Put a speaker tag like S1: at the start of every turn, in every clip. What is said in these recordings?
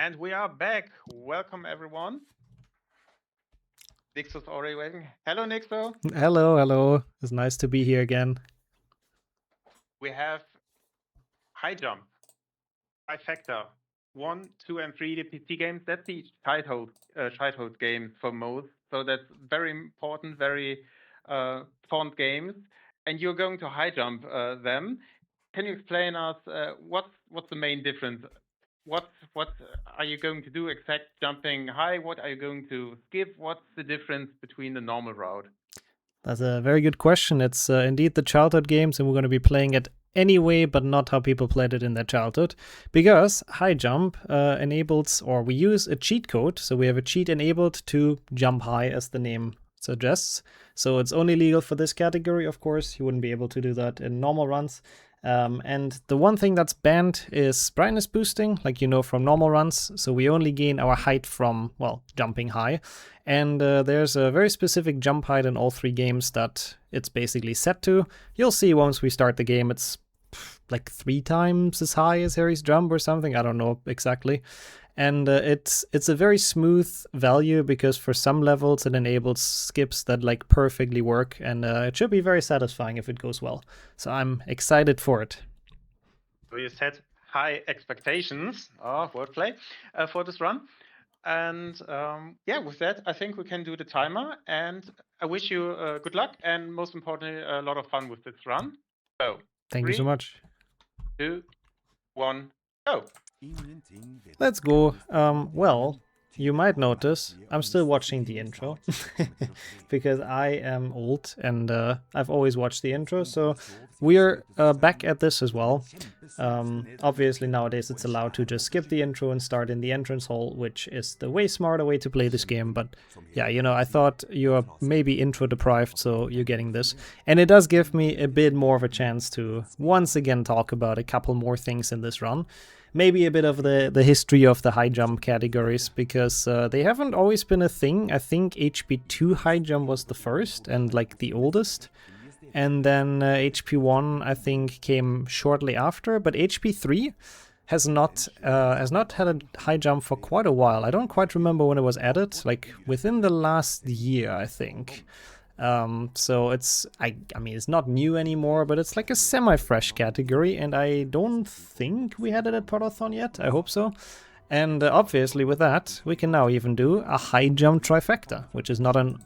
S1: And we are back. Welcome, everyone. Nixxo's already waiting. Hello, Nixxo.
S2: Hello. It's nice to be here again.
S1: We have High Jump, Trifecta, 1, 2, and 3, the PC games. That's the childhood game for most. So that's very important, very fond games. And you're going to High Jump them. Can you explain us what's the main difference? What are you going to do except jumping high? What are you going to skip? What's the difference between the normal route?
S2: That's a very good question. It's indeed the childhood games, and we're going to be playing it anyway, but not how people played it in their childhood. Because High Jump enables, or we use a cheat code. So we have a cheat enabled to jump high, as the name suggests. So it's only legal for this category, of course. You wouldn't be able to do that in normal runs. And the one thing that's banned is brightness boosting, like you know from normal runs. So we only gain our height from, well, jumping high. And there's a very specific jump height in all three games that it's basically set to. You'll see once we start the game, it's like 3 times as high as Harry's jump or something. I don't know exactly. And it's a very smooth value because for some levels it enables skips that like perfectly work, and it should be very satisfying if it goes well. So I'm excited for it.
S1: So you set high expectations, wordplay, for this run. And yeah, with that, I think we can do the timer. And I wish you good luck and most importantly, a lot of fun with this run. So,
S2: Thank you so much.
S1: 2, 1, go.
S2: Let's go. Well, you might notice I'm still watching the intro because I am old and I've always watched the intro. So we're back at this as well. Obviously nowadays it's allowed to just skip the intro and start in the entrance hall, which is the way smarter way to play this game. But yeah, you know, I thought you're maybe intro deprived, so you're getting this. And it does give me a bit more of a chance to once again talk about a couple more things in this run. Maybe a bit of the history of the high jump categories, because they haven't always been a thing. I think HP2 high jump was the first and like the oldest. And then HP1 I think came shortly after, but HP3 has not had a high jump for quite a while. I don't quite remember when it was added, like within the last year, I think. So it's, I mean, it's not new anymore, but it's like a semi-fresh category, and I don't think we had it at Potterthon yet. I hope so. And obviously with that, we can now even do a high jump trifecta, which is not an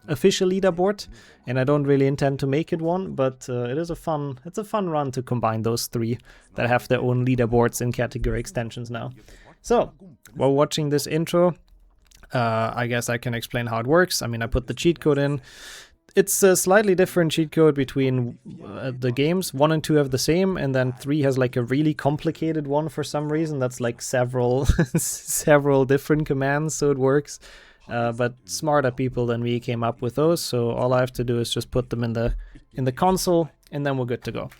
S2: official leaderboard, and I don't really intend to make it one, but it's a fun run to combine those three that have their own leaderboards and category extensions now. So, while watching this intro, I guess I can explain how it works. I mean, I put the cheat code in. It's a slightly different cheat code between the games. 1 and 2 have the same, and then 3 has like a really complicated one for some reason. That's like several different commands, so it works. But smarter people than me came up with those, so all I have to do is just put them in the console, and then we're good to go.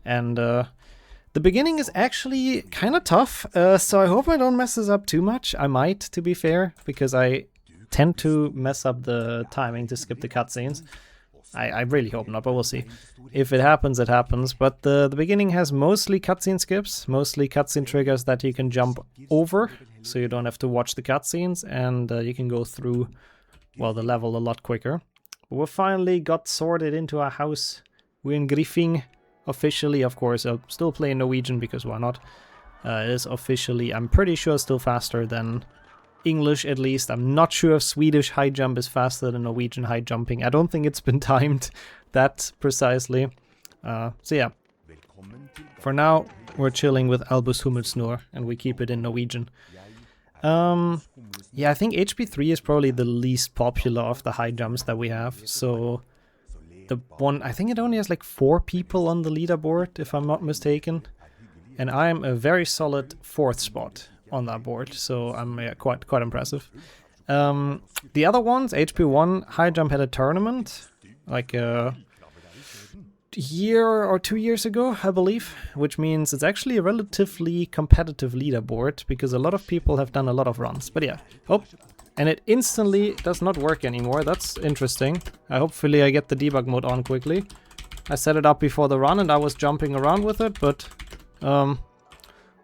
S2: And the beginning is actually kind of tough, so I hope I don't mess this up too much. I might, to be fair, because I tend to mess up the timing to skip the cutscenes. I really hope not, but we'll see. If it happens, it happens. But the beginning has mostly cutscene skips, mostly cutscene triggers that you can jump over, so you don't have to watch the cutscenes, and you can go through, well, the level a lot quicker. But we finally got sorted into our house. We're in Griffing, officially, of course. I'll still play in Norwegian, because why not? It is officially, I'm pretty sure, still faster than English, at least. I'm not sure if Swedish high jump is faster than Norwegian high jumping. I don't think it's been timed that precisely. So yeah, for now we're chilling with Albus Hummelsnor, and we keep it in Norwegian. Yeah, I think HP3 is probably the least popular of the high jumps that we have. So the one, I think it only has like 4 people on the leaderboard, if I'm not mistaken, and I'm a very solid 4th spot on that board, so I'm quite impressive. The other ones, HP1 high jump had a tournament like a year or 2 years ago, I believe, which means it's actually a relatively competitive leaderboard because a lot of people have done a lot of runs. But yeah, oh, and it instantly does not work anymore. That's interesting. Hopefully I get the debug mode on quickly. I set it up before the run and I was jumping around with it, but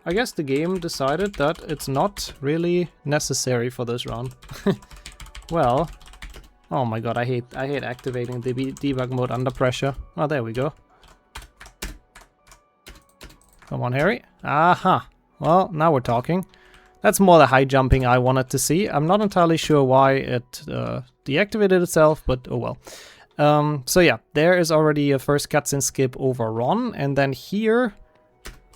S2: I guess the game decided that it's not really necessary for this run. Well, oh my god, I hate activating the debug mode under pressure. Oh, there we go. Come on, Harry. Aha. Well, now we're talking. That's more the high jumping I wanted to see. I'm not entirely sure why it deactivated itself, but oh well. So yeah, there is already a first cutscene skip over Ron, and then here,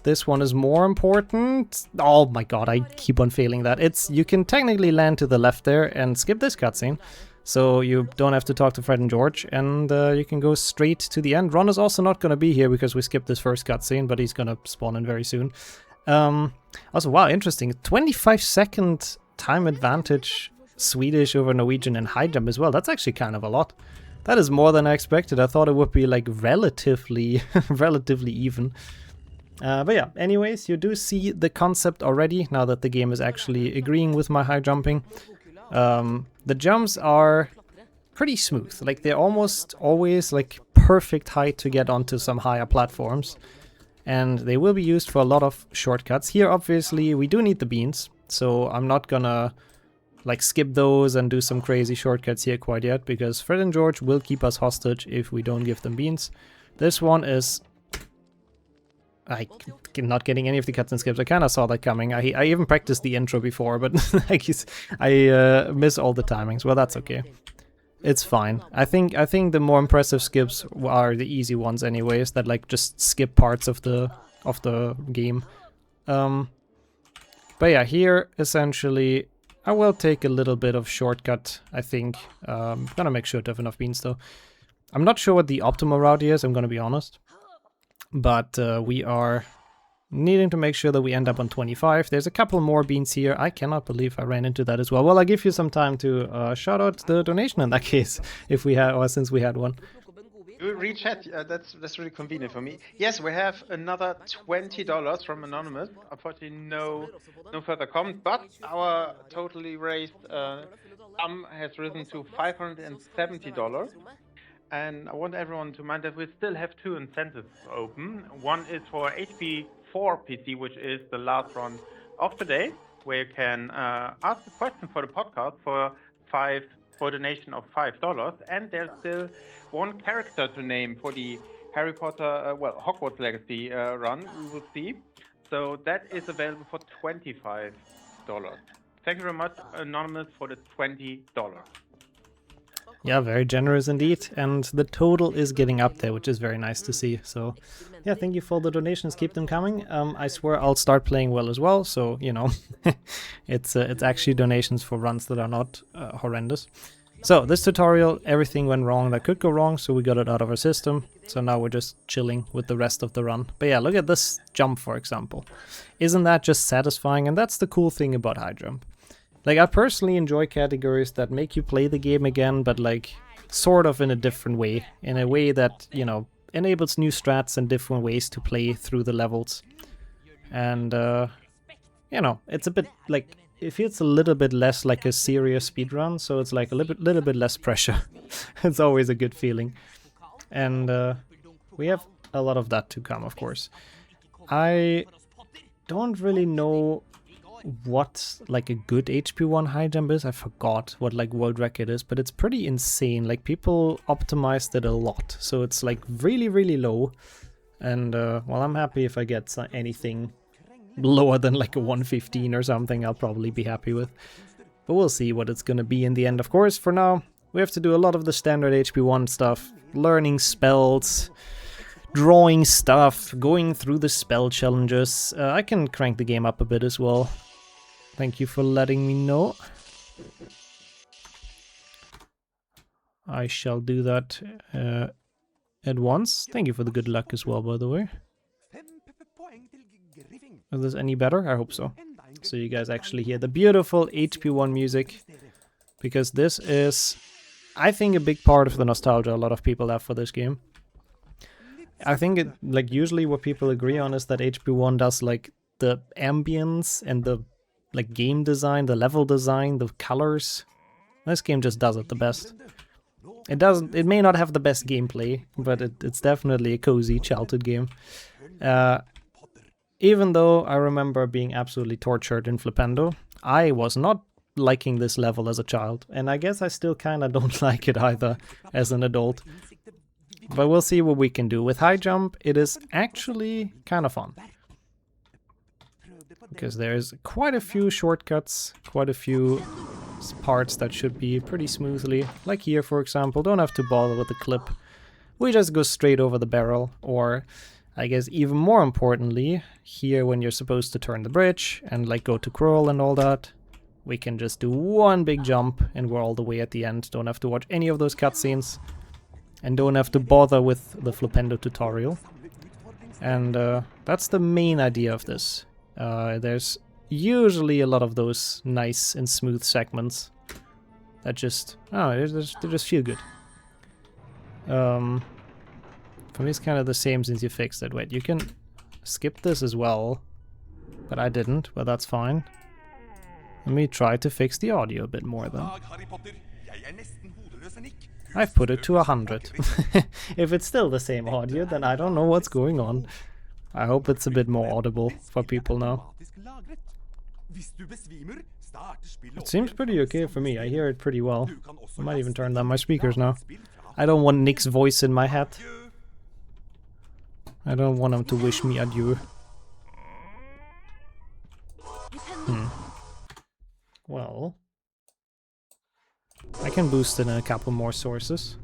S2: this one is more important. Oh my god, I keep on failing that. You can technically land to the left there and skip this cutscene, so you don't have to talk to Fred and George, and you can go straight to the end. Ron is also not going to be here because we skipped this first cutscene, but he's going to spawn in very soon. Also, wow, interesting. 25-second time advantage Swedish over Norwegian and high jump as well. That's actually kind of a lot. That is more than I expected. I thought it would be like relatively even. But yeah, anyways, you do see the concept already now that the game is actually agreeing with my high jumping. The jumps are pretty smooth. Like, they're almost always like perfect height to get onto some higher platforms. And they will be used for a lot of shortcuts. Here, obviously, we do need the beans, so I'm not gonna like skip those and do some crazy shortcuts here quite yet, because Fred and George will keep us hostage if we don't give them beans. This one is like not getting any of the cuts and skips. I kind of saw that coming. I even practiced the intro before, but like I miss all the timings. Well, that's okay. It's fine. I think the more impressive skips are the easy ones anyways, that like just skip parts of the game. But yeah, here essentially I will take a little bit of shortcut, I think. I'm gonna make sure to have enough beans though. I'm not sure what the optimal route is, I'm gonna be honest. But we are needing to make sure that we end up on 25. There's a couple more beans here. I cannot believe I ran into that as well. Well, I'll give you some time to shout out the donation in that case, if we had, or since we had one.
S1: You re-chat, that's really convenient for me. Yes, we have another $20 from Anonymous. Unfortunately, no further comment, but our totally raised sum has risen to $570. And I want everyone to mind that we still have two incentives open. One is for HP4 PC, which is the last run of the day, where you can ask a question for the podcast for a donation of $5. And there's still one character to name for the Harry Potter, Hogwarts Legacy run, we will see. So that is available for $25. Thank you very much, Anonymous, for the $20.
S2: Yeah, very generous indeed, and the total is getting up there, which is very nice to see. So yeah, thank you for the donations, keep them coming. I swear I'll start playing well as well, so you know, it's actually donations for runs that are not horrendous. So this tutorial, everything went wrong that could go wrong, so we got it out of our system. So now we're just chilling with the rest of the run. But yeah, look at this jump, for example. Isn't that just satisfying? And that's the cool thing about high jump. Like, I personally enjoy categories that make you play the game again, but like sort of in a different way. In a way that, you know, enables new strats and different ways to play through the levels. And, you know, it's a bit like, it feels a little bit less like a serious speedrun, so it's like a little bit less pressure. It's always a good feeling. And we have a lot of that to come, of course. I don't really know what like a good HP1 high jump is. I forgot what like world record is, but it's pretty insane. Like, people optimized it a lot, so it's like really low. And well, I'm happy if I get anything lower than like a 115 or something. I'll probably be happy with, but we'll see what it's gonna be in the end. Of course, for now we have to do a lot of the standard HP1 stuff, learning spells, drawing stuff, going through the spell challenges. I can crank the game up a bit as well. Thank you for letting me know. I shall do that at once. Thank you for the good luck as well, by the way. Is this any better? I hope so. So you guys actually hear the beautiful HP1 music, because this is, I think, a big part of the nostalgia a lot of people have for this game. I think it, like, usually what people agree on is that HP1 does like the ambience and the like game design, the level design, the colors. This game just does it the best. It may not have the best gameplay, but it's definitely a cozy childhood game. Even though I remember being absolutely tortured in Flipendo, I was not liking this level as a child, and I guess I still kinda don't like it either as an adult. But we'll see what we can do. With high jump, it is actually kind of fun. Because there's quite a few shortcuts, quite a few parts that should be pretty smoothly. Like here, for example, don't have to bother with the clip. We just go straight over the barrel, or I guess even more importantly, here when you're supposed to turn the bridge and like go to crawl and all that, we can just do one big jump and we're all the way at the end. Don't have to watch any of those cutscenes and don't have to bother with the Flipendo tutorial. And that's the main idea of this. There's usually a lot of those nice and smooth segments that just, they just feel good. For me it's kind of the same since you fixed it. Wait, you can skip this as well, but I didn't, but that's fine. Let me try to fix the audio a bit more then. I've put it to 100. If it's still the same audio, then I don't know what's going on. I hope it's a bit more audible for people now. It seems pretty okay for me. I hear it pretty well. I might even turn down my speakers now. I don't want Nick's voice in my head. I don't want him to wish me adieu. Well, I can boost in a couple more sources.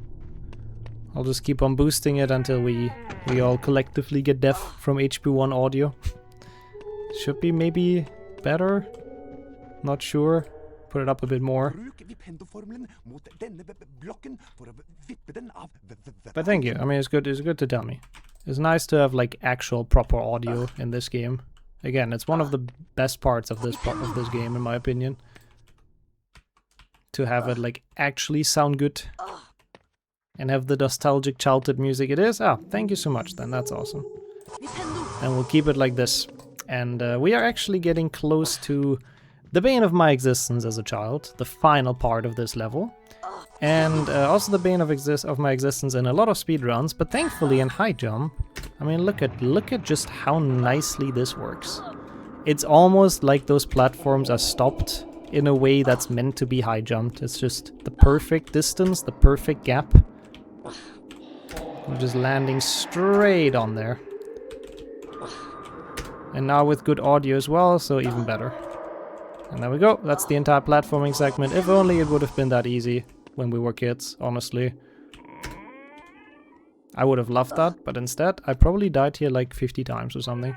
S2: I'll just keep on boosting it until we all collectively get deaf from HP1 audio. Should be maybe better. Not sure. Put it up a bit more. But thank you. I mean, it's good to tell me. It's nice to have like actual proper audio in this game. Again, it's one of the best parts of this game, in my opinion. To have it like actually sound good and have the nostalgic childhood music it is. Ah, thank you so much then, that's awesome. And we'll keep it like this. And we are actually getting close to the bane of my existence as a child, the final part of this level. And also the bane of my existence in a lot of speedruns, but thankfully in high jump, I mean look at just how nicely this works. It's almost like those platforms are stopped in a way that's meant to be high jumped. It's just the perfect distance, the perfect gap. We're just landing straight on there. And now with good audio as well, so even better. And there we go, that's the entire platforming segment. If only it would have been that easy when we were kids, honestly. I would have loved that, but instead I probably died here like 50 times or something.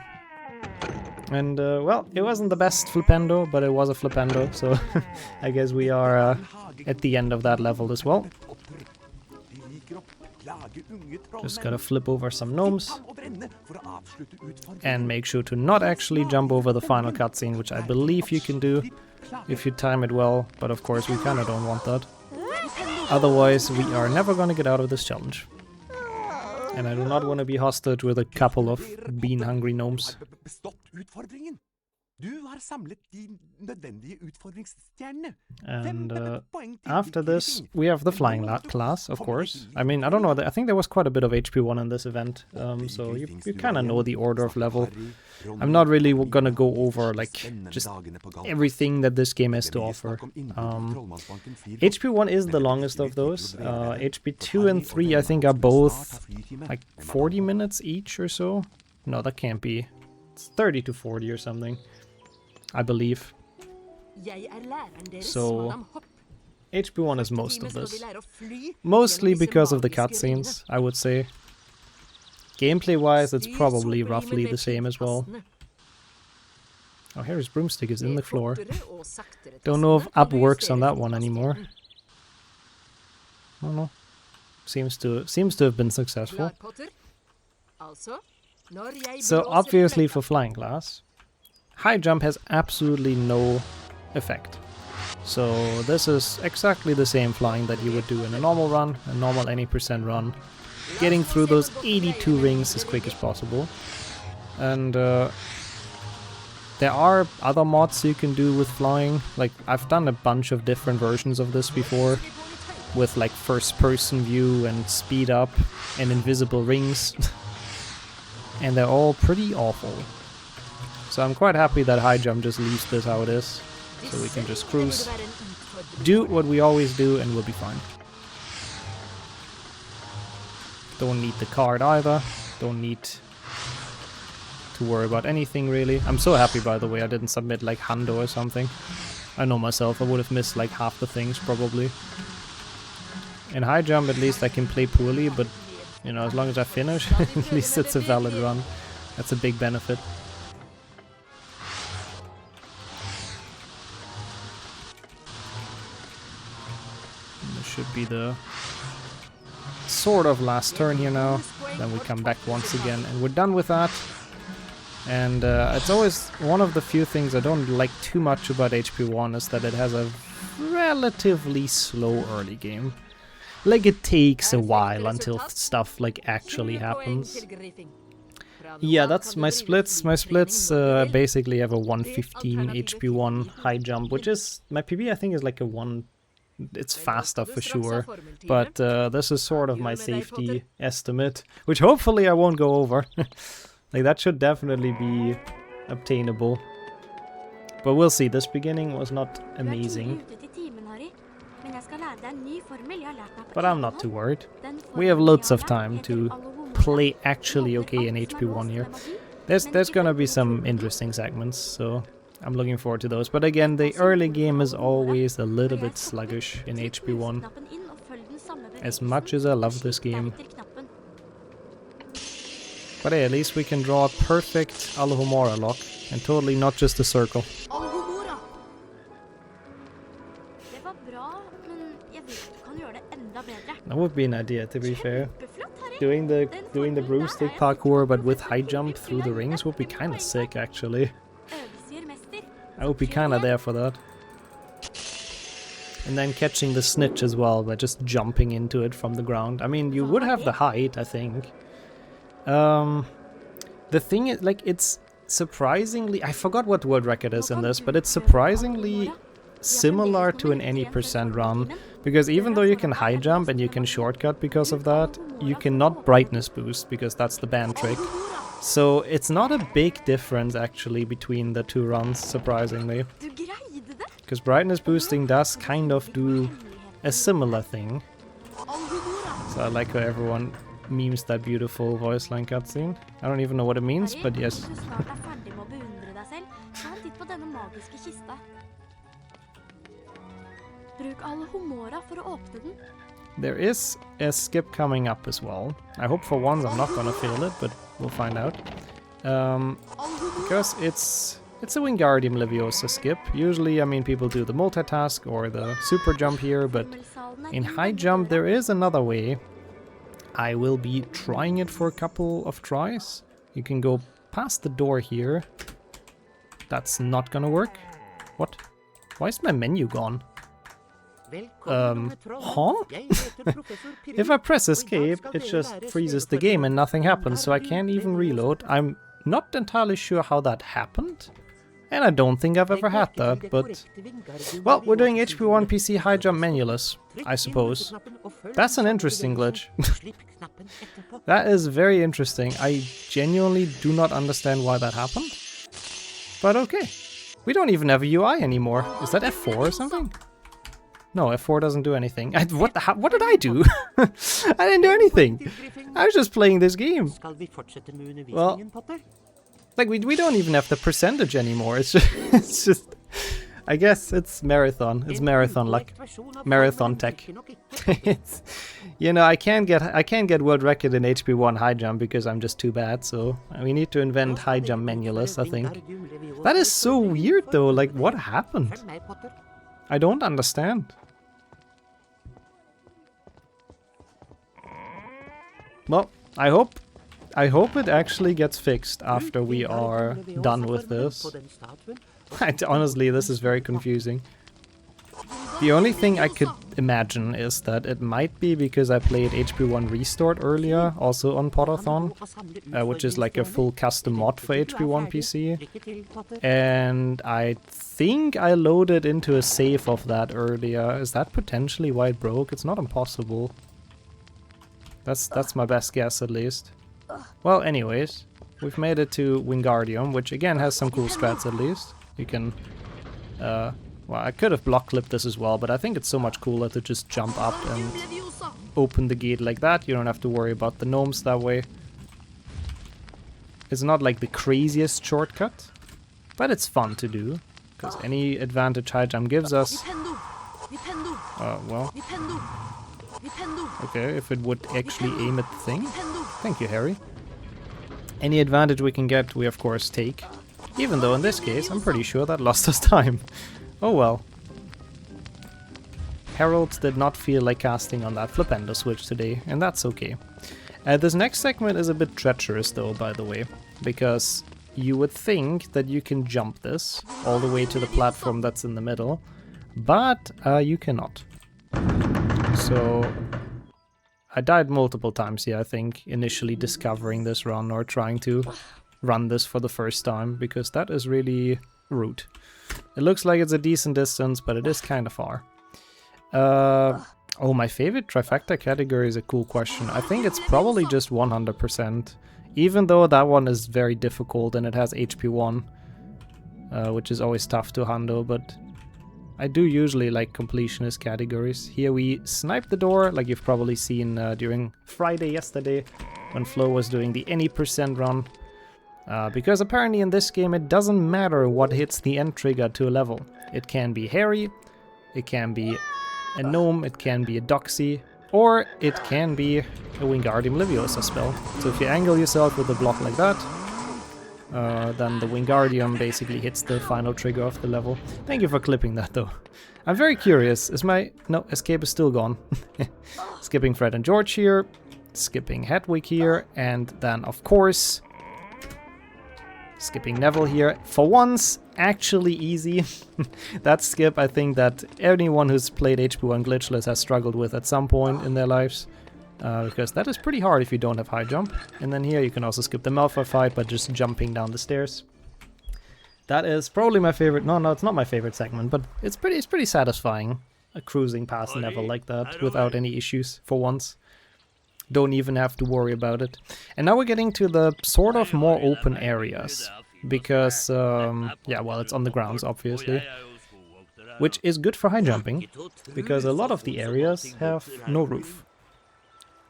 S2: And well, it wasn't the best Flipendo, but it was a Flipendo, so I guess we are at the end of that level as well. Just gotta flip over some gnomes and make sure to not actually jump over the final cutscene, which I believe you can do if you time it well, but of course we kinda don't want that. Otherwise we are never gonna get out of this challenge. And I do not want to be hostage with a couple of bean-hungry gnomes. And after this, we have the flying class, of course. I mean, I don't know, I think there was quite a bit of HP1 in this event, so you kind of know the order of level. I'm not really gonna go over, like, just everything that this game has to offer. HP1 is the longest of those. HP2 and 3, I think, are both, like, 40 minutes each or so. No, that can't be. It's 30 to 40 or something, I believe. So, HP1 is most of this. Mostly because of the cutscenes, I would say. Gameplay-wise, it's probably roughly the same as well. Oh, Harry's broomstick is in the floor. Don't know if up works on that one anymore. I don't know. Seems to have been successful. So obviously for flying class, high jump has absolutely no effect. So this is exactly the same flying that you would do in a normal run, a normal any % run. Getting through those 82 rings as quick as possible. And there are other mods you can do with flying. Like, I've done a bunch of different versions of this before. With like first person view and speed up and invisible rings. And they're all pretty awful. So I'm quite happy that high jump just leaves this how it is. So we can just cruise, do what we always do, and we'll be fine. Don't need the card either. Don't need to worry about anything really. I'm so happy, by the way, I didn't submit like Hando or something. I know myself, I would have missed like half the things probably. In high jump at least I can play poorly, but you know, as long as I finish, at least it's a valid run. That's a big benefit. And this should be the sort of last turn here now. Then we come back once again and we're done with that. And it's always one of the few things I don't like too much about HP1 is that it has a relatively slow early game. Like it takes a while until stuff like actually happens. Yeah, that's my splits. My splits basically have a 115 HP1 high jump, which is, my PB I think is like a 1, it's faster for sure. But this is sort of my safety estimate, which hopefully I won't go over. Like that should definitely be obtainable. But we'll see, this beginning was not amazing. But I'm not too worried. We have loads of time to play actually okay in HP1 here. There's gonna be some interesting segments, so I'm looking forward to those. But again, the early game is always a little bit sluggish in HP1. As much as I love this game. But hey, at least we can draw a perfect Alohomora lock, and totally not just a circle. That would be an idea, to be fair. Doing the broomstick parkour, but with high jump through the rings would be kind of sick, actually. I would be kind of there for that. And then catching the snitch as well by just jumping into it from the ground. I mean, you would have the height, I think. The thing is, like, it's surprisingly... I forgot what world record is in this, but it's surprisingly similar to an any percent run. Because even though you can high jump and you can shortcut because of that, you cannot brightness boost because that's the band trick. So it's not a big difference actually between the two runs, surprisingly. Because brightness boosting does kind of do a similar thing. So I like how everyone memes that beautiful voice line cutscene. I don't even know what it means, but yes. There is a skip coming up as well. I hope for once I'm not gonna fail it, but we'll find out. Because it's a Wingardium Leviosa skip. Usually, I mean, people do the multitask or the super jump here, but in high jump there is another way. I will be trying it for a couple of tries. You can go past the door here. That's not gonna work. What? Why is my menu gone? Huh? If I press escape, it just freezes the game and nothing happens, so I can't even reload. I'm not entirely sure how that happened. And I don't think I've ever had that, but... Well, we're doing HP1 PC high jump menuless, I suppose. That's an interesting glitch. That is very interesting. I genuinely do not understand why that happened. But okay. We don't even have a UI anymore. Is that F4 or something? No, F4 doesn't do anything. What did I do? I didn't do anything. I was just playing this game. Well, like we don't even have the percentage anymore. It's just I guess it's marathon. It's marathon luck. Marathon tech. It's, you know, I can't get world record in HP1 high jump because I'm just too bad. So we need to invent high jump menuless, I think. That is so weird though. Like, what happened? I don't understand. Well, I hope it actually gets fixed after we are done with this. Honestly, this is very confusing. The only thing I could imagine is that it might be because I played HP1 Restored earlier, also on Potterthon, which is like a full custom mod for HP1 PC. And I think I loaded into a save of that earlier. Is that potentially why it broke? It's not impossible. That's my best guess, at least. Well, anyways, we've made it to Wingardium, which again has some cool strats at least. You can, well, I could have block clipped this as well, but I think it's so much cooler to just jump up and open the gate like that. You don't have to worry about the gnomes that way. It's not like the craziest shortcut, but it's fun to do, because any advantage high jump gives us... well... Okay, if it would actually aim at the thing. Thank you, Harry. Any advantage we can get, we of course take. Even though in this case, I'm pretty sure that lost us time. Oh well. Harold did not feel like casting on that Flipendo switch today, and that's okay. This next segment is a bit treacherous though, by the way, because you would think that you can jump this all the way to the platform that's in the middle, but you cannot. So I died multiple times here, I think, initially discovering this run or trying to run this for the first time, because that is really rude. It looks like it's a decent distance, but it is kind of far. Oh, my favorite Trifecta category is a cool question. I think it's probably just 100%, even though that one is very difficult and it has HP 1, which is always tough to handle, but I do usually like completionist categories. Here we snipe the door, like you've probably seen during Friday yesterday, when Flo was doing the any percent run. Because apparently in this game it doesn't matter what hits the end trigger to a level. It can be Harry, it can be a gnome, it can be a Doxy, or it can be a Wingardium Leviosa spell. So if you angle yourself with a block like that, then the Wingardium basically hits the final trigger of the level. Thank you for clipping that though. I'm very curious, is my... no, escape is still gone. Skipping Fred and George here, skipping Hedwig here, and then of course... skipping Neville here. For once, actually easy. That skip, I think that anyone who's played HP1 glitchless has struggled with at some point in their lives. Because that is pretty hard if you don't have high jump. And then here you can also skip the Malfoy fight by just jumping down the stairs. That is probably my favorite... no, it's not my favorite segment, but it's pretty satisfying. Cruising past Neville like that without any issues for once. Don't even have to worry about it. And now we're getting to the sort of more open areas. Because, yeah, well, it's on the grounds, obviously. Which is good for high jumping, because a lot of the areas have no roof.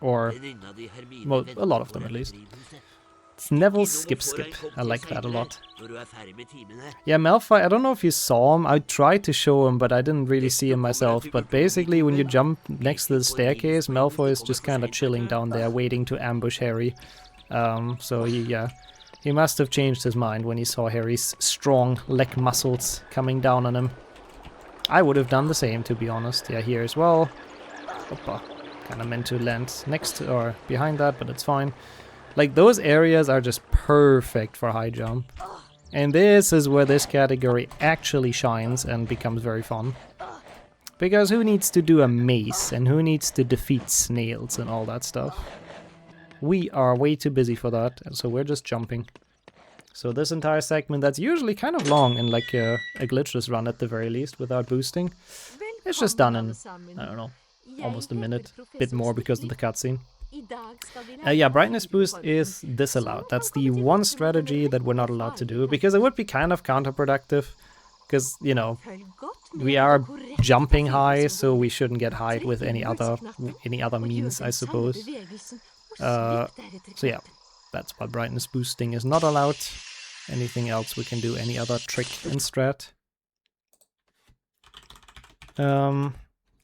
S2: Or, well, a lot of them at least. It's Neville's skip. I like that a lot. Yeah, Malfoy, I don't know if you saw him. I tried to show him, but I didn't really see him myself. But basically, when you jump next to the staircase, Malfoy is just kind of chilling down there, waiting to ambush Harry. So he must have changed his mind when he saw Harry's strong leg muscles coming down on him. I would have done the same, to be honest. Yeah, here as well. Oppa. Kind of meant to land next to, or behind that, but it's fine. Like, those areas are just perfect for high jump. And this is where this category actually shines and becomes very fun. Because who needs to do a maze, and who needs to defeat snails and all that stuff? We are way too busy for that, and so we're just jumping. So this entire segment, that's usually kind of long in like a glitchless run at the very least, without boosting, it's just done in, I don't know, almost a minute. Bit more because of the cutscene. Yeah, brightness boost is disallowed. That's the one strategy that we're not allowed to do, because it would be kind of counterproductive. Because, you know, we are jumping high, so we shouldn't get high with any other means, I suppose. So yeah, that's why brightness boosting is not allowed. Anything else we can do, any other trick and strat.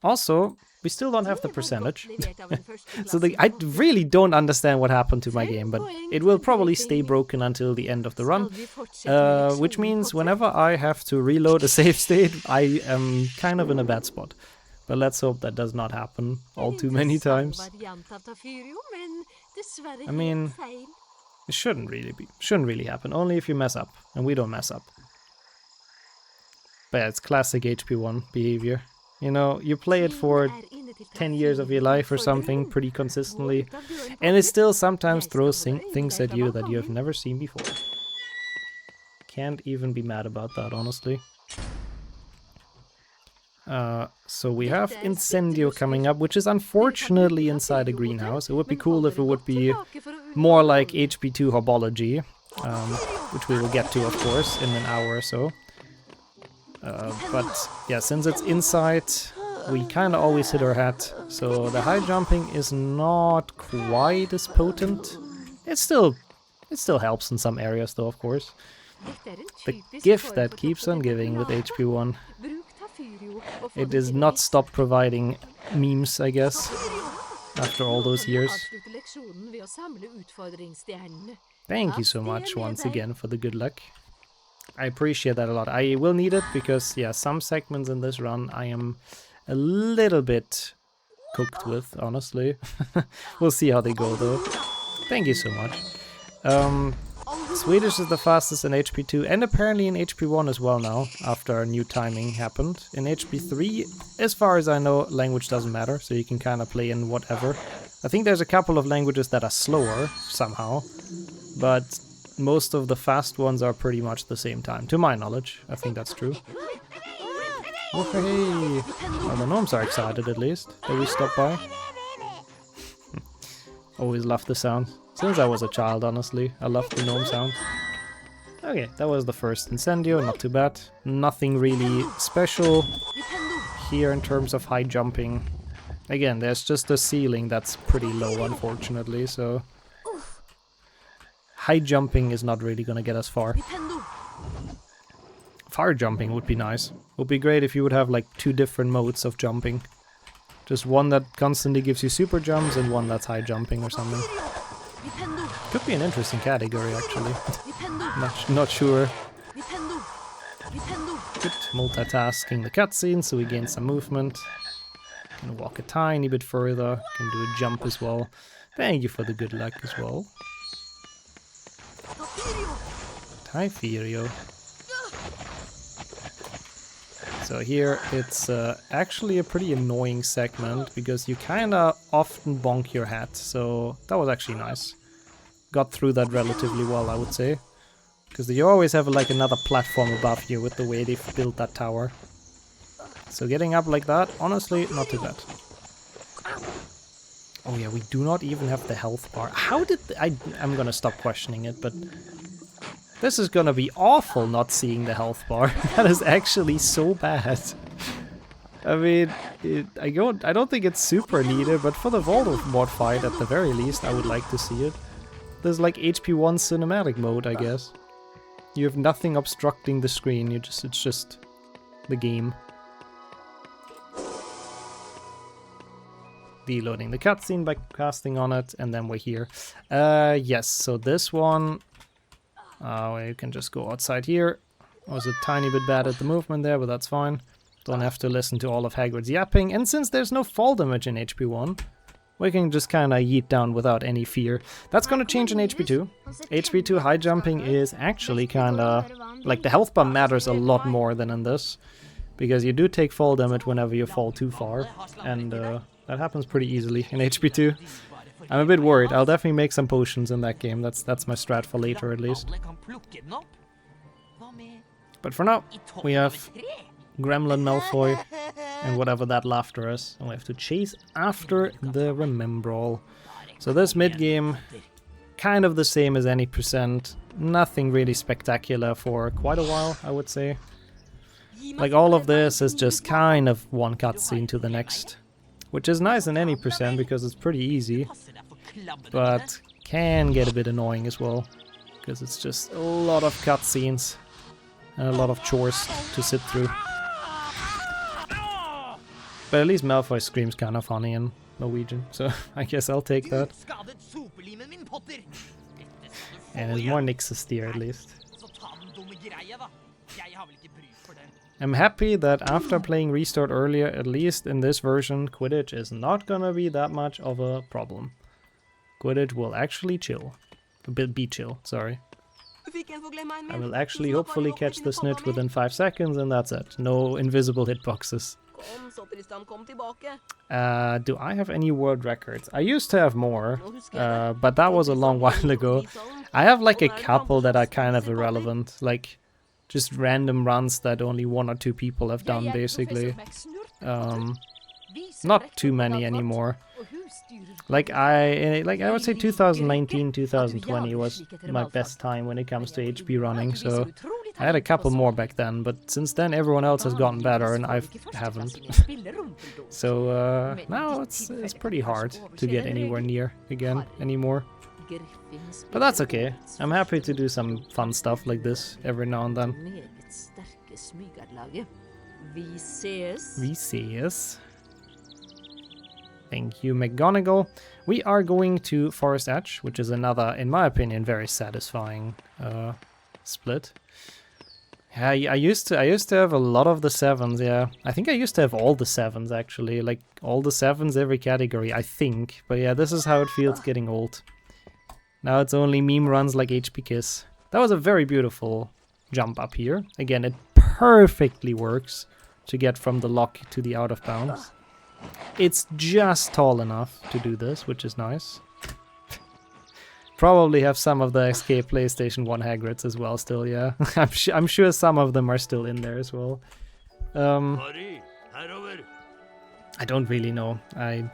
S2: Also, we still don't have the percentage. So I really don't understand what happened to my game, but it will probably stay broken until the end of the run. Which means whenever I have to reload a save state, I am kind of in a bad spot. But let's hope that does not happen all too many times. I mean, it shouldn't really happen, only if you mess up, and we don't mess up. But yeah, it's classic HP1 behavior. You know, you play it for 10 years of your life or something pretty consistently, and it still sometimes throws things at you that you have never seen before. Can't even be mad about that, honestly. So we have Incendio coming up, which is unfortunately inside a greenhouse. It would be cool if it would be more like HP2 Herbology, which we will get to, of course, in an hour or so. But yeah, since it's inside, we kind of always hit our head, so the high jumping is not quite as potent. It still helps in some areas though, of course. The gift that keeps on giving with HP1. It does not stop providing memes, I guess, after all those years. Thank you so much once again for the good luck. I appreciate that a lot. I will need it because, yeah, some segments in this run I am a little bit cooked with, honestly. We'll see how they go though. Thank you so much. Swedish is the fastest in HP2 and apparently in HP1 as well now, after new timing happened. In HP3, as far as I know, language doesn't matter, so you can kind of play in whatever. I think there's a couple of languages that are slower, somehow, but most of the fast ones are pretty much the same time, to my knowledge. I think that's true. Okay. Well, the gnomes are excited at least that we stopped by. Always loved the sound. Since I was a child, honestly, I loved the gnome sound. Okay, that was the first Incendio, not too bad. Nothing really special here in terms of high jumping. Again, there's just a ceiling that's pretty low, unfortunately, so high jumping is not really gonna get us far. Far jumping would be nice. Would be great if you would have like 2 different modes of jumping. Just one that constantly gives you super jumps and one that's high jumping or something. Could be an interesting category, actually. not sure. Good. Multitasking the cutscene, so we gain some movement. Can walk a tiny bit further. Can do a jump as well. Thank you for the good luck as well. Typherio. So here it's actually a pretty annoying segment because you kinda often bonk your head, so that was actually nice. Got through that relatively well, I would say. Because you always have like another platform above you with the way they've built that tower. So getting up like that, honestly, not too bad. Oh yeah, we do not even have the health bar. How did... I'm gonna stop questioning it, but... This is gonna be awful not seeing the health bar. That is actually so bad. I mean, I don't think it's super needed, but for the Voldemort fight, at the very least, I would like to see it. There's like HP1 cinematic mode, I guess. You have nothing obstructing the screen, it's just the game. Deloading the cutscene by casting on it, and then we're here. Yes, so this one... you can just go outside here. I was a tiny bit bad at the movement there, but that's fine. Don't have to listen to all of Hagrid's yapping. And since there's no fall damage in HP1, we can just kind of yeet down without any fear. That's going to change in HP2. HP2 high jumping is actually kind of... Like, the health bar matters a lot more than in this. Because you do take fall damage whenever you fall too far. And that happens pretty easily in HP2. I'm a bit worried. I'll definitely make some potions in that game. That's my strat for later, at least. But for now, we have Gremlin Malfoy and whatever that laughter is. And we have to chase after the Remembrall. So this mid-game, kind of the same as any percent. Nothing really spectacular for quite a while, I would say. Like, all of this is just kind of one cutscene to the next. Which is nice in any percent because it's pretty easy, but can get a bit annoying as well, because it's just a lot of cutscenes and a lot of chores to sit through. But at least Malfoy screams kind of funny in Norwegian, so I guess I'll take that. And it's more Nixxo steer at least. I'm happy that after playing Restart earlier, at least in this version, Quidditch is not gonna be that much of a problem. Quidditch will actually chill. Be chill, sorry. I will actually hopefully catch the snitch within 5 seconds and that's it. No invisible hitboxes. Do I have any world records? I used to have more, but that was a long while ago. I have like a couple that are kind of irrelevant, like... Just random runs that only 1 or 2 people have done, basically. Not too many anymore. Like I would say 2019, 2020 was my best time when it comes to HP running, so I had a couple more back then, but since then everyone else has gotten better and I haven't. So now it's pretty hard to get anywhere near again anymore. But that's okay. I'm happy to do some fun stuff like this every now and then. Vi ses. Thank you, McGonagall. We are going to Forest Edge, which is another, in my opinion, very satisfying split. Yeah, I used to have a lot of the 7s, yeah. I think I used to have all the 7s, actually. Like, all the 7s, every category, I think. But yeah, this is how it feels getting old. Now it's only meme runs like HP Kiss. That was a very beautiful jump up here. Again, it perfectly works to get from the lock to the out of bounds. It's just tall enough to do this, which is nice. Probably have some of the Escape PlayStation 1 Hagrids as well still, yeah. I'm sure some of them are still in there as well. I don't really know. I'm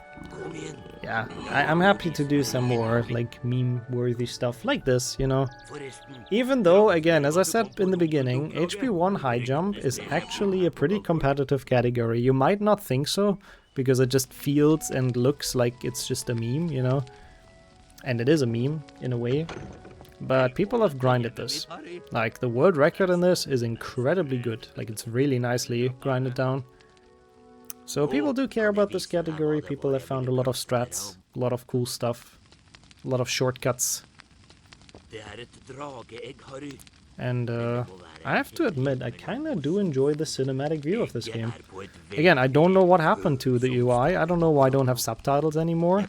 S2: happy to do some more like meme-worthy stuff like this, you know. Even though, again, as I said in the beginning, HP1 high jump is actually a pretty competitive category. You might not think so, because it just feels and looks like it's just a meme, you know. And it is a meme, in a way. But people have grinded this. Like, the world record in this is incredibly good. Like, it's really nicely grinded down. So people do care about this category. People have found a lot of strats, a lot of cool stuff, a lot of shortcuts. And I have to admit, I kind of do enjoy the cinematic view of this game. Again, I don't know what happened to the UI. I don't know why I don't have subtitles anymore.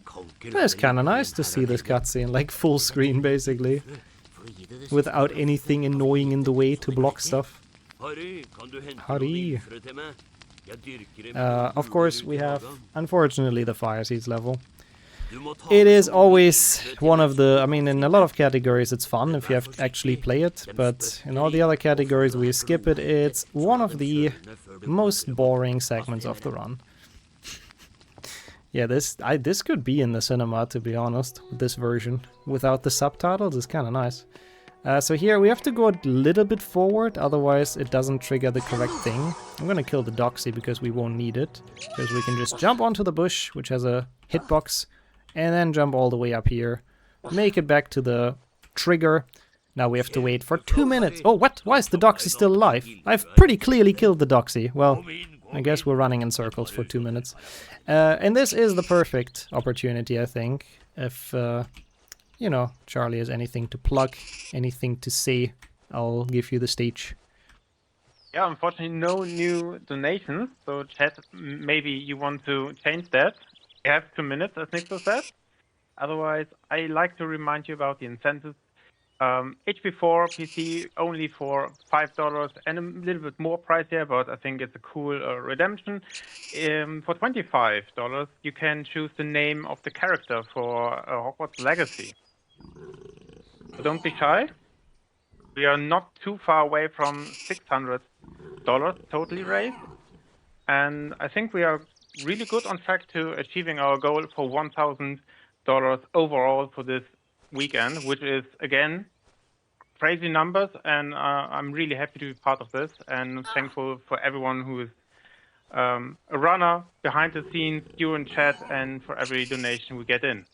S2: But it's kind of nice to see this cutscene, like full screen basically. Without anything annoying in the way to block stuff. Hurry. Of course, we have, unfortunately, the Fire Seeds level. It is always one of the, I mean, in a lot of categories it's fun if you have to actually play it, but in all the other categories we skip it. It's one of the most boring segments of the run. Yeah, this could be in the cinema, to be honest, this version. Without the subtitles, it's kind of nice. So here we have to go a little bit forward, otherwise it doesn't trigger the correct thing. I'm gonna kill the Doxy because we won't need it. Because we can just jump onto the bush, which has a hitbox, and then jump all the way up here. Make it back to the trigger. Now we have to wait for 2 minutes. Oh, what? Why is the Doxy still alive? I've pretty clearly killed the Doxy. Well, I guess we're running in circles for 2 minutes. And this is the perfect opportunity, I think. If, you know, Charlie has anything to plug, anything to say, I'll give you the stage.
S1: Yeah, unfortunately no new donations, so chat, maybe you want to change that. You have 2 minutes, as Nixxo said. Otherwise, I like to remind you about the incentives. HP4 PC only for $5 and a little bit more pricier, but I think it's a cool redemption. For $25, you can choose the name of the character for Hogwarts Legacy. So don't be shy. We are not too far away from $600 totally raised, and I think we are really good on track to achieving our goal for $1,000 overall for this weekend, which is again crazy numbers, and I'm really happy to be part of this and thankful for everyone who is a runner behind the scenes during chat and for every donation we get in.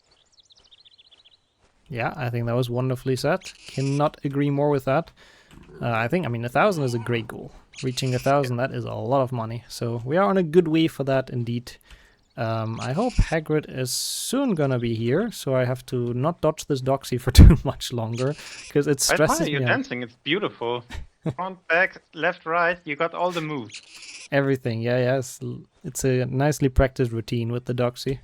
S2: Yeah, I think that was wonderfully said. Cannot agree more with that. I mean, 1,000 is a great goal. Reaching 1,000, that is a lot of money. So we are on a good way for that, indeed. I hope Hagrid is soon gonna be here, so I have to not dodge this Doxy for too much longer, because it stresses me
S1: you're
S2: out.
S1: dancing, it's beautiful. Front, back, left, right, you got all the moves.
S2: Everything, yeah, it's a nicely practiced routine with the Doxy.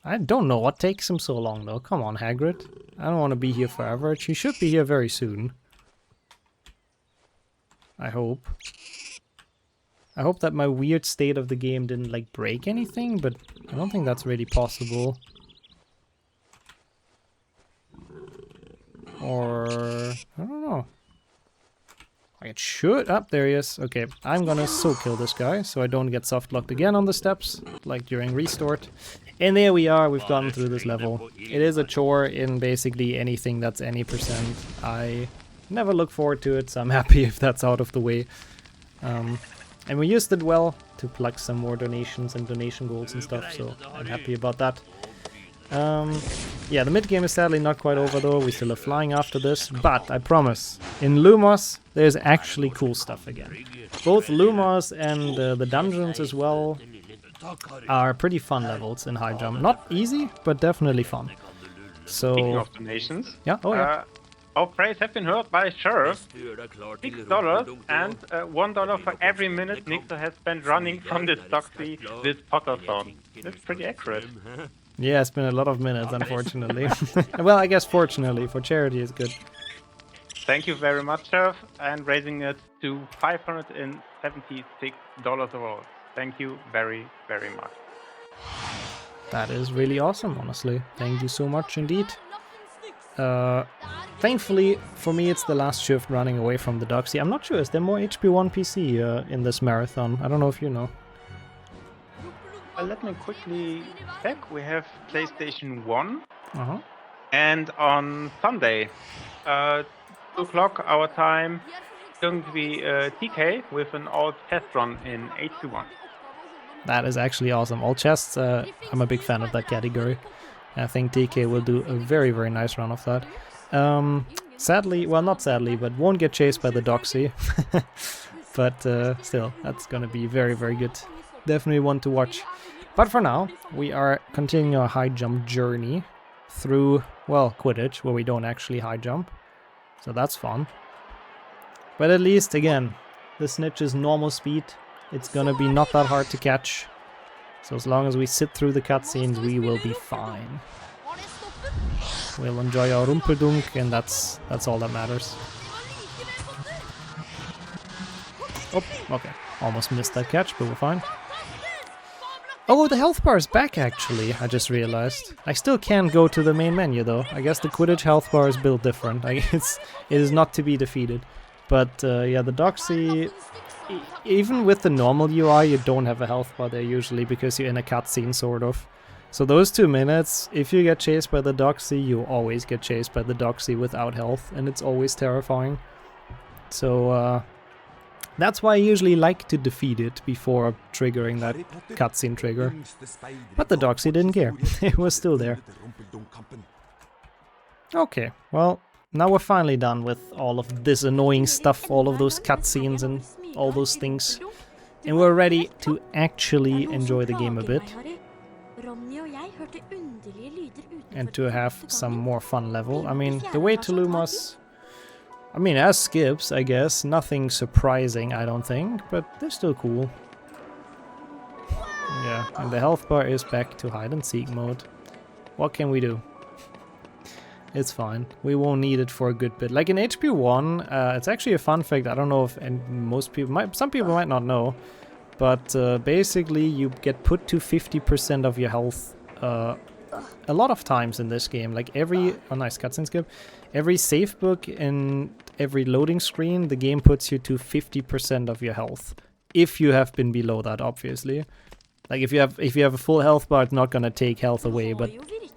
S2: I don't know what takes him so long, though. Come on, Hagrid. I don't want to be here forever. She should be here very soon. I hope. I hope that my weird state of the game didn't, like, break anything, but I don't think that's really possible. Or... I don't know. It should... there he is. Okay, I'm gonna kill this guy so I don't get soft locked again on the steps, like during restart. And there we are, we've gotten through this level. It is a chore in basically anything that's any percent. I never look forward to it, so I'm happy if that's out of the way. And we used it well to plug some more donations and donation goals and stuff, so I'm happy about that. Yeah, the mid-game is sadly not quite over though, we still have flying after this, but I promise, in Lumos there's actually cool stuff again. Both Lumos and the dungeons as well are pretty fun levels in high jump. Not easy, but definitely fun. So...
S1: Speaking of donations,
S2: yeah,
S1: our praise have been heard by Sheriff. $6 and $1 for every minute Nixxo has spent running from this Doxy, this Potterthon. That's pretty accurate.
S2: Yeah, it's been a lot of minutes, unfortunately. Well, I guess fortunately, for charity is good.
S1: Thank you very much, Sheriff, and raising it to $576 overall. Thank you very, very much.
S2: That is really awesome, honestly. Thank you so much indeed. Thankfully, for me, it's the last shift running away from the Doxy. I'm not sure, is there more HP1 PC in this marathon? I don't know if you know.
S1: Let me quickly check. We have PlayStation 1.
S2: Uh-huh.
S1: And on Sunday, 2 o'clock our time, going to be TK with an all test run in 821.
S2: That is actually awesome. All chests, I'm a big fan of that category. I think TK will do a very, very nice run of that. Sadly, well, not sadly, but won't get chased by the Doxy. But still, that's gonna be very, very good. Definitely one to watch. But for now, we are continuing our high jump journey through, well, Quidditch, where we don't actually high jump. So that's fun. But at least, again, the Snitch is normal speed. It's gonna be not that hard to catch. So as long as we sit through the cutscenes, we will be fine. We'll enjoy our Rumpeldunk, and that's all that matters. Oh, okay. Almost missed that catch, but we're fine. Oh, the health bar is back, actually, I just realized. I still can't go to the main menu, though. I guess the Quidditch health bar is built different. It is not to be defeated. But, yeah, the Doxy... Even with the normal UI, you don't have a health bar there usually, because you're in a cutscene, sort of. So those 2 minutes, if you get chased by the Doxy, you always get chased by the Doxy without health, and it's always terrifying. So, that's why I usually like to defeat it before triggering that cutscene trigger. But the Doxy didn't care. It was still there. Okay, well, now we're finally done with all of this annoying stuff, all of those cutscenes and all those things. And we're ready to actually enjoy the game a bit. And to have some more fun level. I mean, the way to Lumos... I mean, as skips, I guess. Nothing surprising, I don't think, but they're still cool. Yeah, and the health bar is back to hide and seek mode. What can we do? It's fine. We won't need it for a good bit. Like in HP1, it's actually a fun fact. I don't know if most people might, some people might not know, but basically you get put to 50% of your health a lot of times in this game. Like every, oh nice cutscene skip, every save book and every loading screen, the game puts you to 50% of your health. If you have been below that, obviously. Like if you have a full health bar, it's not gonna take health away, but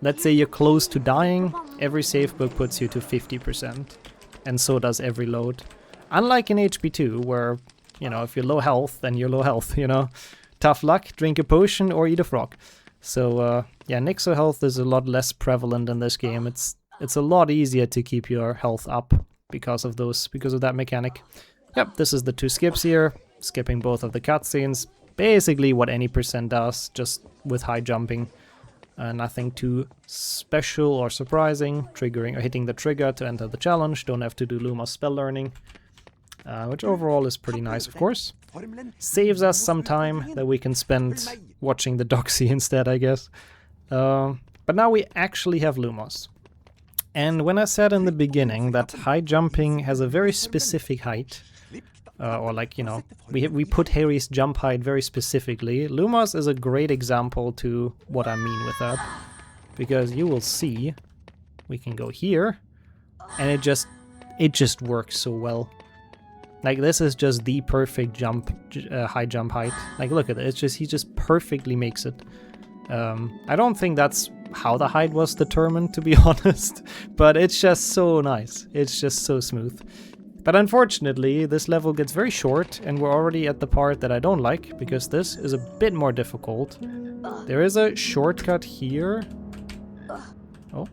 S2: let's say you're close to dying, every save book puts you to 50%. And so does every load. Unlike in HP2, where, you know, if you're low health, then you're low health, you know. Tough luck, drink a potion or eat a frog. So, yeah, Nixxo health is a lot less prevalent in this game. It's a lot easier to keep your health up because of that mechanic. Yep, this is the 2 skips here, skipping both of the cutscenes. Basically what any percent does, just with high jumping. Nothing too special or surprising. Triggering or hitting the trigger to enter the challenge. Don't have to do Lumos spell learning. Which overall is pretty nice, of course. Saves us some time that we can spend watching the Doxy instead, I guess. But now we actually have Lumos. And when I said in the beginning that high jumping has a very specific height, or like, you know, we put Harry's jump height very specifically, Lumos is a great example to what I mean with that. Because you will see, we can go here, and it just works so well. Like, this is just the perfect jump, high jump height. Like, look at it. It's just, he just perfectly makes it. I don't think that's how the height was determined, to be honest. But it's just so nice. It's just so smooth. But unfortunately, this level gets very short, and we're already at the part that I don't like, because this is a bit more difficult. There is a shortcut here. Oh.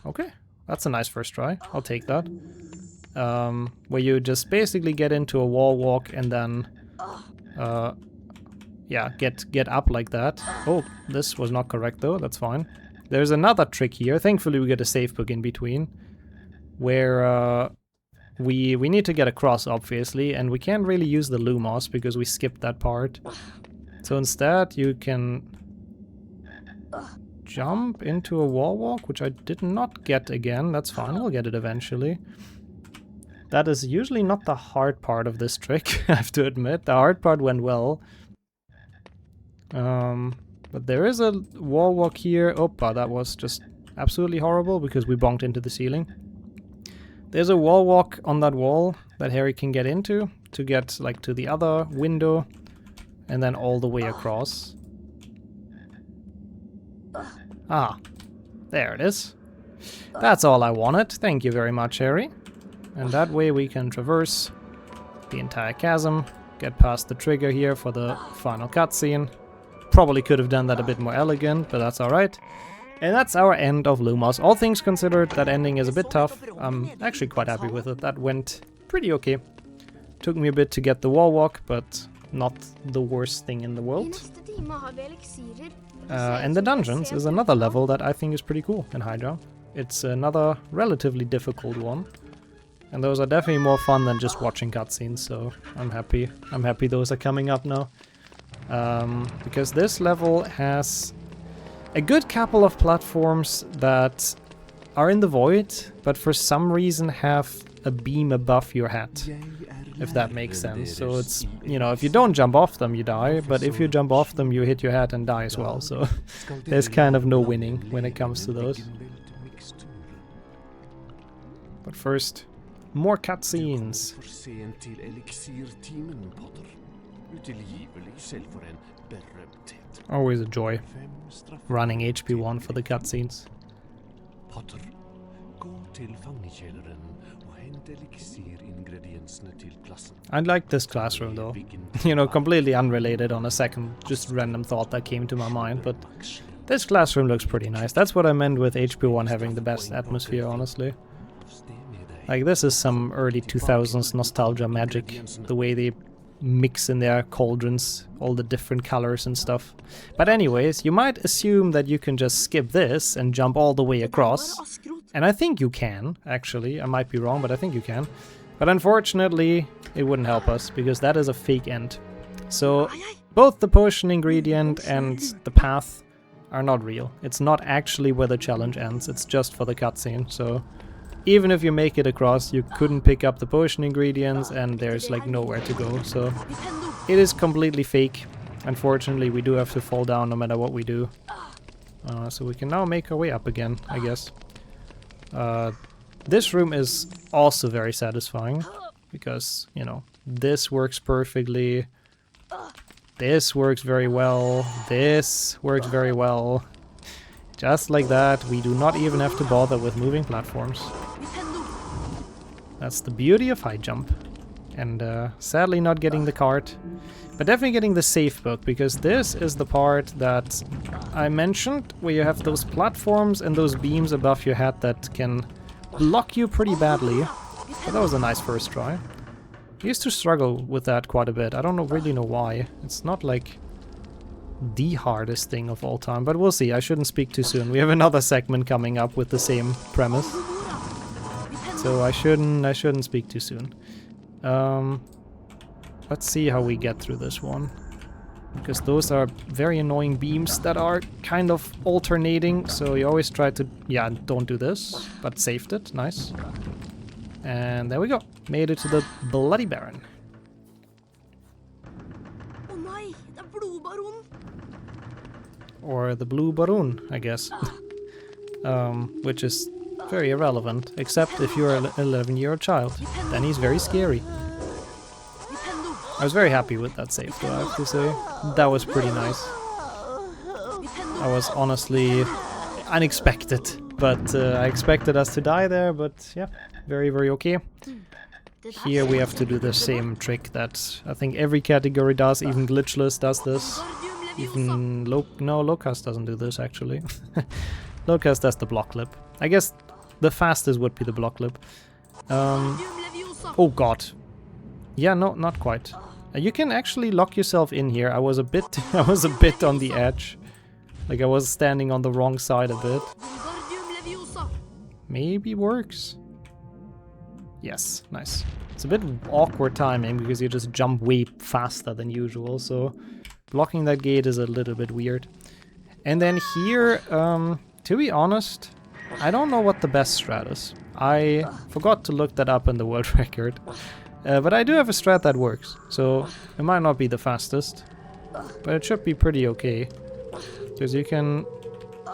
S2: Okay. That's a nice first try. I'll take that. Where you just basically get into a wall walk and then, yeah, get up like that. Oh, this was not correct though. That's fine. There's another trick here. Thankfully, we get a save book in between, where we need to get across, obviously, and we can't really use the Lumos because we skipped that part. So instead, you can jump into a wall walk, which I did not get again. That's fine. We'll get it eventually. That is usually not the hard part of this trick, I have to admit. The hard part went well. But there is a wall walk here. Opa, that was just absolutely horrible because we bonked into the ceiling. There's a wall walk on that wall that Harry can get into to get like to the other window and then all the way across. Ah, there it is. That's all I wanted. Thank you very much, Harry. And that way we can traverse the entire chasm, get past the trigger here for the final cutscene. Probably could have done that a bit more elegant, but that's alright. And that's our end of Lumos. All things considered, that ending is a bit tough. I'm actually quite happy with it. That went pretty okay. Took me a bit to get the wall walk, but not the worst thing in the world. And the dungeons is another level that I think is pretty cool in high jump. It's another relatively difficult one. And those are definitely more fun than just watching cutscenes, so I'm happy. I'm happy those are coming up now. Because this level has a good couple of platforms that are in the void, but for some reason have a beam above your head, if that makes sense. So it's, you know, if you don't jump off them, you die, but if you jump off them, you hit your head and die as well. So there's kind of no winning when it comes to those. But first, more cutscenes. Always a joy running HP1 for the cutscenes.
S3: Potter, gå till fångkälaren och hämta elixiringredienserna till klassen.
S2: I like this classroom though. You know, completely unrelated on a second, just random thought that came to my mind, but this classroom looks pretty nice. That's what I meant with HP1 having the best atmosphere, honestly. Like, this is some early 2000s nostalgia magic, the way they mix in their cauldrons, all the different colors and stuff. But anyways, you might assume that you can just skip this and jump all the way across. And I think you can, actually. I might be wrong, but I think you can. But unfortunately, it wouldn't help us, because that is a fake end. So, both the potion ingredient and the path are not real. It's not actually where the challenge ends, it's just for the cutscene, so... Even if you make it across, you couldn't pick up the potion ingredients and there's like nowhere to go, so it is completely fake. Unfortunately, we do have to fall down no matter what we do. So we can now make our way up again, I guess. This room is also very satisfying because, you know, this works perfectly. This works very well. This works very well. Just like that, we do not even have to bother with moving platforms. That's the beauty of high jump. And sadly not getting the card, but definitely getting the safe book, because this is the part that I mentioned, where you have those platforms and those beams above your head that can block you pretty badly. But that was a nice first try. I used to struggle with that quite a bit. I don't really know why. It's not like the hardest thing of all time, but we'll see. I shouldn't speak too soon. We have another segment coming up with the same premise, so I shouldn't speak too soon. Let's see how we get through this one, because those are very annoying beams that are kind of alternating, so you always try to, yeah, don't do this, but saved it. Nice. And there we go, made it to the Bloody Baron. Or the Blue Baron, I guess. Which is very irrelevant, except if you're an 11-year-old child. Then he's very scary. I was very happy with that save, though, I have to say. That was pretty nice. I was honestly unexpected, but I expected us to die there, but yeah, very, very okay. Here we have to do the same trick that I think every category does, even Glitchless does this. Even no, Locust doesn't do this, actually. Locust does the block lip. I guess the fastest would be the block lip. Oh god. Yeah, no, not quite. You can actually lock yourself in here. I was a bit on the edge. Like I was standing on the wrong side a bit. Maybe works. Yes, nice. It's a bit awkward timing because you just jump way faster than usual, so blocking that gate is a little bit weird. And then here, to be honest, I don't know what the best strat is. I forgot to look that up in the world record. But I do have a strat that works, so it might not be the fastest, but it should be pretty okay. Because you can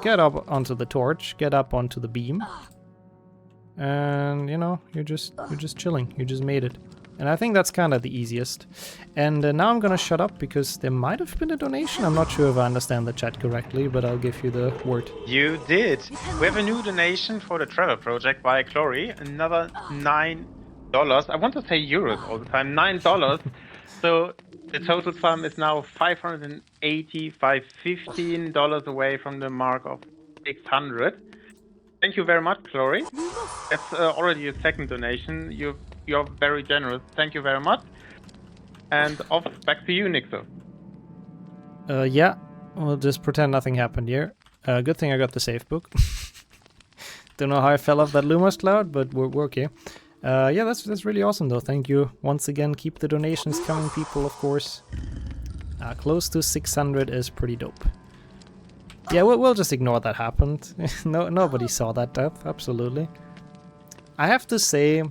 S2: get up onto the torch, get up onto the beam, and you know, you're just chilling. You just made it. And I think that's kind of the easiest. And now I'm gonna shut up because there might have been a donation. I'm not sure if I understand the chat correctly, but I'll give you the word.
S1: You did. We have a new donation for the travel project by Chloe. Another $9. I want to say euros all the time. $9. So the total sum is now $585, $15 away from the mark of 600. Thank you very much, Chloe. That's already a second donation. You're very generous. Thank you very much. And off back to you, Nixxo.
S2: Yeah, we'll just pretend nothing happened here. Good thing I got the safe book. Don't know how I fell off that Lumos cloud, but we're okay. Yeah, that's really awesome though. Thank you once again. Keep the donations coming, people, of course. Close to 600 is pretty dope. Yeah, we'll just ignore that happened. Nobody saw that death, absolutely. I have to say,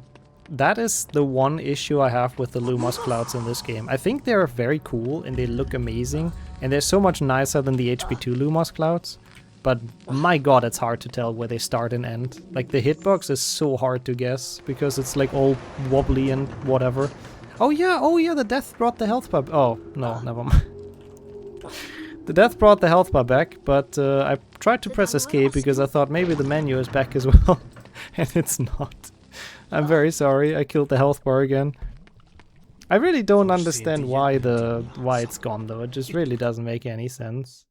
S2: that is the one issue I have with the Lumos clouds in this game. I think they're very cool and they look amazing, and they're so much nicer than the HP2 Lumos clouds. But my god, it's hard to tell where they start and end. Like, the hitbox is so hard to guess, because it's like all wobbly and whatever. Oh yeah, the death brought the health bar. Oh, no, never mind. The death brought the health bar back, but I tried to press escape because I thought maybe the menu is back as well. And it's not. I'm very sorry, I killed the health bar again. I really don't understand why it's gone though, it just really doesn't make any sense.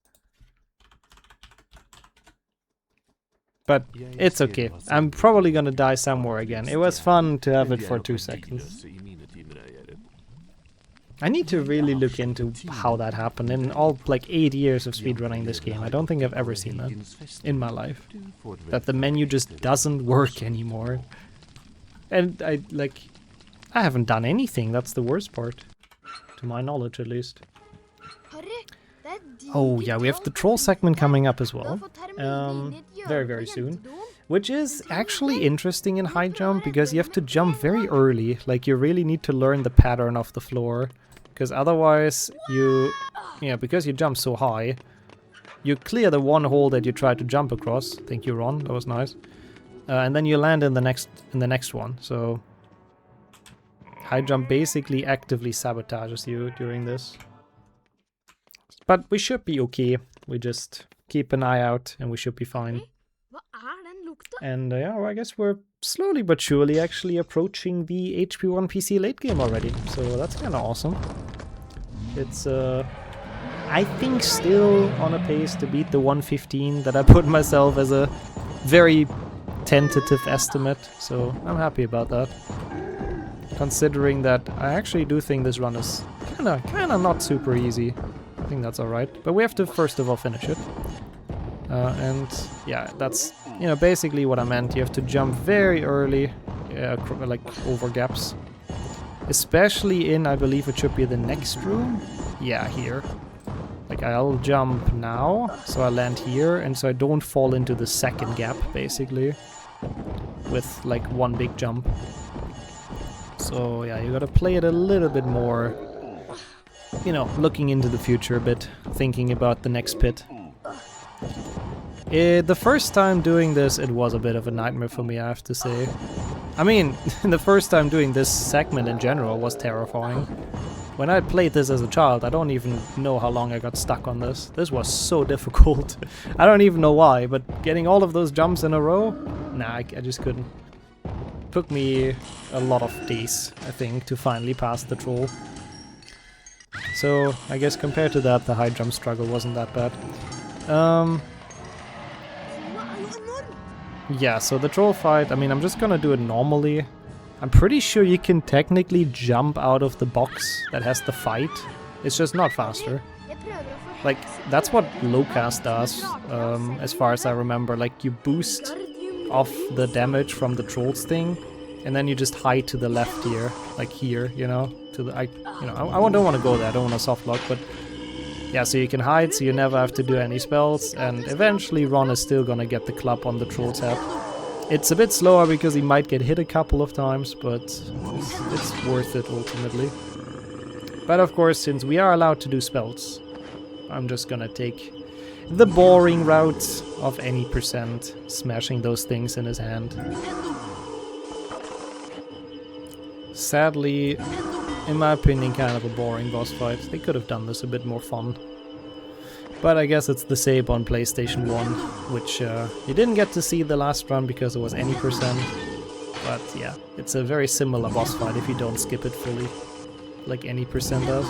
S2: But it's okay. I'm probably gonna die somewhere again. It was fun to have it for 2 seconds. I need to really look into how that happened. In all like 8 years of speedrunning this game, I don't think I've ever seen that in my life. That the menu just doesn't work anymore. And I haven't done anything, that's the worst part. To my knowledge, at least. Oh yeah, we have the troll segment coming up as well. Very, very soon. Which is actually interesting in high jump, because you have to jump very early. Like, you really need to learn the pattern of the floor. Because otherwise, because you jump so high, you clear the one hole that you try to jump across. Thank you, Ron, that was nice. And then you land in the next one, so... High jump basically actively sabotages you during this. But we should be okay. We just keep an eye out and we should be fine. And yeah, well, I guess we're slowly but surely actually approaching the HP1 PC late game already. So that's kind of awesome. It's, I think, still on a pace to beat the 115 that I put myself as a very tentative estimate. So I'm happy about that. Considering that I actually do think this run is kind of not super easy. I think that's alright. But we have to first of all finish it. And yeah, that's basically what I meant. You have to jump very early, like over gaps. Especially in, I believe it should be the next room. Yeah, here. Like, I'll jump now, so I land here, and so I don't fall into the second gap, basically. With like one big jump. So yeah, you gotta play it a little bit more, looking into the future a bit, thinking about the next pit. The first time doing this, it was a bit of a nightmare for me, I have to say. I mean, the first time doing this segment in general was terrifying. When I played this as a child, I don't even know how long I got stuck on this. This was so difficult. I don't even know why, but getting all of those jumps in a row? Nah, I just couldn't. Took me a lot of days, I think, to finally pass the troll. So, I guess compared to that, the high jump struggle wasn't that bad. Yeah, so the troll fight, I mean, I'm just gonna do it normally. I'm pretty sure you can technically jump out of the box that has the fight. It's just not faster. Like, that's what Lowcast does, as far as I remember. Like, you boost off the damage from the troll's thing, and then you just hide to the left here, like here, you know? To the, I don't want to go there, I don't want to softlock, but yeah, so you can hide, so you never have to do any spells, and eventually Ron is still gonna get the club on the troll's head. It's a bit slower because he might get hit a couple of times, but it's worth it ultimately. But of course, since we are allowed to do spells, I'm just gonna take the boring route of any percent, smashing those things in his hand. Sadly, in my opinion, kind of a boring boss fight. They could have done this a bit more fun. But I guess it's the same on PlayStation 1, which you didn't get to see the last run because it was any percent. But yeah, it's a very similar boss fight if you don't skip it fully, like any percent does.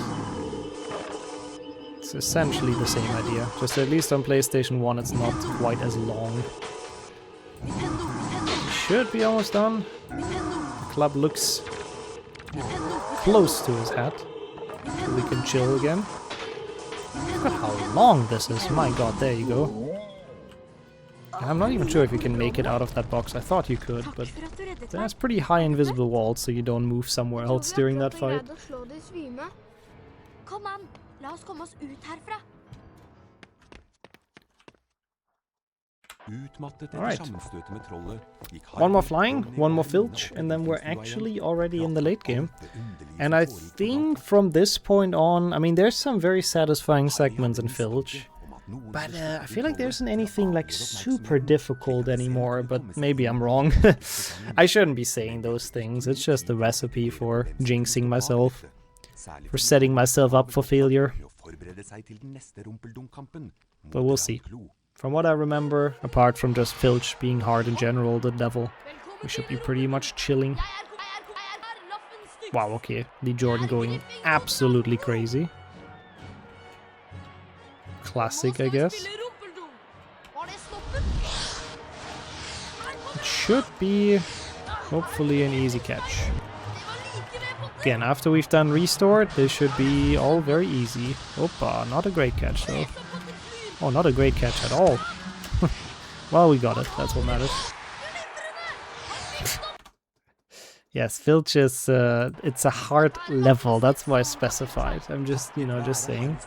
S2: It's essentially the same idea, just at least on PlayStation 1 it's not quite as long. Should be almost done. The club looks close to his head, so we can chill again. Look at how long this is, my god, there you go. I'm not even sure if you can make it out of that box. I thought you could, but there's pretty high invisible walls, so you don't move somewhere else during that fight. Alright. One more flying, one more filch, and then we're actually already in the late game. And I think from this point on, I mean, there's some very satisfying segments in filch. But I feel like there isn't anything like super difficult anymore, but maybe I'm wrong. I shouldn't be saying those things, it's just a recipe for jinxing myself. For setting myself up for failure. But we'll see. From what I remember, apart from just filch being hard in general, the level, we should be pretty much chilling. Wow, okay, Lee Jordan going absolutely crazy. Classic, I guess. It should be, hopefully, an easy catch. Again, after we've done restore, this should be all very easy. Opa, not a great catch though. Oh, not a great catch at all. Well, we got it. That's what matters. Yes, filch is, it's a hard level. That's why I specified. I'm just, you know, just saying.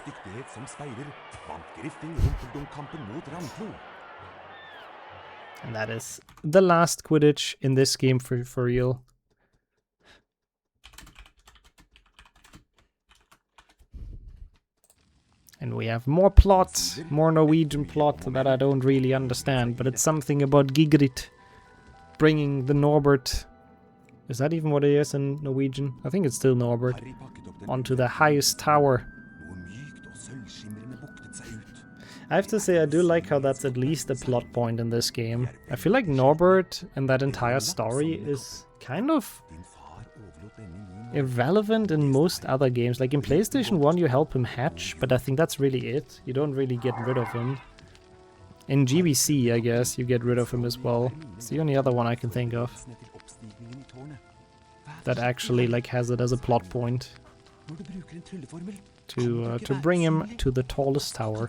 S2: And that is the last Quidditch in this game for real. And we have more plot, more Norwegian plot that I don't really understand, but it's something about Gigrit bringing the Norbert, is that even what it is in Norwegian? I think it's still Norbert, onto the highest tower. I have to say I do like how that's at least a plot point in this game. I feel like Norbert and that entire story is kind of irrelevant in most other games. Like in PlayStation 1 you help him hatch, but I think that's really it. You don't really get rid of him. In GBC, I guess, you get rid of him as well. It's the only other one I can think of that actually like has it as a plot point to bring him to the tallest tower.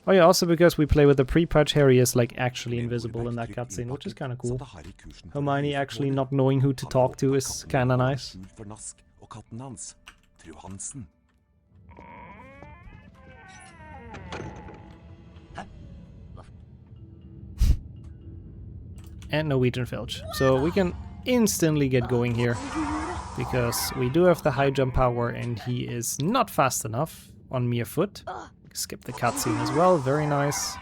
S2: Oh yeah, also because we play with the pre-patch, Harry is like actually invisible in that cutscene, which is kind of cool. Hermione actually not knowing who to talk to is kind of nice. And Norwegian Filch. So we can instantly get going here, because we do have the high jump power and he is not fast enough on mere foot. Skip the cutscene as well, very nice.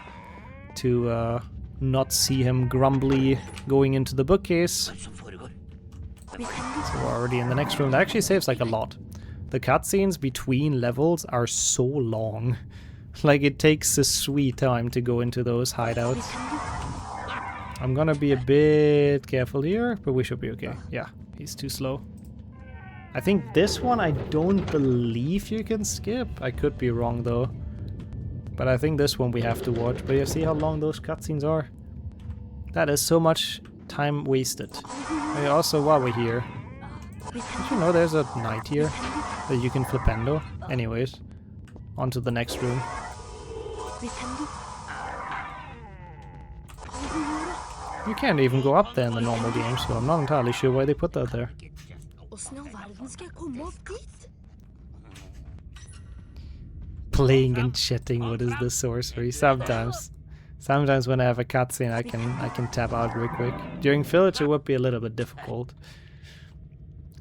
S2: to not see him grumbly going into the bookcase. So we're already in the next room. That actually saves like a lot. The cutscenes between levels are so long. Like it takes a sweet time to go into those hideouts. I'm gonna be a bit careful here, but we should be okay. Yeah, he's too slow. I think this one I don't believe you can skip. I could be wrong though. But I think this one we have to watch. But you see how long those cutscenes are? That is so much time wasted. And also, while we're here, did you know there's a knight here that you can flipendo? Anyways, on to the next room. You can't even go up there in the normal game, so I'm not entirely sure why they put that there. Playing and chatting, what is the sorcery? Sometimes. Sometimes when I have a cutscene I can tap out real quick. During Village it would be a little bit difficult.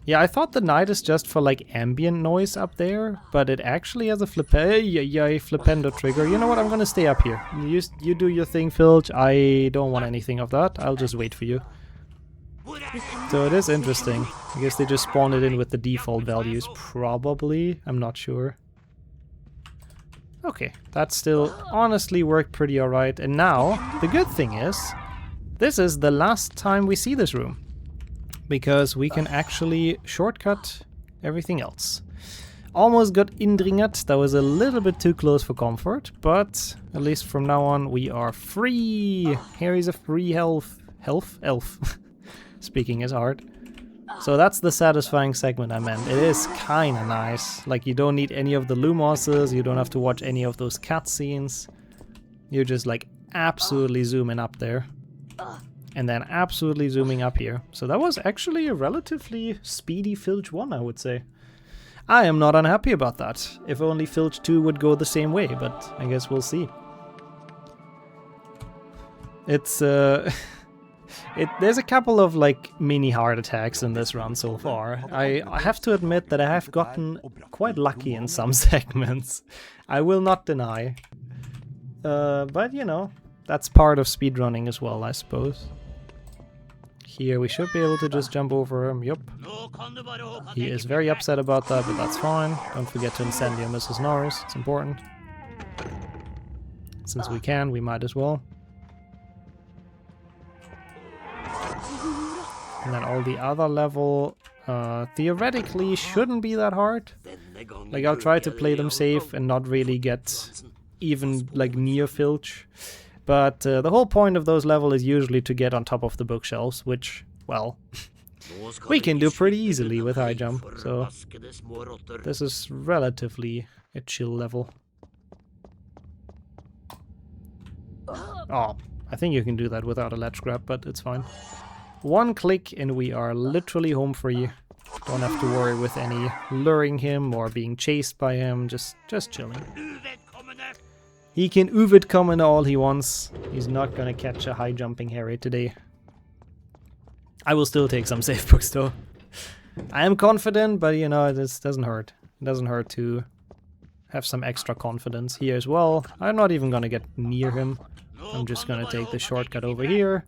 S2: Yeah, I thought the knight is just for like ambient noise up there, but it actually has a flipendo trigger. You know what, I'm gonna stay up here. You do your thing, Filch. I don't want anything of that. I'll just wait for you. So it is interesting. I guess they just spawned it in with the default values, probably. I'm not sure. Okay, that still honestly worked pretty alright. And now, the good thing is, this is the last time we see this room. Because we can actually shortcut everything else. Almost got indringert. That was a little bit too close for comfort, but at least from now on we are free. Harry's a free elf. Speaking is hard. So that's the satisfying segment I meant. It is kinda nice. Like you don't need any of the Lumoses, you don't have to watch any of those cutscenes. You're just like absolutely zooming up there. And then absolutely zooming up here. So that was actually a relatively speedy Filch 1, I would say. I am not unhappy about that. If only Filch 2 would go the same way, but I guess we'll see. It's there's a couple of like mini heart attacks in this run so far. I have to admit that I have gotten quite lucky in some segments. I will not deny. But you know, that's part of speedrunning as well, I suppose. Here we should be able to just jump over him, yup. He is very upset about that, but that's fine. Don't forget to Incendio Mrs. Norris, it's important. Since we can, we might as well. And then all the other level, theoretically shouldn't be that hard. Like I'll try to play them safe and not really get even like near Filch. But the whole point of those levels is usually to get on top of the bookshelves, which, well, we can do pretty easily with high jump, so this is relatively a chill level. Oh, I think you can do that without a ledge grab, but it's fine. One click and we are literally home free. Don't have to worry with any luring him or being chased by him, just chilling. He can Uvid common all he wants. He's not gonna catch a high jumping Harry today. I will still take some safe books though. I am confident, but you know, this doesn't hurt. It doesn't hurt to have some extra confidence here as well. I'm not even gonna get near him. I'm just gonna take the shortcut over here.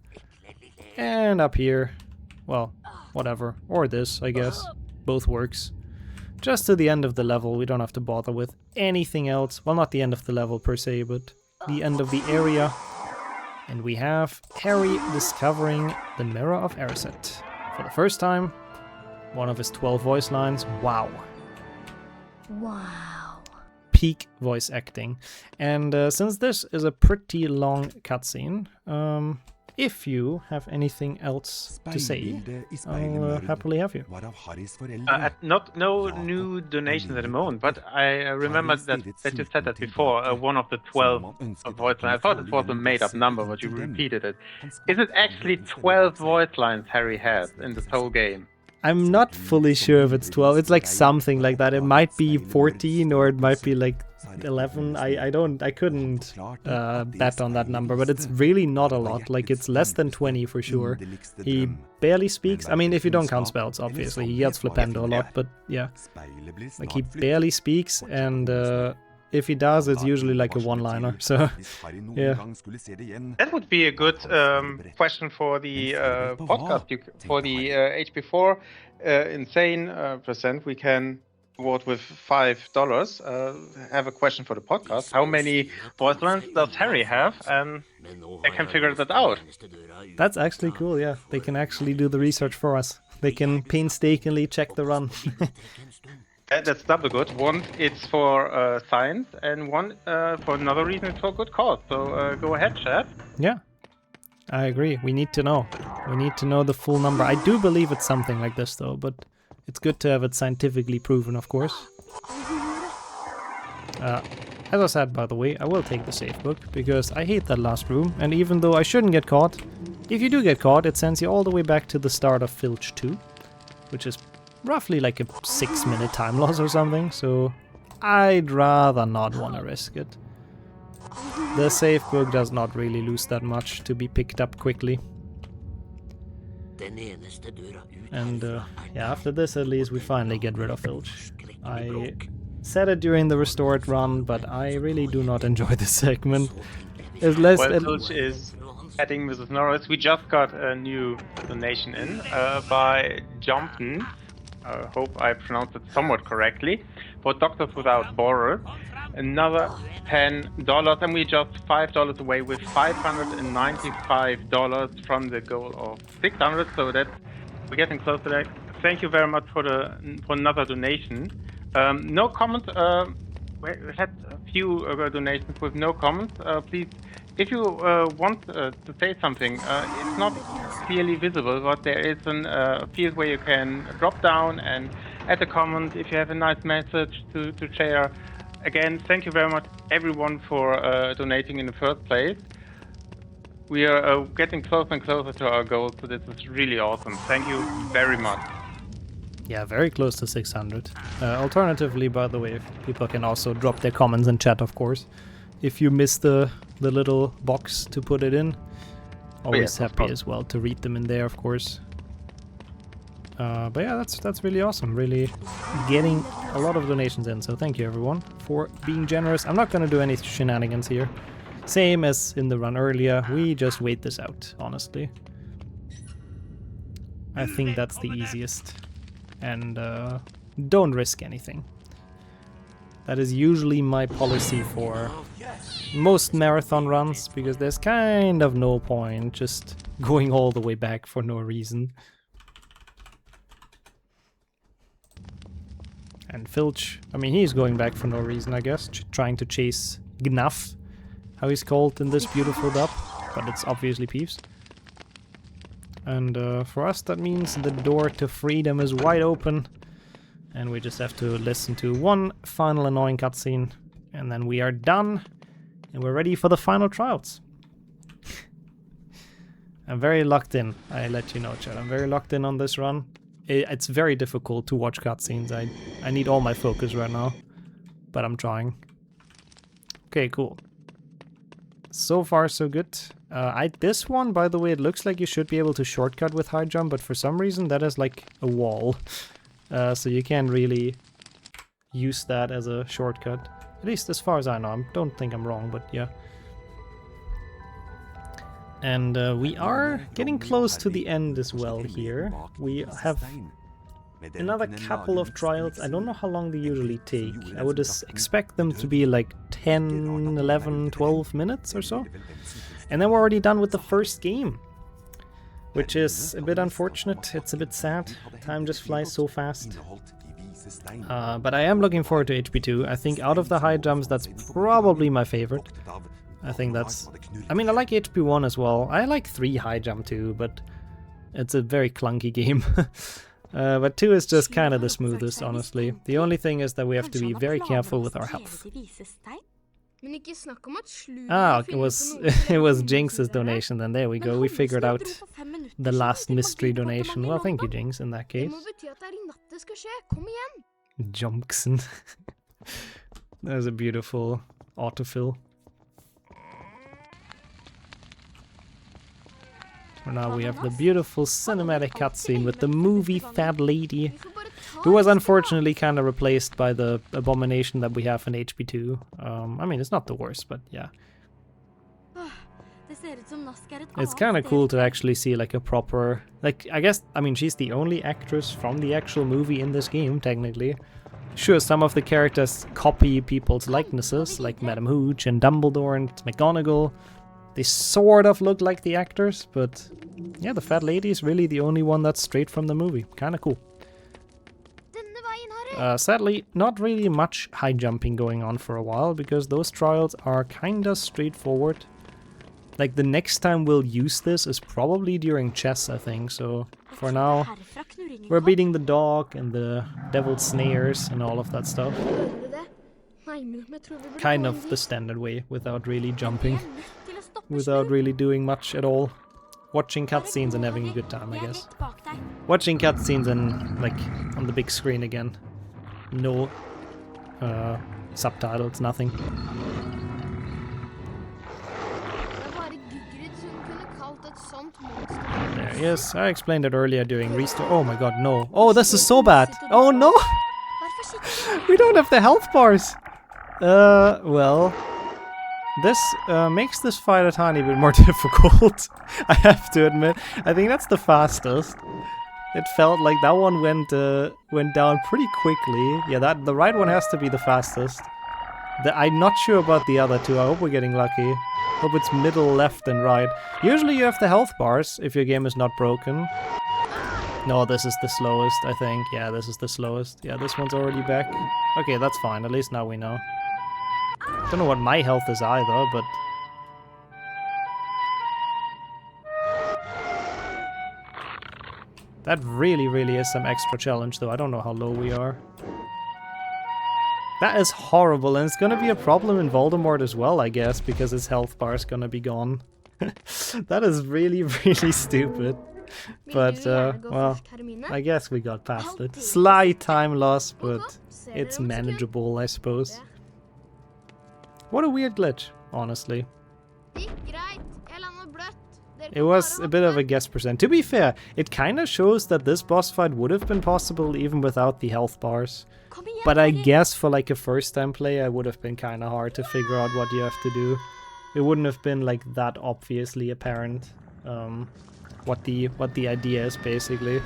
S2: And up here. Well, whatever. Or this, I guess. Both works. Just to the end of the level, we don't have to bother with anything else. Well, not the end of the level per se, but the end of the area. And we have Harry discovering the Mirror of Erised. For the first time, one of his 12 voice lines. Wow.
S4: Wow.
S2: Peak voice acting. And since this is a pretty long cutscene, if you have anything else to say, I'll happily have you.
S1: No new donations at the moment, but I remember that you said that before, one of the 12 voice lines. I thought it was a made-up number, but you repeated it. Is it actually 12 voice lines Harry has in this whole game?
S2: I'm not fully sure if it's 12. It's like something like that. It might be 14 or it might be like 11. I couldn't bet on that number, but it's really not a lot. Like it's less than 20 for sure. He barely speaks. I mean, if you don't count spells, obviously. He gets flipendo a lot, but yeah. Like he barely speaks, and if he does, it's usually like a one-liner. So, yeah.
S1: That would be a good question for the podcast. For the HP4 insane percent, we can award with $5. Have a question for the podcast. How many voice lines does Harry have? And I can figure that out.
S2: That's actually cool, yeah. They can actually do the research for us. They can painstakingly check the run.
S1: That's double good. One, it's for science, and one, for another reason, it's for good cause. So go ahead, chat.
S2: Yeah, I agree. We need to know. We need to know the full number. I do believe it's something like this, though, but it's good to have it scientifically proven, of course. As I said, by the way, I will take the safe book, because I hate that last room, and even though I shouldn't get caught, if you do get caught, it sends you all the way back to the start of Filch 2, which is roughly like a 6-minute time loss or something, so I'd rather not want to risk it. The safe book does not really lose that much to be picked up quickly. And yeah, after this at least we finally get rid of Filch. I said it during the restored run, but I really do not enjoy this segment.
S1: Filch is adding Mrs. Norris. We just got a new donation in by Jumpton. Hope I pronounced it somewhat correctly. For Doctors Without Borders, another $10, and we just $5 away with $595 from the goal of 600. So that we're getting close to that. Thank you very much for another donation. No comments. We had a few donations with no comments. Please, if you want to say something, it's not clearly visible, but there is a field where you can drop down and add a comment if you have a nice message to share. Again, thank you very much, everyone, for donating in the first place. We are getting closer and closer to our goal, so this is really awesome. Thank you very much.
S2: Yeah, very close to 600. Alternatively, by the way, people can also drop their comments in chat, of course. If you miss the little box to put it in, always happy as well to read them in there, of course. But yeah, that's really awesome. Really getting a lot of donations in, so thank you everyone for being generous. I'm not going to do any shenanigans here. Same as in the run earlier, we just wait this out, honestly. I think that's the easiest. And don't risk anything. That is usually my policy for most marathon runs, because there's kind of no point just going all the way back for no reason. And Filch, I mean, he's going back for no reason, I guess, trying to chase Gnaf, how he's called in this beautiful dub, but it's obviously Peeves. And for us, that means the door to freedom is wide open, and we just have to listen to one final annoying cutscene, and then we are done, and we're ready for the final trials. I'm very locked in, I let you know, chat. I'm very locked in on this run. It's very difficult to watch cutscenes. I need all my focus right now, but I'm trying. Okay, cool. So far, so good. This one, by the way, it looks like you should be able to shortcut with high jump, but for some reason that is like a wall. So you can't really use that as a shortcut. At least as far as I know. I don't think I'm wrong, but yeah. And we are getting close to the end as well here. We have another couple of trials. I don't know how long they usually take. I would expect them to be like 10, 11, 12 minutes or so. And then we're already done with the first game, which is a bit unfortunate. It's a bit sad. Time just flies so fast. But I am looking forward to HP2. I think out of the high jumps, that's probably my favorite. I think that's... I mean, I like HP1 as well. I like 3 high jump too, but it's a very clunky game. But 2 is just kind of the smoothest, honestly. The only thing is that we have to be very careful with our health. Ah, it was Jinx's donation, then there we go. We figured out the last mystery donation. Well, thank you, Jinx, in that case. Jumpson. That was a beautiful autofill. Now we have the beautiful cinematic cutscene with the movie Fat Lady, who was unfortunately kind of replaced by the abomination that we have in HP2. I mean, it's not the worst, but yeah. It's kind of cool to actually see like a proper, like, I mean, she's the only actress from the actual movie in this game, technically. Sure, some of the characters copy people's likenesses, like Madame Hooch and Dumbledore and McGonagall. They sort of look like the actors, but yeah, the fat lady is really the only one that's straight from the movie. Kind of cool. Sadly, not really much high jumping going on for a while, because those trials are kinda straightforward. Like, the next time we'll use this is probably during chess, I think, so for now, we're beating the dog and the devil's snares and all of that stuff. Kind of the standard way, without really jumping, without really doing much at all. Watching cutscenes and having a good time, I guess. Watching cutscenes and, like, on the big screen again. No subtitles, nothing. There he is. I explained it earlier during restore. Oh my god, no. Oh, this is so bad. Oh no! We don't have the health bars! Well... This makes this fight a tiny bit more difficult, I have to admit. I think that's the fastest. It felt like that one went down pretty quickly. Yeah, the right one has to be the fastest. I'm not sure about the other two. I hope we're getting lucky. Hope it's middle, left, and right. Usually you have the health bars if your game is not broken. No, this is the slowest, I think. Yeah, this is the slowest. Yeah, this one's already back. Okay, that's fine. At least now we know. Don't know what my health is either, but... That really is some extra challenge, though. I don't know how low we are. That is horrible, and it's gonna be a problem in Voldemort as well, I guess, because his health bar is gonna be gone. That is really stupid. But, well, I guess we got past it. Slight time loss, but it's manageable, I suppose. What a weird glitch, honestly. It was a bit of a guess percent. To be fair, it kinda shows that this boss fight would have been possible even without the health bars. But I guess for like a first time play, it would have been kinda hard to figure out what you have to do. It wouldn't have been like that obviously apparent what the idea is basically.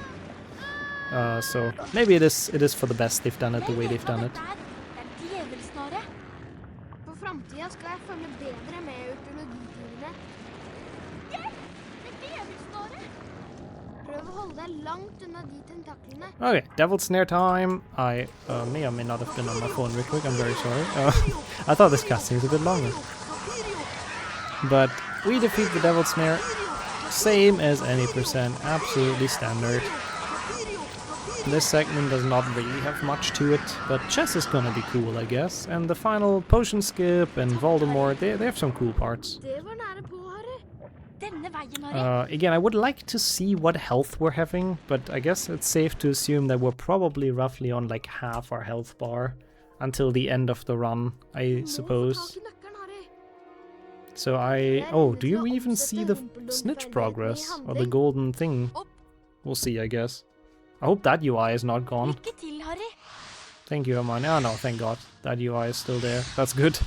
S2: So maybe it is for the best they've done it the way they've done it. Okay, Devil Snare time. I may or may not have been on my phone real quick, I'm very sorry. I thought this cutscene was a bit longer. But we defeat the Devil Snare, same as any percent, absolutely standard. This segment does not really have much to it, but chess is gonna be cool, I guess. And the final potion skip and Voldemort, they have some cool parts. Again, I would like to see what health we're having, but I guess it's safe to assume that we're probably roughly on like half our health bar until the end of the run, I suppose. So oh, do you even see the snitch progress? Or the golden thing? We'll see, I guess. I hope that UI is not gone. Thank you, Hermione. Oh no, thank god. That UI is still there. That's good.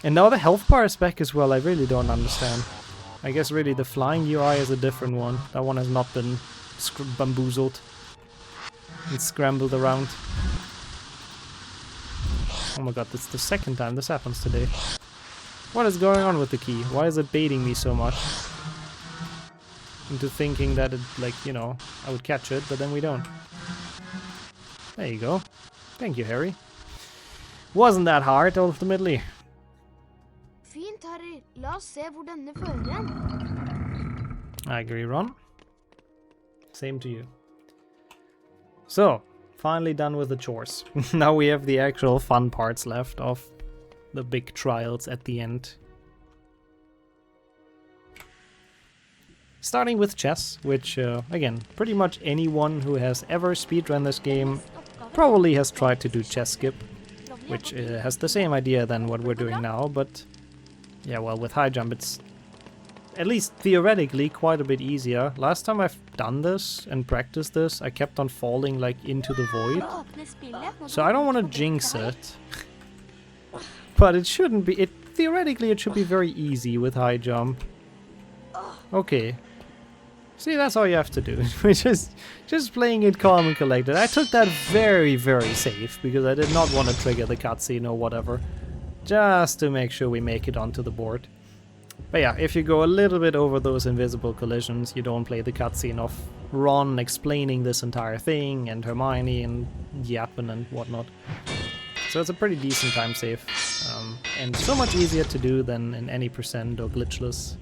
S2: And now the health bar is back as well. I really don't understand. I guess really the flying UI is a different one. That one has not been bamboozled and scrambled around. Oh my god, that's the second time this happens today. What is going on with the key? Why is it baiting me so much? Into thinking that it, like, you know, I would catch it, but then we don't. There you go. Thank you, Harry. Wasn't that hard, ultimately. I agree, Ron. Same to you. So, finally done with the chores. Now we have the actual fun parts left of the big trials at the end. Starting with chess, which, again, pretty much anyone who has ever speedrun this game probably has tried to do chess skip, which has the same idea than what we're doing now, but yeah, well, with high jump it's at least theoretically, quite a bit easier. Last time I've done this and practiced this, I kept on falling like into the void. So I don't want to jinx it. But it shouldn't be. Theoretically, it should be very easy with high jump. Okay. See, that's all you have to do. We're just playing it calm and collected. I took that very, very safe because I did not want to trigger the cutscene or whatever. Just to make sure we make it onto the board. But yeah, if you go a little bit over those invisible collisions, you don't play the cutscene of Ron explaining this entire thing and Hermione and yapping and whatnot. So it's a pretty decent time save. And so much easier to do than in any percent or glitchless.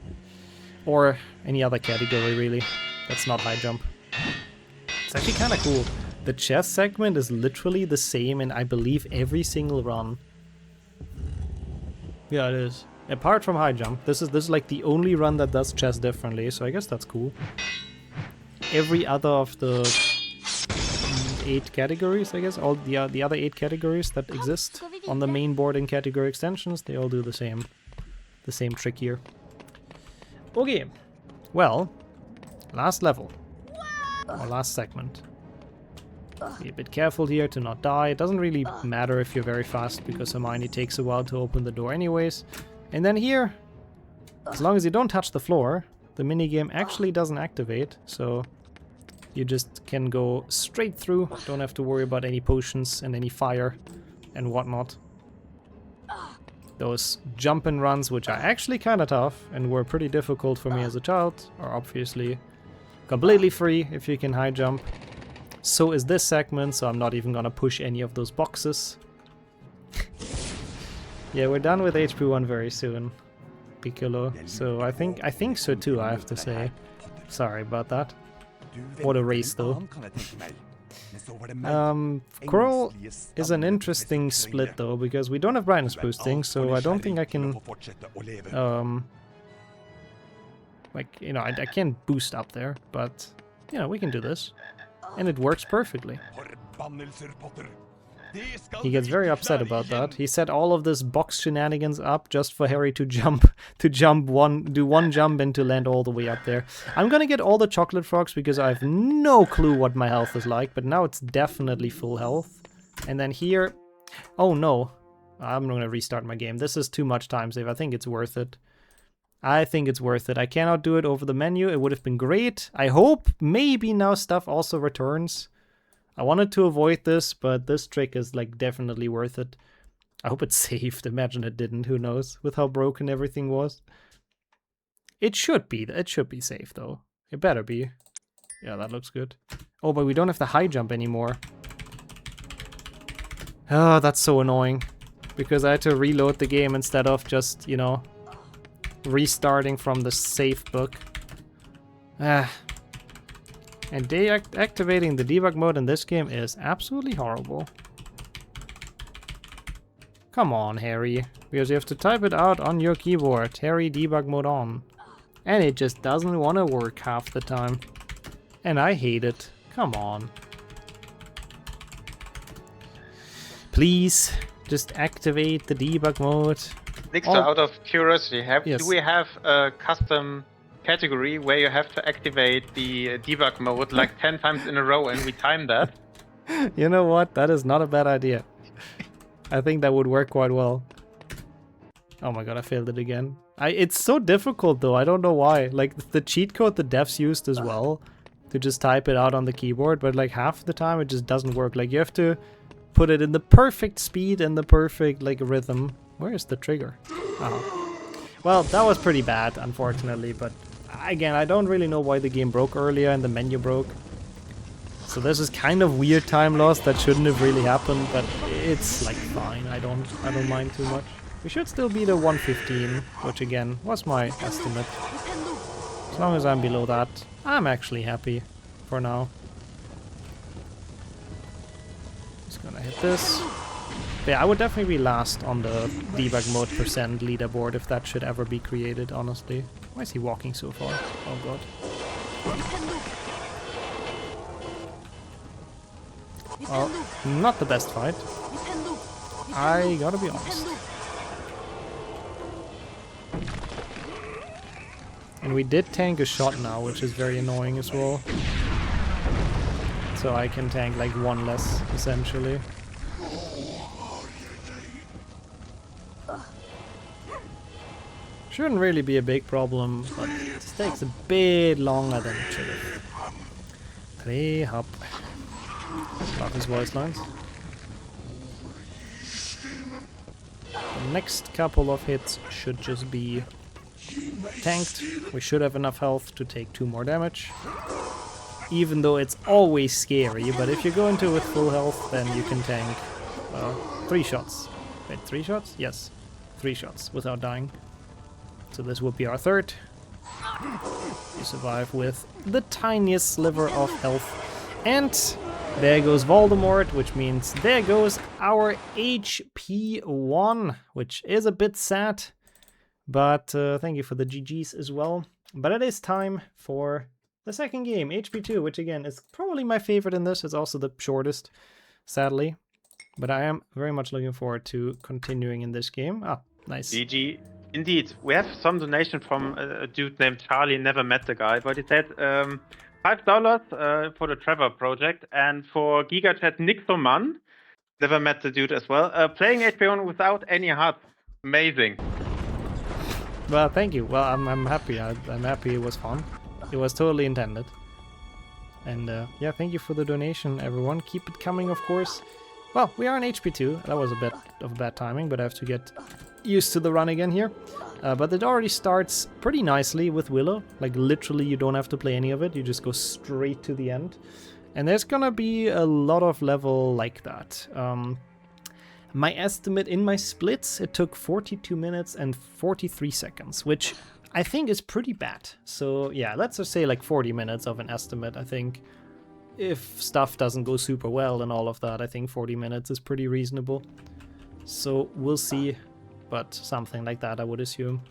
S2: Or any other category, really. That's not high jump. It's actually kind of cool. The chess segment is literally the same in, I believe, every single run. Yeah, it is. Apart from high jump, this is like the only run that does chess differently, so I guess that's cool. Every other of the 8 categories, I guess, all the other 8 categories that exist on the main board in category extensions, they all do the same trick here. Okay, well, last level, or last segment. Be a bit careful here to not die. It doesn't really matter if you're very fast, because Hermione takes a while to open the door anyways. And then here, as long as you don't touch the floor, the minigame actually doesn't activate, so you just can go straight through, don't have to worry about any potions and any fire and whatnot. Those jump and runs, which are actually kind of tough and were pretty difficult for me as a child, are obviously completely free if you can high jump. So is this segment, so I'm not even gonna push any of those boxes. Yeah, we're done with HP 1 very soon, Piccolo. So I think so too, I have to say. Sorry about that. What a race though. Coral is an interesting split though, because we don't have brightness boosting, so I don't think I can like, you know, I can't boost up there, but you know, we can do this. And it works perfectly. He gets very upset about that. He set all of this box shenanigans up just for Harry to do one jump and to land all the way up there. I'm gonna get all the chocolate frogs because I have no clue what my health is like, but now it's definitely full health. And then here, oh no, I'm gonna restart my game. This is too much time save. I think it's worth it. I think it's worth it. I cannot do it over the menu. It would have been great. I hope maybe now stuff also returns. I wanted to avoid this, but this trick is like definitely worth it. I hope it's saved. Imagine it didn't. Who knows? With how broken everything was. It should be safe though. It better be. Yeah, that looks good. Oh, but we don't have the high jump anymore. Oh, that's so annoying. Because I had to reload the game instead of just, you know, restarting from the safe book. Ah. And deactivating the debug mode in this game is absolutely horrible. Come on, Harry. Because you have to type it out on your keyboard. Harry, debug mode on. And it just doesn't want to work half the time. And I hate it. Come on. Please, just activate the debug mode.
S1: Nixxo, out of curiosity, do we have a custom category where you have to activate the debug mode like 10 times in a row and we time that?
S2: You know what? That is not a bad idea. I think that would work quite well. Oh my god, I failed it again. It's so difficult though, I don't know why. Like the cheat code the devs used as well to just type it out on the keyboard, but like half the time it just doesn't work. Like you have to put it in the perfect speed and the perfect like rhythm. Where is the trigger? Oh. Well, that was pretty bad, unfortunately, but again, I don't really know why the game broke earlier and the menu broke. So this is kind of weird time loss that shouldn't have really happened, but it's like fine. I don't mind too much. We should still be the 115, which again was my estimate. As long as I'm below that, I'm actually happy for now. Just gonna hit this. But yeah, I would definitely be last on the debug mode % leaderboard if that should ever be created, honestly. Why is he walking so far? Oh god. Well, not the best fight. I gotta be honest. And we did tank a shot now, which is very annoying as well. So I can tank like one less, essentially. Shouldn't really be a big problem, but this takes a bit longer than it should have. Play up. Love his voice lines. The next couple of hits should just be tanked. We should have enough health to take 2 more damage. Even though it's always scary, but if you go into it with full health, then you can tank 3 shots. Wait, 3 shots? Yes, 3 shots without dying. So this would be our third. You survive with the tiniest sliver of health. And there goes Voldemort, which means there goes our HP 1, which is a bit sad. But thank you for the GGs as well. But it is time for the second game, HP 2, which again is probably my favorite in this. It's also the shortest, sadly. But I am very much looking forward to continuing in this game. Ah, nice.
S1: GG. Indeed, we have some donation from a dude named Charlie. Never met the guy, but he said $5 for the Trevor project, and for GigaChat Nixxo Man. Never met the dude as well. Playing HP1 without any HUD. Amazing.
S2: Well, thank you. Well, I'm happy. I'm happy it was fun. It was totally intended. And yeah, thank you for the donation, everyone. Keep it coming, of course. Well, we are on HP 2. That was a bit of bad timing, but I have to get used to the run again here. But it already starts pretty nicely with Willow. Like, literally, you don't have to play any of it. You just go straight to the end. And there's gonna be a lot of level like that. My estimate in my splits, it took 42 minutes and 43 seconds, which I think is pretty bad. So yeah, let's just say like 40 minutes of an estimate, I think. If stuff doesn't go super well and all of that, I think 40 minutes is pretty reasonable. So we'll see, but something like that I would assume.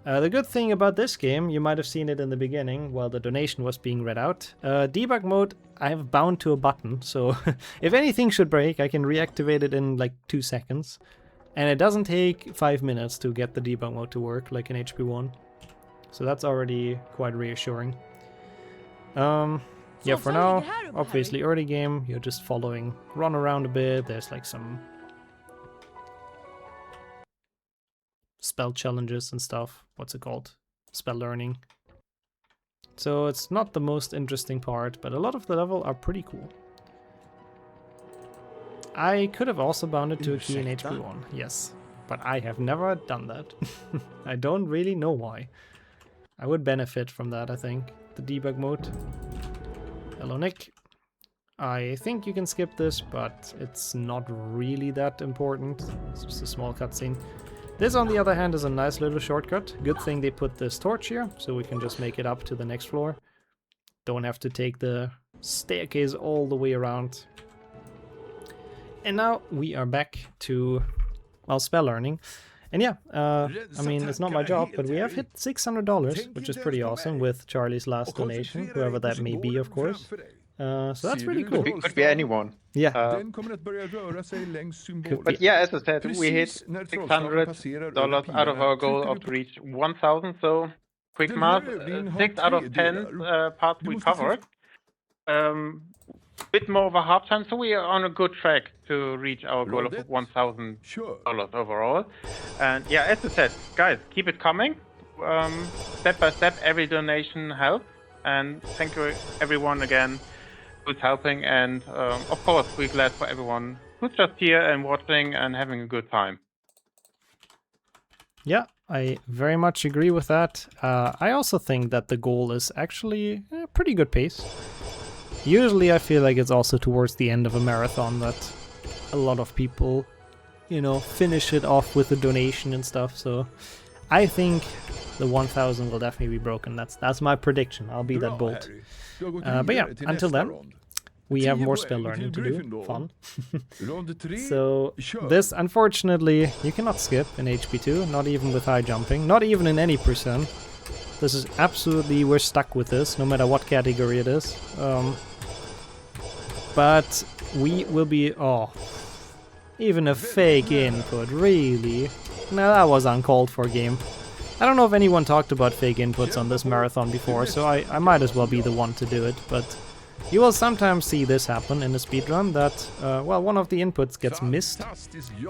S2: The good thing about this game, you might have seen it in the beginning while the donation was being read out. Debug mode, I have bound to a button, so if anything should break, I can reactivate it in like 2 seconds. And it doesn't take 5 minutes to get the debug mode to work, like in HP1. So that's already quite reassuring. Yeah, for now, obviously early game, you're just following, run around a bit, there's like some spell challenges and stuff. What's it called? Spell learning. So it's not the most interesting part, but a lot of the level are pretty cool. I could have also bounded to a key in HP1, yes, but I have never done that. I don't really know why. I would benefit from that, I think. The debug mode. Hello, Nick. I think you can skip this, but it's not really that important. It's just a small cutscene. This, on the other hand, is a nice little shortcut. Good thing they put this torch here, so we can just make it up to the next floor. Don't have to take the staircase all the way around. And now we are back to, well, spell learning. And yeah, I mean, it's not my job, but we have hit $600, which is pretty awesome with Charlie's last donation, whoever that may be, of course. So that's really cool.
S1: Could be anyone.
S2: Yeah.
S1: But yeah, as I said, we hit $600 out of our goal of to reach 1,000. So quick math, 6 out of 10 parts we covered. Bit more over half time, so we are on a good track to reach our goal of $1,000 overall. And yeah, as I said, guys, keep it coming. Step by step, every donation helps. And thank you everyone again who's helping. And of course, we're glad for everyone who's just here and watching and having a good time.
S2: Yeah, I very much agree with that. I also think that the goal is actually a pretty good pace. Usually I feel like it's also towards the end of a marathon that a lot of people, you know, finish it off with a donation and stuff. So I think the 1,000 will definitely be broken. That's my prediction. I'll be that bold. But yeah, until then, we have more spell learning to do. Fun. So this, unfortunately, you cannot skip in HP2, not even with high jumping, not even in any percent. This is absolutely, we're stuck with this, no matter what category it is. But we will be, oh, even a fake input, really? No, that was uncalled for game. I don't know if anyone talked about fake inputs on this marathon before, so I might as well be the one to do it, but you will sometimes see this happen in a speedrun, that, well, one of the inputs gets missed,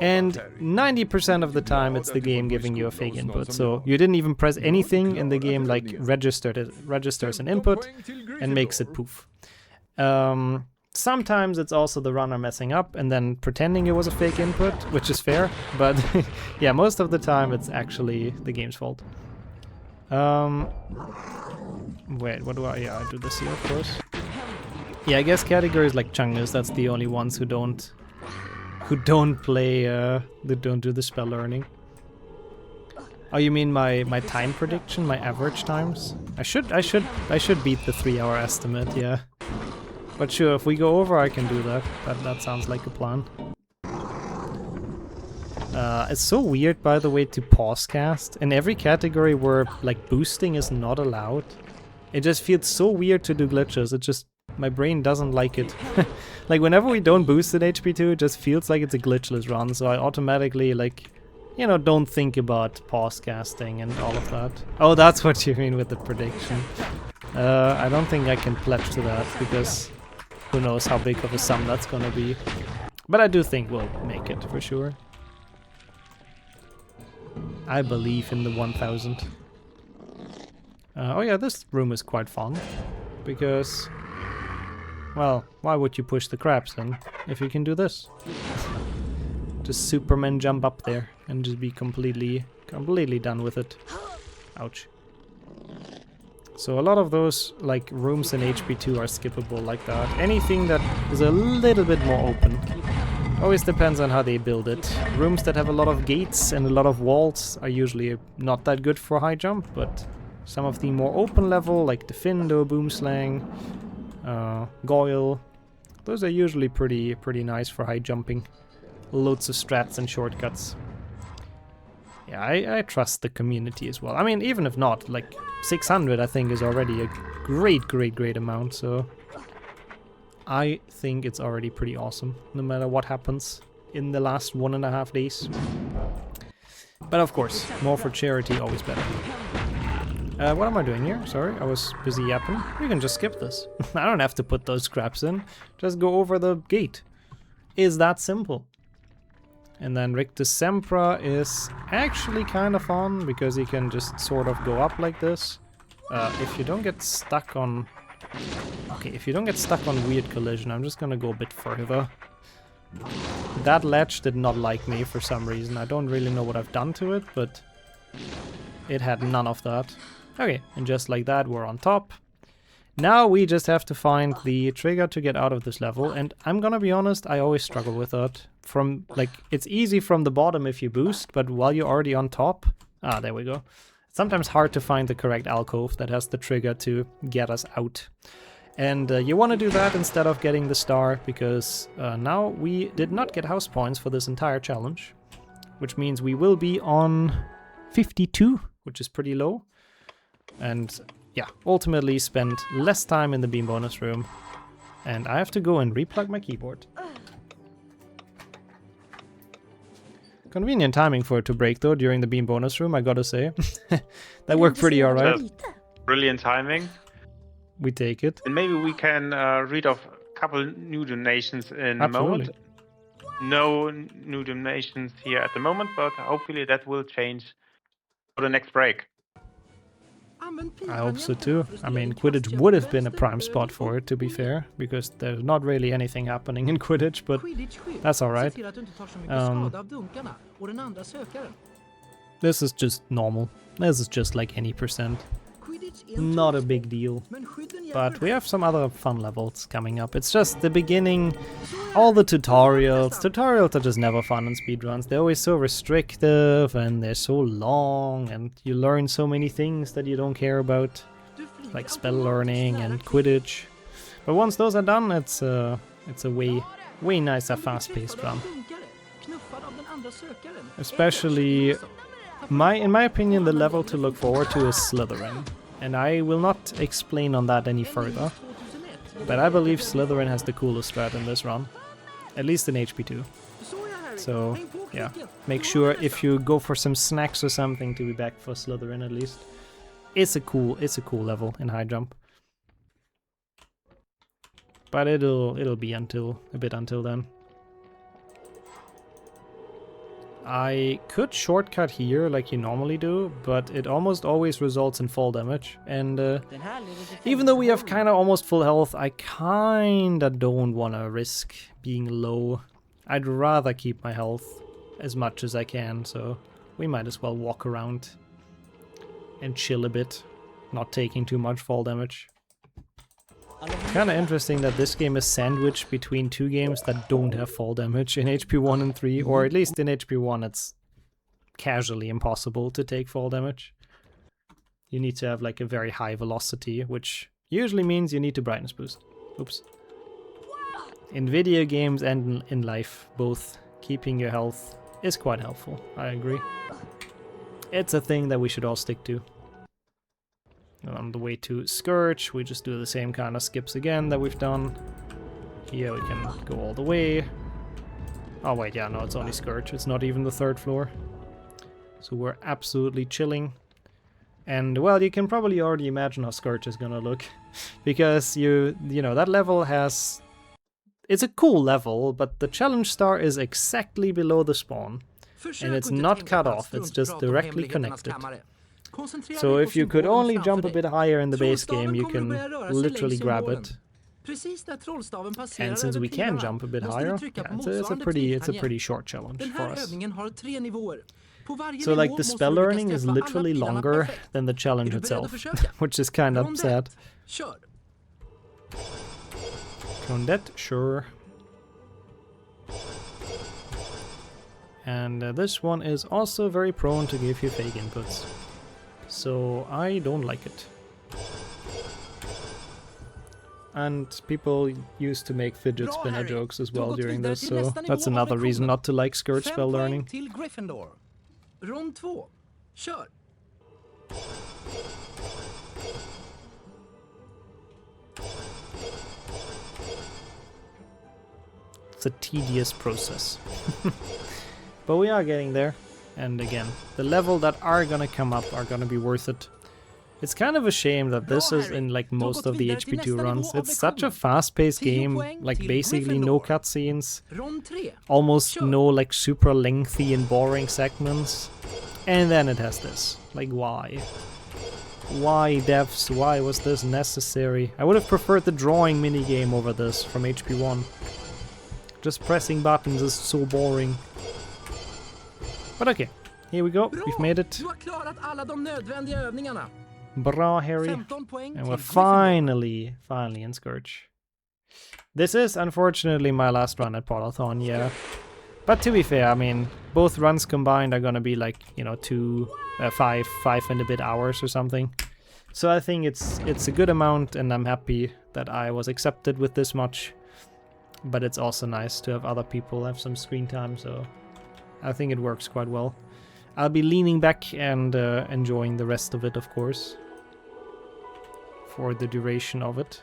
S2: and 90% of the time it's the game giving you a fake input, so you didn't even press anything and the game, like, registers an input and makes it poof. Sometimes it's also the runner messing up and then pretending it was a fake input, which is fair, but yeah, most of the time it's actually the game's fault. Wait, what do I... yeah, I do this here, of course. Yeah, I guess categories like Chungus, that's the only ones who don't play, that don't do the spell learning. Oh, you mean my time prediction, my average times? I should beat the 3-hour estimate, yeah. But sure, if we go over, I can do that. That sounds like a plan. It's so weird, by the way, to pause cast. In every category where, like, boosting is not allowed. It just feels so weird to do glitches. It just... my brain doesn't like it. Like, whenever we don't boost in HP2, it just feels like it's a glitchless run. So I automatically, like, you know, don't think about pause casting and all of that. Oh, that's what you mean with the prediction. I don't think I can pledge to that, because... who knows how big of a sum that's gonna be. But I do think we'll make it, for sure. I believe in the 1000. Oh yeah, this room is quite fun. Because... well, why would you push the crabs then, if you can do this? Just Superman jump up there and just be completely done with it. Ouch. So a lot of those, like, rooms in HP2 are skippable like that. Anything that is a little bit more open. Always depends on how they build it. Rooms that have a lot of gates and a lot of walls are usually not that good for high jump, but some of the more open level, like the Findo, Boomslang, Goyle, those are usually pretty nice for high jumping. Loads of strats and shortcuts. Yeah, I trust the community as well. I mean, even if not, like, 600 I think is already a great amount, so... I think it's already pretty awesome, no matter what happens in the last 1.5 days. But of course, more for charity, always better. What am I doing here? Sorry, I was busy yapping. You can just skip this. I don't have to put those scraps in. Just go over the gate. Is that simple? And then Rictus Sempra is actually kind of fun, because you can just sort of go up like this. If you don't get stuck on... okay, if you don't get stuck on weird collision, I'm just gonna go a bit further. That ledge did not like me for some reason. I don't really know what I've done to it, but it had none of that. Okay, and just like that, we're on top. Now we just have to find the trigger to get out of this level, and I'm gonna be honest, I always struggle with that. From, like, it's easy from the bottom if you boost, but while you're already on top... ah, there we go. It's sometimes hard to find the correct alcove that has the trigger to get us out. And you want to do that instead of getting the star, because now we did not get house points for this entire challenge. Which means we will be on 52, which is pretty low. And yeah, ultimately spend less time in the beam bonus room. And I have to go and replug my keyboard. Convenient timing for it to break though during the beam bonus room, I gotta say. That worked pretty alright.
S1: Brilliant timing.
S2: We take it.
S1: And maybe we can read off a couple new donations in a
S2: Absolutely.
S1: moment. No new donations here at the moment, but hopefully that will change for the next break.
S2: I hope so too. I mean, Quidditch would have been a prime spot for it, to be fair, because there's not really anything happening in Quidditch, but that's alright. This is just normal. This is just like any percent. Not a big deal. But we have some other fun levels coming up. It's just the beginning, all the tutorials. Tutorials are just never fun in speedruns. They're always so restrictive and they're so long and you learn so many things that you don't care about. Like spell learning and Quidditch. But once those are done, it's a way nicer fast-paced run. Especially, in my opinion, the level to look forward to is Slytherin. And I will not explain on that any further. But I believe Slytherin has the coolest strat in this run. At least in HP2. So yeah, make sure if you go for some snacks or something to be back for Slytherin at least. It's a cool level in high jump. But it'll be until a bit until then. I could shortcut here like you normally do, but it almost always results in fall damage. And even though we have kind of almost full health, I kinda don't want to risk being low. I'd rather keep my health as much as I can, so we might as well walk around and chill a bit, not taking too much fall damage. Kind of interesting that this game is sandwiched between two games that don't have fall damage in HP 1 and 3, or at least in HP 1 it's casually impossible to take fall damage. You need to have like a very high velocity, which usually means you need to brightness boost. Oops. In video games and in life, both keeping your health is quite helpful, I agree. It's a thing that we should all stick to. And on the way to Scourge, we just do the same kind of skips again that we've done. Here we can go all the way. Oh wait, yeah, no, it's only Scourge. It's not even the third floor. So we're absolutely chilling. And well, you can probably already imagine how Scourge is gonna look. Because you know, that level has... It's a cool level, but the challenge star is exactly below the spawn. And it's not cut off, it's just directly connected. So if you could only jump a bit higher in the base game, you can literally grab it. And since we can jump a bit higher, yeah, it's a pretty short challenge for us. So like the spell learning is literally longer than the challenge itself, which is kind of sad. Condet, sure. And this one is also very prone to give you fake inputs. So I don't like it. And people used to make fidget spinner jokes as well during this, so that's another reason not to like Scourge spell learning. It's a tedious process. But we are getting there. And again, the level that are gonna come up are gonna be worth it. It's kind of a shame that this is in like most of the HP2 runs. It's such a fast-paced game, like basically no cutscenes, almost no like super lengthy and boring segments. And then it has this. Like why? Why devs? Why was this necessary? I would have preferred the drawing minigame over this from HP1. Just pressing buttons is so boring. But okay, here we go, we've made it. Bra, Harry. And we're finally in Scourge. This is unfortunately my last run at Potterthon, yeah. But to be fair, I mean, both runs combined are gonna be like, you know, 5 and a bit hours or something. So I think it's a good amount, and I'm happy that I was accepted with this much. But it's also nice to have other people have some screen time, so I think it works quite well. I'll be leaning back and enjoying the rest of it, of course, for the duration of it.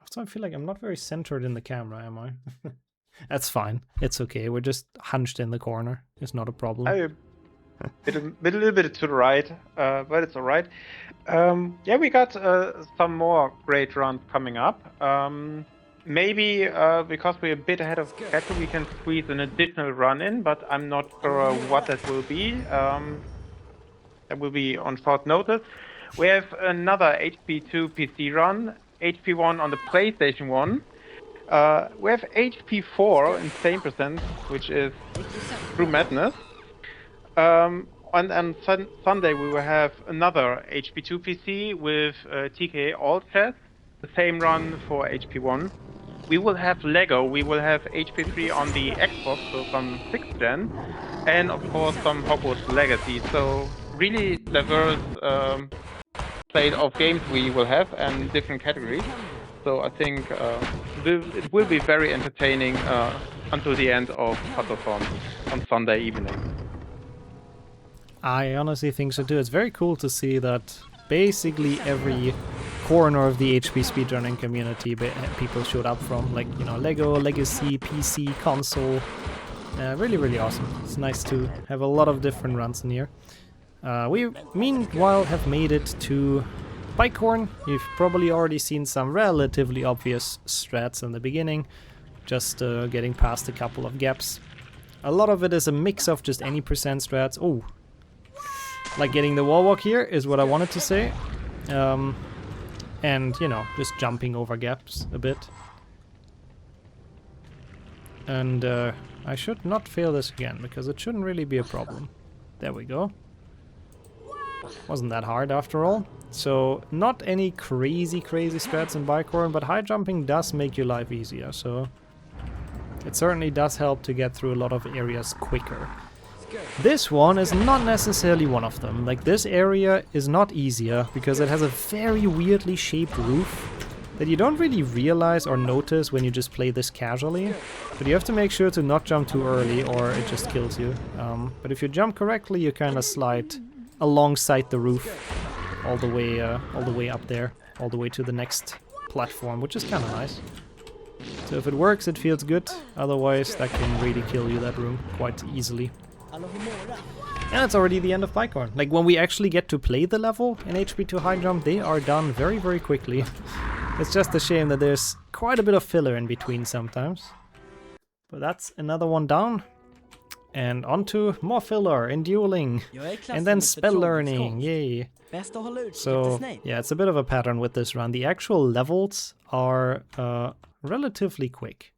S2: So I feel like I'm not very centered in the camera, am I? That's fine. It's okay. We're just hunched in the corner. It's not a problem.
S1: A little bit to the right, but it's all right. Yeah, we got some more great runs coming up. Maybe because we're a bit ahead of schedule, we can squeeze an additional run in, but I'm not sure what that will be. That will be on short notice. We have another HP2 PC run, HP1 on the PlayStation 1. We have HP4 in same percent, which is True Madness. On Sunday we will have another HP2 PC with TK All Chess, the same run for HP1. We will have Lego, we will have HP3 on the Xbox, so some 6th gen, and of course some Hogwarts Legacy. So really diverse slate of games we will have and different categories. So I think it will be very entertaining until the end of Potterthon on Sunday evening.
S2: I honestly think so too. It's very cool to see that basically every corner of the HP speedrunning community people showed up from, like, you know, Lego, Legacy, PC, console, Really, really awesome. It's nice to have a lot of different runs in here. We, meanwhile, have made it to Bicorn. You've probably already seen some relatively obvious strats in the beginning, just getting past a couple of gaps. A lot of it is a mix of just any percent strats. Oh, like getting the wall walk here is what I wanted to say. And, you know, just jumping over gaps a bit. And I should not fail this again, because it shouldn't really be a problem. There we go. Wasn't that hard after all. So, not any crazy strats in Bicorn, but high jumping does make your life easier, so it certainly does help to get through a lot of areas quicker. This one is not necessarily one of them. Like, this area is not easier because it has a very weirdly shaped roof that you don't really realize or notice when you just play this casually. But you have to make sure to not jump too early or it just kills you. But if you jump correctly, you kind of slide alongside the roof all the way up there, all the way to the next platform, which is kind of nice. So if it works, it feels good. Otherwise, that can really kill you, that room, quite easily. And it's already the end of Bicorn. Like, when we actually get to play the level in HP2 High Jump, they are done very, very quickly. It's just a shame that there's quite a bit of filler in between sometimes. But that's another one down. And onto more filler and dueling. And then spell learning, yay. So, yeah, it's a bit of a pattern with this run. The actual levels are relatively quick.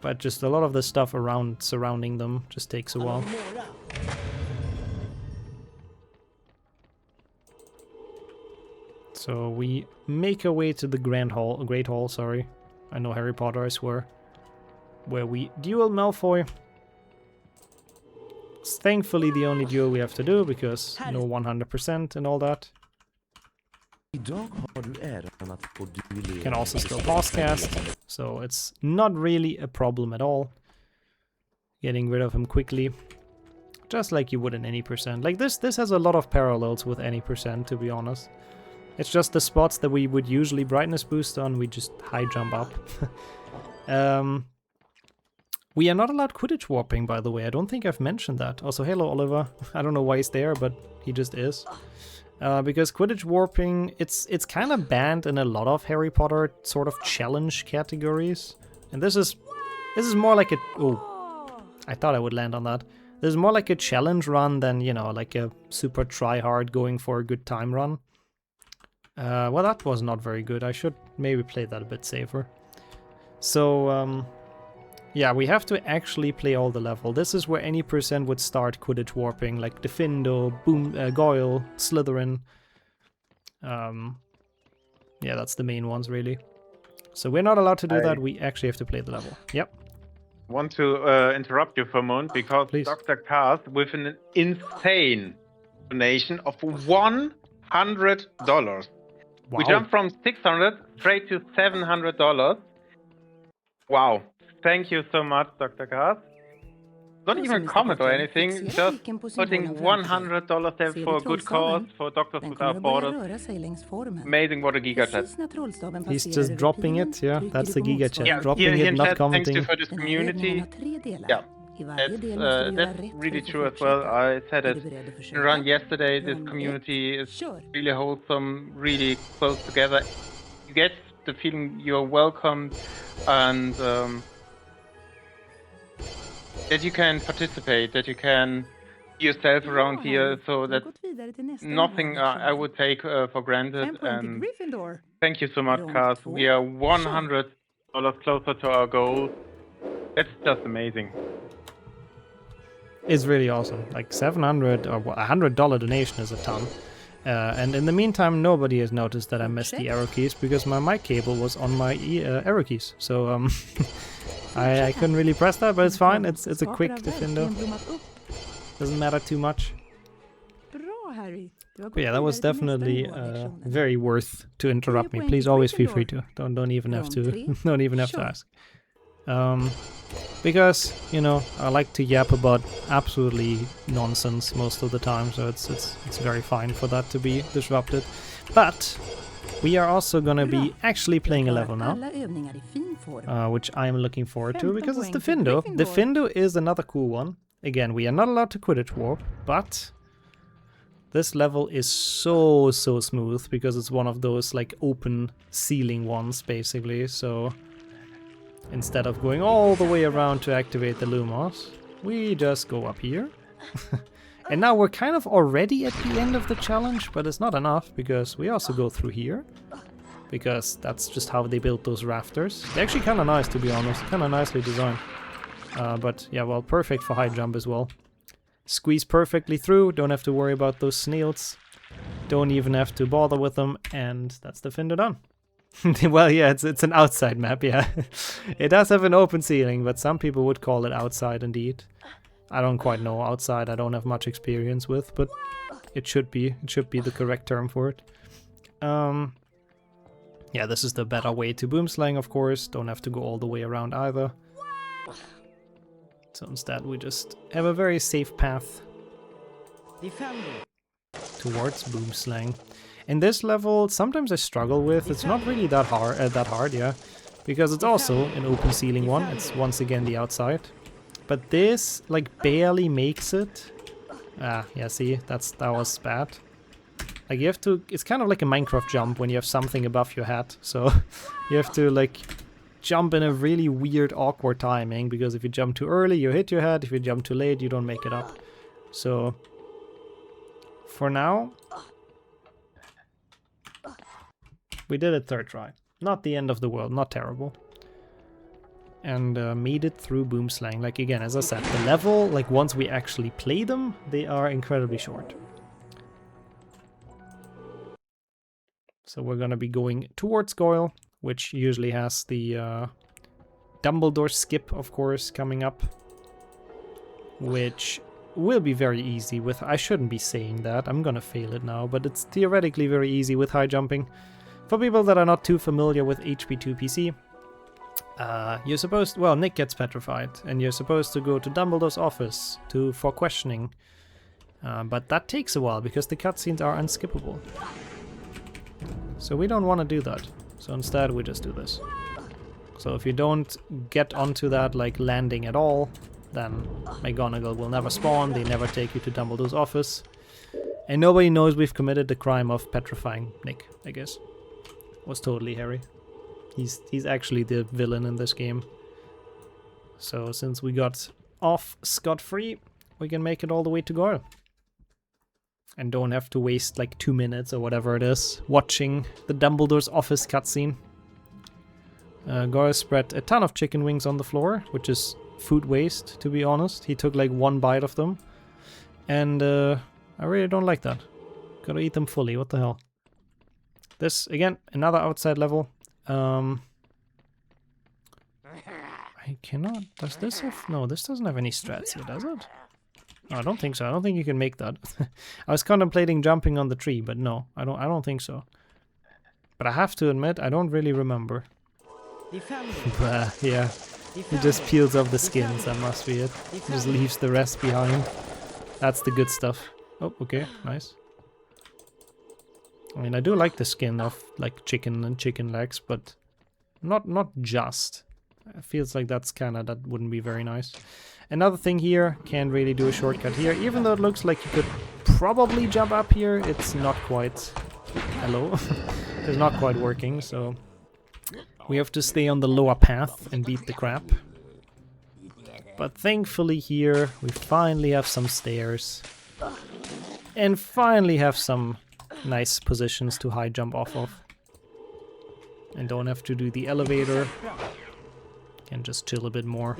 S2: But just a lot of the stuff surrounding them just takes a while. So we make our way to the Great Hall, sorry. I know Harry Potter, I swear. Where we duel Malfoy. It's thankfully the only duel we have to do, because no 100% and all that. Can also still pause cast, so it's not really a problem at all. Getting rid of him quickly. Just like you would in any percent. Like this has a lot of parallels with any percent, to be honest. It's just the spots that we would usually brightness boost on, we just high jump up. We are not allowed Quidditch warping, by the way. I don't think I've mentioned that. Also, hello, Oliver. I don't know why he's there, but he just is. Because Quidditch warping, it's kind of banned in a lot of Harry Potter sort of challenge categories. And this is more like a... Oh, I thought I would land on that. This is more like a challenge run than, you know, like a super try-hard going for a good time run. Well, that was not very good. I should maybe play that a bit safer. So, yeah, we have to actually play all the level. This is where any percent would start Quidditch warping, like Diffindo, Goyle, Slytherin. Yeah, that's the main ones, really. So we're not allowed to do that. We actually have to play the level. Yep.
S1: Want to interrupt you for a moment, because
S2: Please.
S1: Dr. Cast, with an insane donation of $100.
S2: Wow.
S1: We jumped from $600 straight to $700. Wow. Thank you so much, Dr. Cast. Not even a comment or anything, just putting $100 there for a good cause, for Doctors Without Borders. Amazing, what a giga chat.
S2: He's just dropping it, yeah, that's the giga chat.
S1: Yeah,
S2: dropping
S1: here
S2: it,
S1: in
S2: not
S1: chat,
S2: commenting.
S1: thanks to for this community. Yeah, that's really true as well. I said it around yesterday, this community is really wholesome, really close together. You get the feeling you're welcome, and that you can participate, that you can be yourself around here, so that nothing I would take for granted. And thank you so much, Kaz. We are $100 closer to our goal. That's just amazing.
S2: It's really awesome. Like 700 or $100 donation is a ton. And in the meantime, nobody has noticed that I missed the arrow keys because my mic cable was on my arrow keys. So I couldn't really press that, but it's fine. It's a quick Diffindo. Doesn't matter too much. But yeah, that was definitely very worth to interrupt me. Please always feel free to. Don't even have to. Don't even have to ask. Because, you know, I like to yap about absolutely nonsense most of the time, so it's very fine for that to be disrupted. But we are also gonna be actually playing a level now,
S4: Alla övningar i fin form.
S2: which I'm looking forward to because it's the
S4: Poäng till
S2: Findo. The
S4: Gryffindor.
S2: Findo is another cool one. Again, we are not allowed to Quidditch Warp, but this level is so smooth because it's one of those like open ceiling ones basically. So instead of going all the way around to activate the Lumos, we just go up here. And now we're kind of already at the end of the challenge, but it's not enough because we also go through here. Because that's just how they built those rafters. They're actually kind of nice, to be honest. Kind of nicely designed. But yeah, well, perfect for high jump as well. Squeeze perfectly through, don't have to worry about those snails. Don't even have to bother with them, and that's the Findo done. Well, yeah, it's an outside map, yeah. It does have an open ceiling, but some people would call it outside indeed. I don't quite know outside, I don't have much experience with, but it should be the correct term for it. Yeah, this is the better way to boomslang, of course. Don't have to go all the way around either. So instead we just have a very safe path towards boomslang. In this level, sometimes I struggle with. It's not really that hard, yeah, because it's also an open ceiling one. It's once again the outside. But this, like, barely makes it. Ah, yeah, see, that was bad. Like, you have to, it's kind of like a Minecraft jump when you have something above your head. So, you have to, like, jump in a really weird, awkward timing. Because if you jump too early, you hit your head. If you jump too late, you don't make it up. So, for now, we did it third try. Not the end of the world, not terrible. And made it through boomslang. Like, again, as I said, the level, like, once we actually play them, they are incredibly short. So we're gonna be going towards Goyle, which usually has the Dumbledore skip, of course, coming up. Which will be very easy with... I shouldn't be saying that, I'm gonna fail it now, but it's theoretically very easy with high jumping. For people that are not too familiar with HP2 PC, you're supposed... Well, Nick gets petrified, and you're supposed to go to Dumbledore's office for questioning. But that takes a while, because the cutscenes are unskippable. So we don't want to do that. So instead we just do this. So if you don't get onto that, like, landing at all, then McGonagall will never spawn, they never take you to Dumbledore's office. And nobody knows we've committed the crime of petrifying Nick, I guess. Was totally Harry. He's actually the villain in this game. So since we got off scot-free, we can make it all the way to Goyle. And don't have to waste like 2 minutes or whatever it is watching the Dumbledore's office cutscene. Goyle spread a ton of chicken wings on the floor, which is food waste, to be honest. He took like 1 bite of them. And I really don't like that. Gotta eat them fully, what the hell. This, again, another outside level. I cannot... Does this have... No, this doesn't have any strats here, does it? No, I don't think so. I don't think you can make that. I was contemplating jumping on the tree, but no, I don't think so. But I have to admit, I don't really remember. Yeah, he just peels off the skins, that must be it. He just leaves the rest behind. That's the good stuff. Oh, okay, nice. I mean, I do like the skin of, like, chicken and chicken legs, but not just. It feels like that wouldn't be very nice. Another thing here, can't really do a shortcut here, even though it looks like you could probably jump up here, it's not quite... Hello? It's not quite working, so... We have to stay on the lower path and beat the crap. But thankfully here, we finally have some stairs. And finally have some nice positions to high jump off of. And don't have to do the elevator. Can just chill a bit more.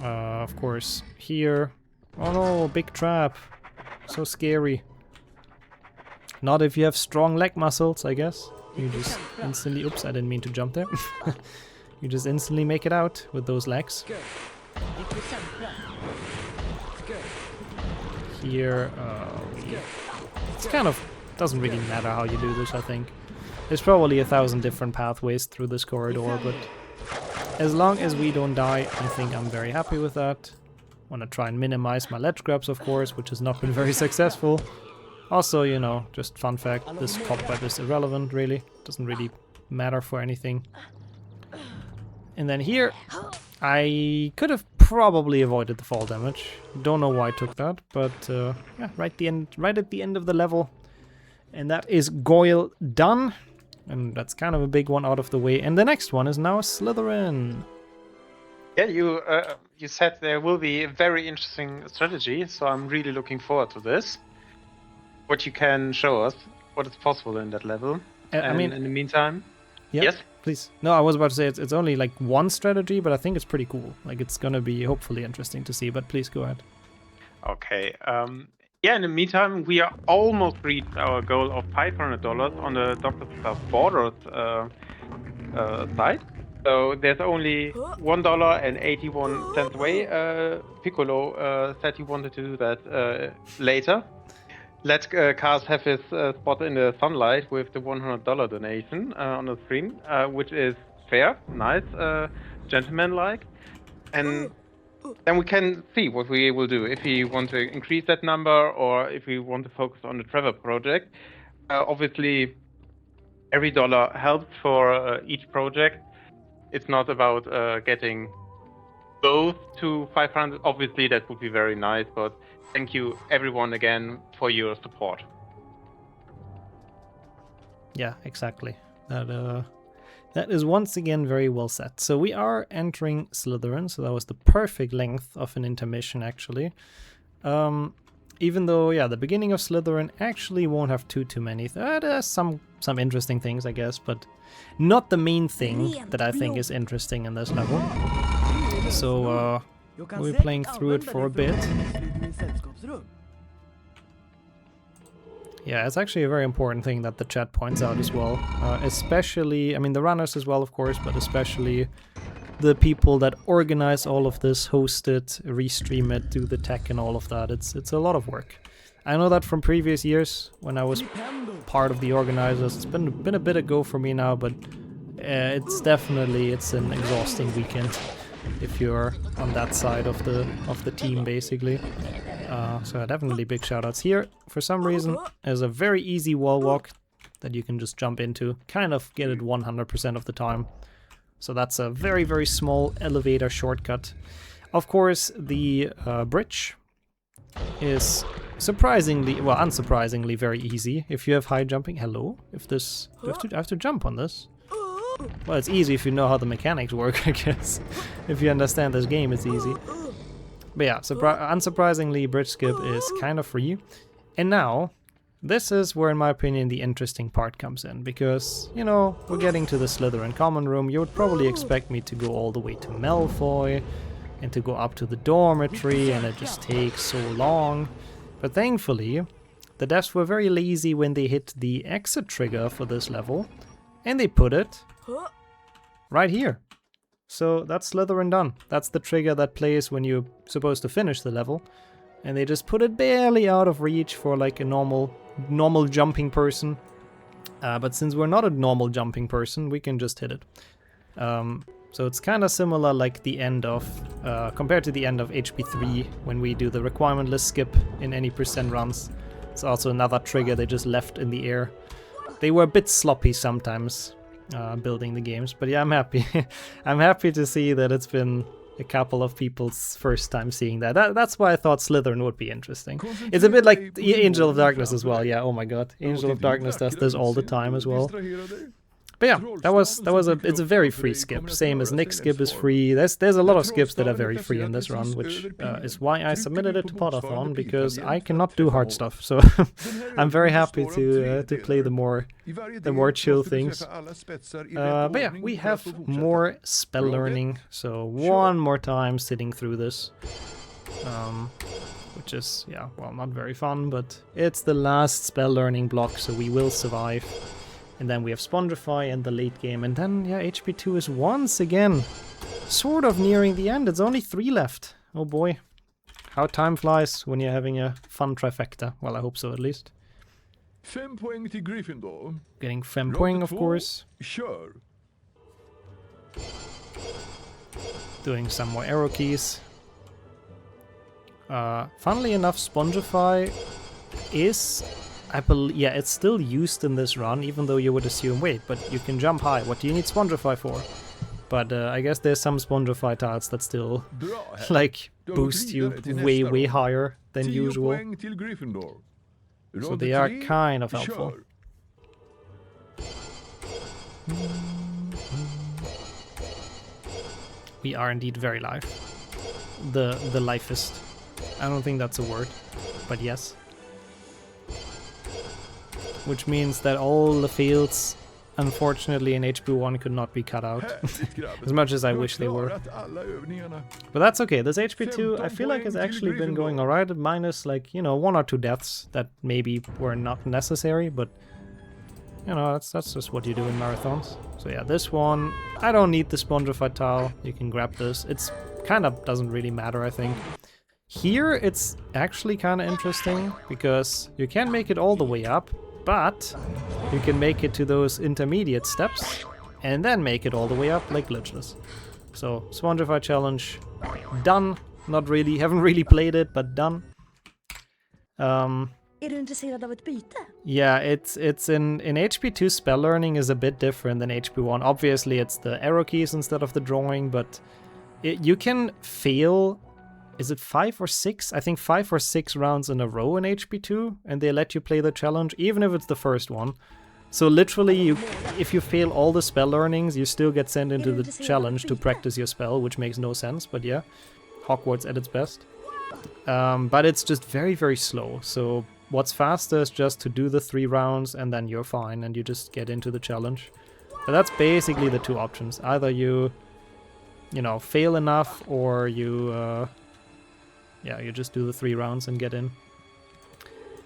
S2: Of course, here. Oh no, big trap. So scary. Not if you have strong leg muscles, I guess. You just instantly... Oops, I didn't mean to jump there. You just instantly make it out with those legs. Here, it's kind of... doesn't really matter how you do this, I think. There's probably 1,000 different pathways through this corridor, but... As long as we don't die, I think I'm very happy with that. Want to try and minimize my ledge grabs, of course, which has not been very successful. Also, you know, just fun fact, this cobweb is irrelevant, really. Doesn't really matter for anything. And then here, I could have probably avoided the fall damage. Don't know why I took that, but yeah, right at the end of the level. And that is Goyle done. And that's kind of a big one out of the way. And the next one is now Slytherin.
S1: Yeah, you said there will be a very interesting strategy, so I'm really looking forward to this. What you can show us, what is possible in that level.
S2: I mean,
S1: in the meantime,
S2: yeah,
S1: yes,
S2: please. No, I was about to say it's only like one strategy, but I think it's pretty cool. Like it's gonna be hopefully interesting to see. But please go ahead.
S1: Okay. Yeah, in the meantime, we are almost reached our goal of $500 on the Doctors Without Borders side. So there's only $1.81 away. Piccolo said he wanted to do that later. Let Cars have his spot in the sunlight with the $100 donation on the stream, which is fair, nice, gentleman-like. And then we can see what we will do, if we want to increase that number or if we want to focus on the Trevor project. Obviously, every dollar helps for each project. It's not about getting both to 500. Obviously, that would be very nice, but thank you everyone again for your support.
S2: Yeah, exactly. That is once again very well said. So we are entering Slytherin, so that was the perfect length of an intermission, actually. Even though, yeah, the beginning of Slytherin actually won't have too many. There's some interesting things, I guess, but not the main thing that I think is interesting in this level. So we'll be playing through it for a bit. Yeah, it's actually a very important thing that the chat points out as well. Especially, I mean, the runners as well, of course, but especially the people that organize all of this, host it, restream it, do the tech and all of that. It's a lot of work. I know that from previous years when I was part of the organizers. It's been a bit ago for me now, but it's an exhausting weekend if you're on that side of the team, basically. So definitely big shoutouts here. For some reason, there's a very easy wall walk that you can just jump into, kind of get it 100% of the time. So that's a very, very small elevator shortcut. Of course, the bridge is unsurprisingly very easy if you have high jumping. Hello? If this, I have to jump on this? Well, it's easy if you know how the mechanics work, I guess. If you understand this game, it's easy. But yeah, unsurprisingly, bridge skip is kind of free. And now, this is where, in my opinion, the interesting part comes in. Because, you know, we're getting to the Slytherin common room. You would probably expect me to go all the way to Malfoy and to go up to the dormitory, and it just takes so long. But thankfully, the devs were very lazy when they hit the exit trigger for this level. And they put it right here. So that's Slytherin done. That's the trigger that plays when you're supposed to finish the level. And they just put it barely out of reach for like a normal jumping person. But since we're not a normal jumping person, we can just hit it. So it's kind of similar like the end of, compared to the end of HP3 when we do the requirementless skip in any percent runs. It's also another trigger they just left in the air. They were a bit sloppy sometimes. Building the games, but yeah, I'm happy. I'm happy to see that it's been a couple of people's first time seeing that. That's why I thought Slytherin would be interesting. It's a bit like Angel of Darkness as well. Yeah, oh my god, Angel of Darkness does this all the time as well. But yeah, it's a very free skip. Same as Nick's skip is free. There's a lot of skips that are very free in this run, which is why I submitted it to Potterthon, because I cannot do hard stuff. So I'm very happy to play the more chill things. But yeah, we have more spell learning. So one more time sitting through this, which is, yeah, well, not very fun, but it's the last spell learning block, so we will survive. And then we have Spongify in the late game. And then, yeah, HP2 is once again sort of nearing the end. It's only 3 left. Oh boy. How time flies when you're having a fun trifecta. Well, I hope so at least.
S5: 5 poäng till Gryffindor.
S2: Getting 5 poäng, of course.
S5: Kör.
S2: Doing some more arrow keys. Funnily enough, Spongify is yeah, it's still used in this run, even though you would assume, wait, but you can jump high. What do you need Spongify for? But I guess there's some Spongify tiles that still, like, boost you way higher than
S5: 10
S2: usual.
S5: poäng till Gryffindor.
S2: So
S5: Rad
S2: they are
S5: 3,
S2: kind of helpful.
S5: kör.
S2: We are indeed very live. The lifest. I don't think that's a word, but yes. Which means that all the fields, unfortunately, in HP1 could not be cut out. As much as I wish they were. But that's okay. This HP2, I feel like, has actually been going alright, minus, like, you know, 1 or 2 deaths that maybe were not necessary, but, you know, that's just what you do in marathons. So yeah, this one, I don't need the Spongify tile. You can grab this. It's kind of doesn't really matter, I think. Here, it's actually kind of interesting, because you can make it all the way up, but you can make it to those intermediate steps and then make it all the way up like glitchless. So Spongify challenge done. Not really, haven't really played it, but done.
S4: Är du intresserad av ett byte?
S2: Yeah, it's in HP2 spell learning is a bit different than HP1. Obviously it's the arrow keys instead of the drawing, but you can fail. Is it 5 or 6? I think 5 or 6 rounds in a row in HP2, and they let you play the challenge, even if it's the first one. So literally, if you fail all the spell learnings, you still get sent into the challenge to practice your spell, which makes no sense, but yeah, Hogwarts at its best. But it's just very slow, so what's faster is just to do the 3 rounds, and then you're fine, and you just get into the challenge. But that's basically the 2 options. Either you know, fail enough, or you just do the 3 rounds and get in.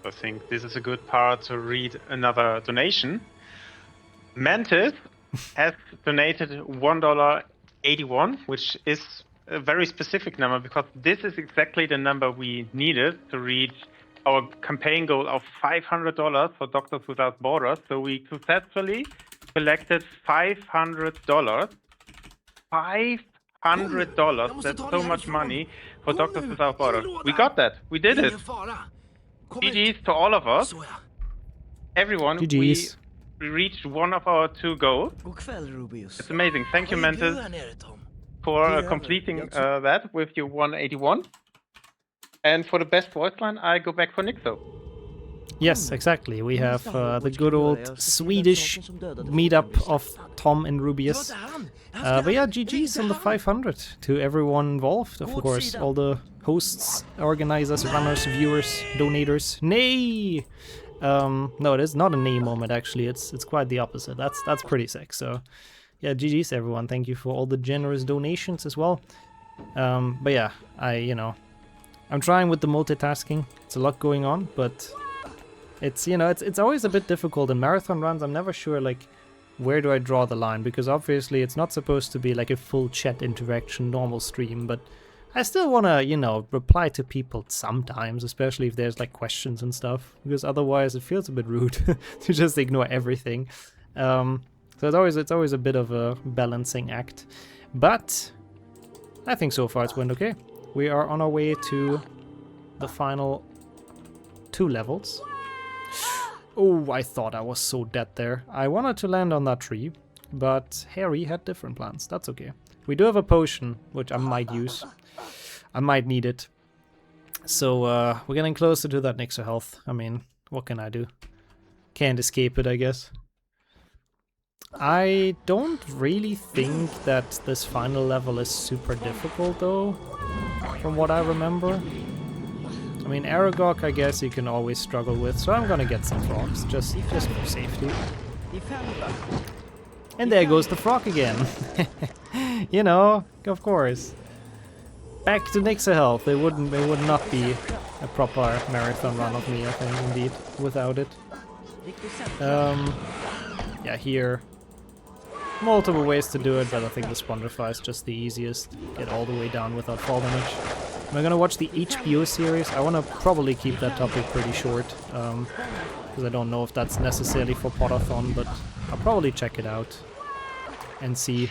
S1: I think this is a good part to read another donation. Mantis has donated $1.81, which is a very specific number, because this is exactly the number we needed to reach our campaign goal of $500 for Doctors Without Borders. So we successfully collected $500. $500. That's so much money for Doctors Without Borders. We got that. We did it. GG's to all of us. Everyone,
S2: GG's.
S1: we reached one of our 2 goals. It's amazing. Thank you, Mantis, for completing that with your 181. And for the best voice line, I go back for Nixxo.
S2: Yes, exactly. We have the good old Swedish meetup of Tom and Rubius. But yeah, GG's on the 500 to everyone involved. Of course, all the hosts, organizers, runners, viewers, donators. Nay! No, it is not a nay moment, actually. It's quite the opposite. That's pretty sick. So yeah, GG's everyone. Thank you for all the generous donations as well. But yeah, I'm trying with the multitasking. It's a lot going on, but it's, you know, it's always a bit difficult in marathon runs. I'm never sure, like, where do I draw the line, because obviously it's not supposed to be like a full chat interaction, normal stream, but I still want to, you know, reply to people sometimes, especially if there's like questions and stuff, because otherwise it feels a bit rude to just ignore everything. So it's always a bit of a balancing act, but I think so far it's went okay. We are on our way to the final 2 levels. Oh, I thought I was so dead there. I wanted to land on that tree, but Harry had different plans. That's okay. We do have a potion, which I might use. I might need it. So we're getting closer to that Nixxo health. I mean, what can I do? Can't escape it, I guess. I don't really think that this final level is super difficult, though, from what I remember. I mean, Aragog, I guess you can always struggle with, so I'm gonna get some frogs, just for safety. And there goes the frog again. You know, of course. Back to Nixxo health. It would not be a proper marathon run of me, I think, indeed, without it. Yeah, here. Multiple ways to do it, but I think the Spongify is just the easiest. Get all the way down without fall damage. Am I gonna watch the HBO series? I wanna probably keep that topic pretty short, because I don't know if that's necessarily for Potterthon, but I'll probably check it out and see.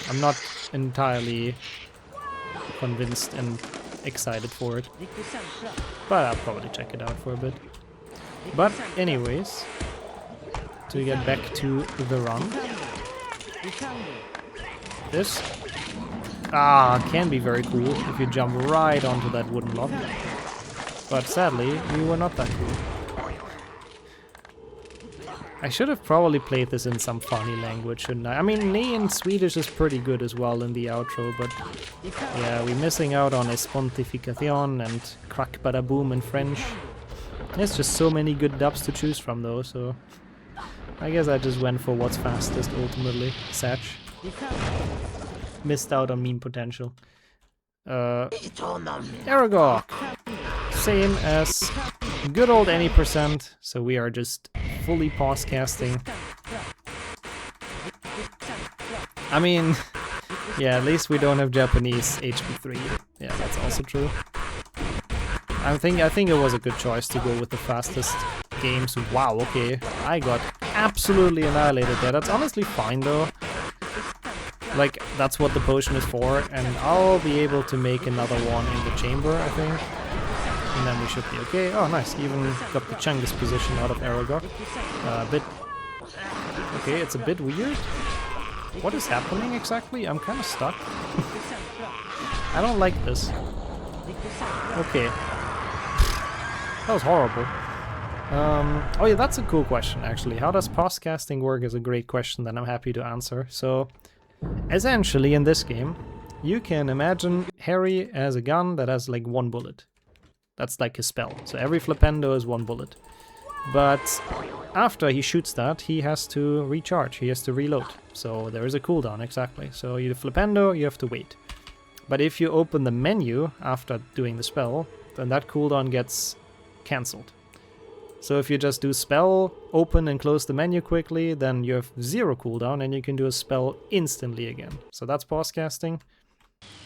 S2: I'm not entirely convinced and excited for it, but I'll probably check it out for a bit. But anyways, to get back to the run. This can be very cool if you jump right onto that wooden block. But sadly, we were not that cool. I should have probably played this in some funny language, shouldn't I? I mean, nee in Swedish is pretty good as well in the outro, but yeah, we're missing out on Espontificación and Crack Bada Boom in French. There's just so many good dubs to choose from though, so I guess I just went for what's fastest ultimately. Satch. Missed out on meme potential. Aragog. Same as good old any %, so we are just fully pause casting. I mean, yeah, at least we don't have Japanese HP3. Yeah, that's also true. I think it was a good choice to go with the fastest games. Wow, okay, I got absolutely annihilated there. That's honestly fine though. Like, that's what the potion is for, and I'll be able to make another one in the chamber, I think. And then we should be okay. Oh, nice. Even got the Chungus position out of Aragog. Okay, it's a bit weird. What is happening exactly? I'm kind of stuck. I don't like this. Okay. That was horrible. Oh yeah, that's a cool question, actually. How does pause casting work is a great question that I'm happy to answer. So, essentially, in this game, you can imagine Harry as a gun that has like 1 bullet. That's like his spell. So every flipendo is 1 bullet. But after he shoots that, he has to recharge. He has to reload. So there is a cooldown, exactly. So you flipendo, you have to wait. But if you open the menu after doing the spell, then that cooldown gets cancelled. So if you just do spell, open and close the menu quickly, then you have 0 cooldown and you can do a spell instantly again. So that's pause casting.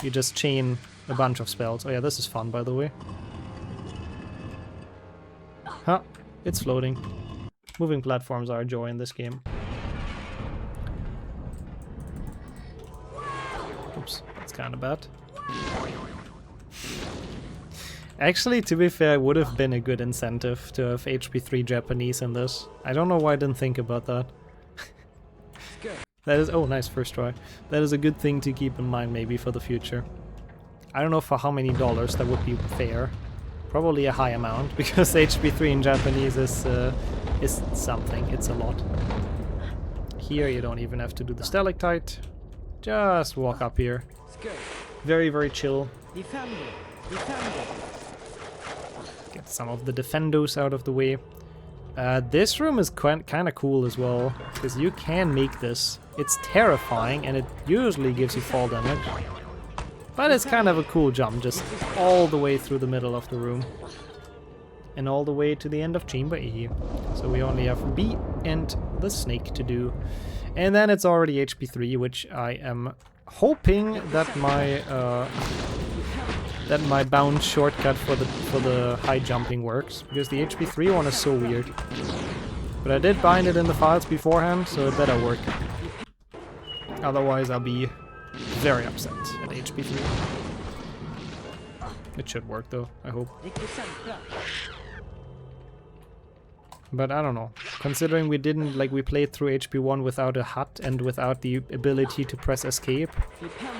S2: You just chain a bunch of spells. Oh yeah, this is fun, by the way. Huh, it's floating. Moving platforms are a joy in this game. Oops, that's kind of bad. Actually, to be fair, it would have been a good incentive to have HP3 Japanese in this. I don't know why I didn't think about that. That is... oh, nice, first try. That is a good thing to keep in mind maybe for the future. I don't know for how many dollars that would be fair. Probably a high amount, because HP3 in Japanese is something. It's a lot. Here you don't even have to do the stalactite. Just walk up here. Very, very chill. Get some of the defendos out of the way. This room is kind of cool as well, because you can make this. It's terrifying, and it usually gives you fall damage. But it's kind of a cool jump, just all the way through the middle of the room. And all the way to the end of Chamber E. So we only have B and the snake to do. And then it's already HP3, which I am hoping that my bound shortcut for the high jumping works, because the HP3 one is so weird. But I did bind it in the files beforehand, so it better work. Otherwise I'll be very upset at HP3. It should work though, I hope. But I don't know. Considering we didn't, like, we played through HP1 without a hut and without the ability to press escape,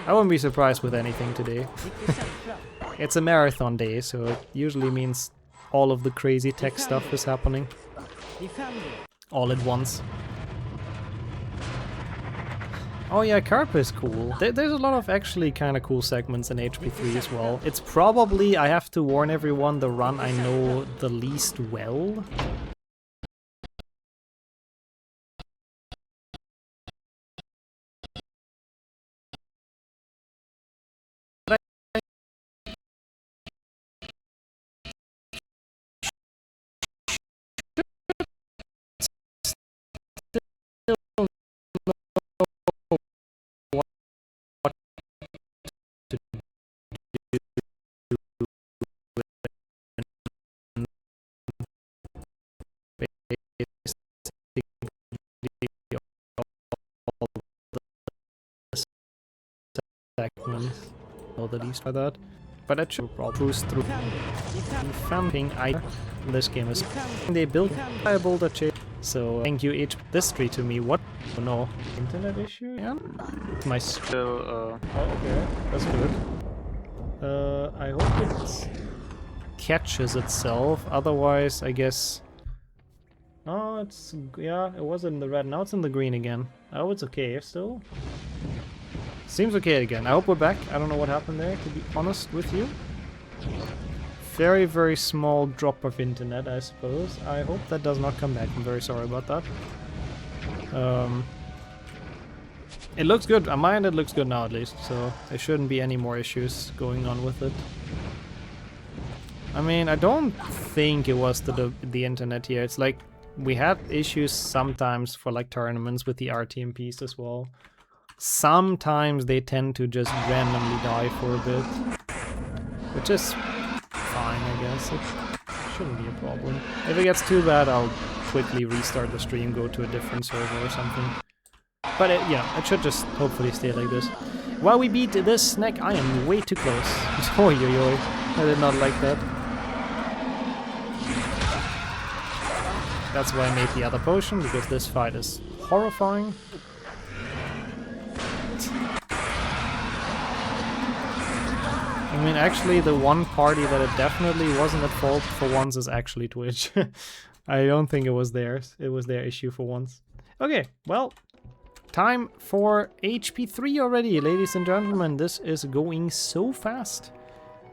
S2: I wouldn't be surprised with anything today. It's a marathon day, so it usually means all of the crazy tech stuff is happening. All at once. Oh yeah, Carp is cool. There's a lot of actually kind of cool segments in HP3 as well. It's probably, I have to warn everyone, the run I know the least well. Segments, know the least by that. but that should boost through funding. This game is they built a boulder chase. So thank you each this tree to me. What? Oh, no internet issue? Yeah. My still. Oh, okay, that's good. I hope it catches itself. Otherwise, I guess. Oh, it's yeah. It was in the red. Now it's in the green again. Oh, it's okay still. Seems okay again. I hope we're back. I don't know what happened there, to be honest with you. Very, very small drop of internet, I suppose. I hope that does not come back. I'm very sorry about that. It looks good. On my end, it looks good now, at least. So there shouldn't be any more issues going on with it. I mean, I don't think it was the internet here. It's like we had issues sometimes for like tournaments with the RTMPs as well. Sometimes they tend to just randomly die for a bit, which is fine, I guess. It shouldn't be a problem. If it gets too bad, I'll quickly restart the stream, go to a different server or something. But yeah, it should just hopefully stay like this. While we beat this snack, I am way too close. Oi, oi, oi. I did not like that. That's why I made the other potion, because this fight is horrifying. I mean, actually, the one party that it definitely wasn't at fault for once is actually Twitch. I don't think it was theirs. It was their issue for once. Okay, well, time for HP 3 already, ladies and gentlemen. This is going so fast.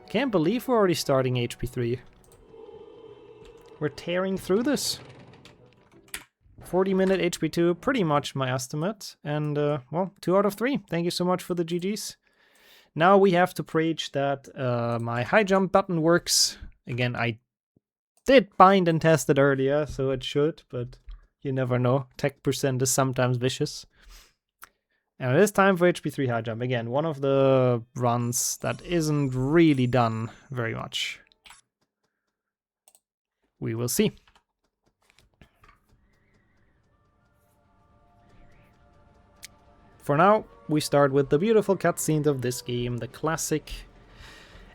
S2: Can't believe we're already starting HP 3. We're tearing through this. 40-minute HP 2, pretty much my estimate. And, well, 2 out of 3. Thank you so much for the GGs. Now we have to preach that my high jump button works. Again, I did bind and test it earlier, so it should, but you never know. Tech percent is sometimes vicious. And it is time for HP 3 high jump. Again, one of the runs that isn't really done very much. We will see. For now, we start with the beautiful cutscenes of this game, the classic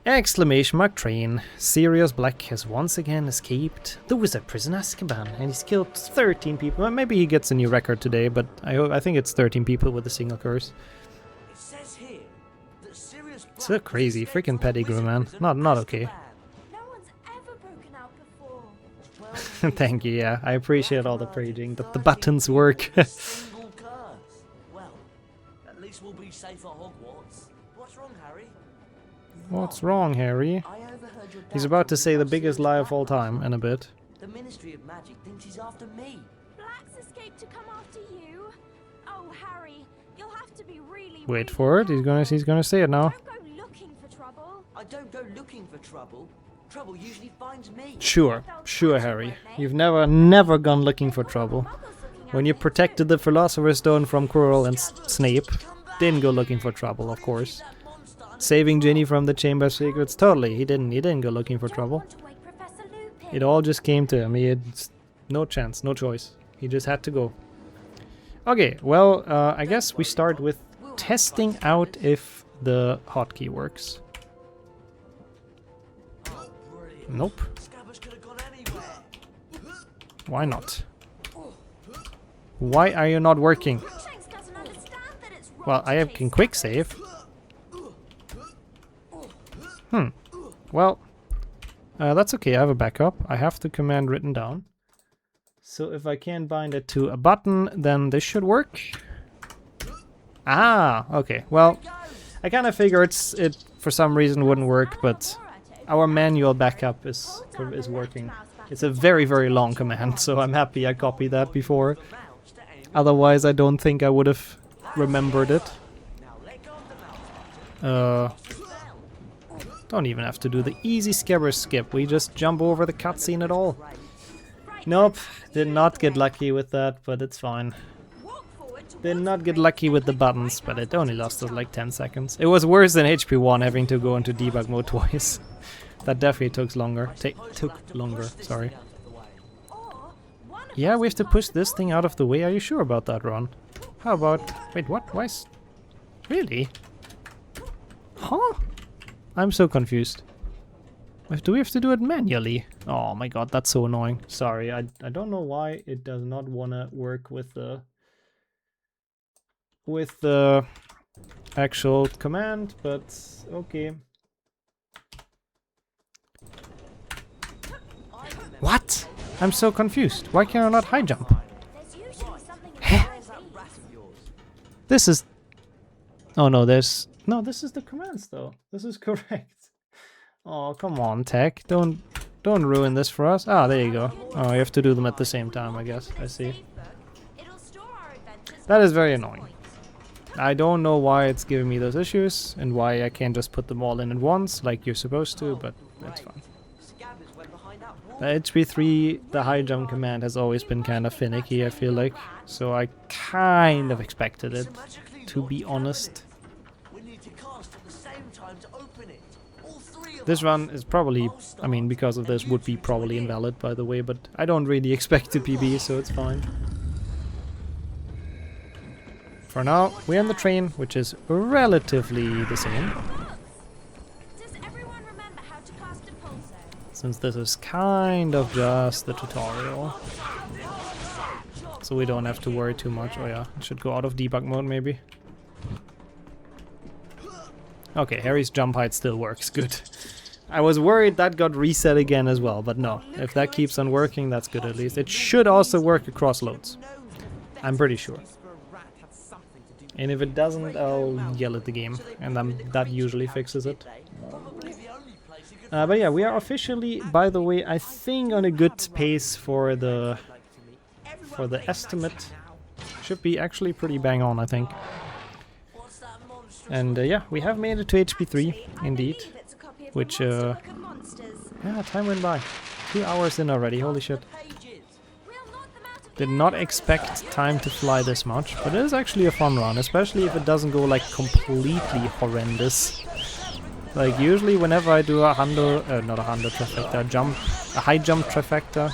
S2: exclamation mark train. Sirius Black has once again escaped the wizard prison Azkaban, and he's killed 13 people. Well, maybe he gets a new record today, but I think it's 13 people with a single curse.
S6: It says here that Sirius Black
S2: So crazy, freaking Pettigrew, man. Not okay.
S4: No one's ever broken out before.
S2: Thank you, yeah. I appreciate all the praising, that the buttons work.
S6: Single curse. Well, at least we'll be safe at Hogwarts. What's wrong, Harry?
S2: What's wrong, Harry?
S6: I overheard your
S2: He's
S6: dad
S2: about to
S6: talking
S2: say the
S6: about
S2: biggest
S6: Sirius
S2: lie of
S6: Black
S2: all
S6: last
S2: time
S6: night.
S2: in a bit.
S6: The Ministry of Magic thinks he's after me.
S4: Black's escaped to come after you. Oh, Harry, you'll have to be really.
S2: Wait for it. He's gonna say it now.
S4: Don't go looking for trouble.
S6: I don't go looking for trouble. Trouble usually finds me.
S2: Sure, Harry. You've never gone looking for trouble. When you protected the Philosopher's Stone from Quirrell and Snape, didn't go looking for trouble, of course. Saving Ginny from the Chamber of Secrets, totally. He didn't go looking for trouble. It all just came to him. He had no chance, no choice. He just had to go. Okay, well, I guess we start with testing out if the hotkey works. Nope.
S6: Scabbers could have gone anywhere.
S2: Why not? Why are you not working?
S4: Shanks doesn't understand that it's wrong
S2: Well,
S4: to
S2: I
S4: chase
S2: can quick
S4: scabbers.
S2: save. Well, that's okay. I have a backup. I have the command written down. So if I can bind it to a button, then this should work. Ah, okay. Well, I kind of figured it for some reason wouldn't work, but our manual backup is working. It's a very, very long command, so I'm happy I copied that before. Otherwise, I don't think I would have remembered it. Don't even have to do the easy Scabbers skip. We just jump over the cutscene at all. Nope, did not get lucky with that, but it's fine. Did not get lucky with the buttons, but it only lasted like 10 seconds. It was worse than HP 1 having to go into debug mode twice. That definitely took longer. Sorry. Yeah, we have to push this thing out of the way. Are you sure about that, Ron? How about... Wait, what? Why is... Really? Huh? I'm so confused. Do we have to do it manually? Oh my god, that's so annoying. Sorry, I don't know why it does not want to work with the actual command, but okay. What? I'm so confused. Why can I not high jump?
S4: There's usually something about
S2: This is... Oh no, there's... No, this is the commands though. This is correct. Oh, come on, tech. Don't ruin this for us. Ah, there you go. Oh, you have to do them at the same time, I guess. I see. That is very annoying. I don't know why it's giving me those issues and why I can't just put them all in at once like you're supposed to, but that's fine. The HP3, the high jump command has always been kind of finicky, I feel like. So I kind of expected it, to be honest. This run is probably, I mean, because of this would be probably invalid, by the way, but I don't really expect to PB, so it's fine. For now, we're on the train, which is relatively the same.
S4: Does everyone remember how to cast a pulsar?
S2: Since this is kind of just the tutorial. So we don't have to worry too much. Oh yeah, it should go out of debug mode maybe. Okay, Harry's jump height still works, good. I was worried that got reset again as well, but no. If that keeps on working, that's good at least. It should also work across loads. I'm pretty sure. And if it doesn't, I'll yell at the game, and that usually fixes it. But yeah, we are officially, by the way, I think on a good pace for the estimate. Should be actually pretty bang on, I think. And yeah, we have made it to HP3, indeed. Which, yeah, time went by. 2 hours in already, holy shit. Did not expect time to fly this much, but it is actually a fun run, especially if it doesn't go like completely horrendous. Like usually whenever I do a high jump trifecta,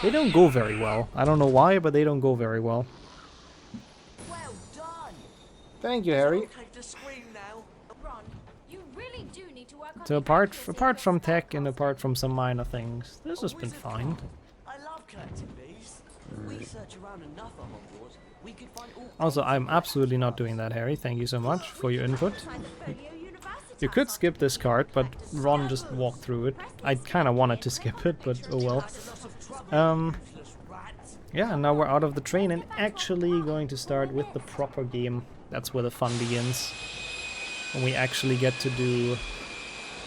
S2: they don't go very well. I don't know why, but they don't go very well.
S6: Well done.
S2: Thank you, Harry.
S6: Okay to scream now.
S4: Ron, you really do need to work on
S2: So
S4: your
S2: apart
S4: accuracy.
S2: from tech and apart from some minor things, this has been fine.
S6: I love collecting these. We search around enough at Hogwarts. We could find all
S2: Also, I'm absolutely not doing that, Harry. Thank you so much for your input. You could skip this card, but Ron just walked through it. I kind of wanted to skip it, but oh well. Yeah, and now we're out of the train and actually going to start with the proper game. That's where the fun begins. When we actually get to do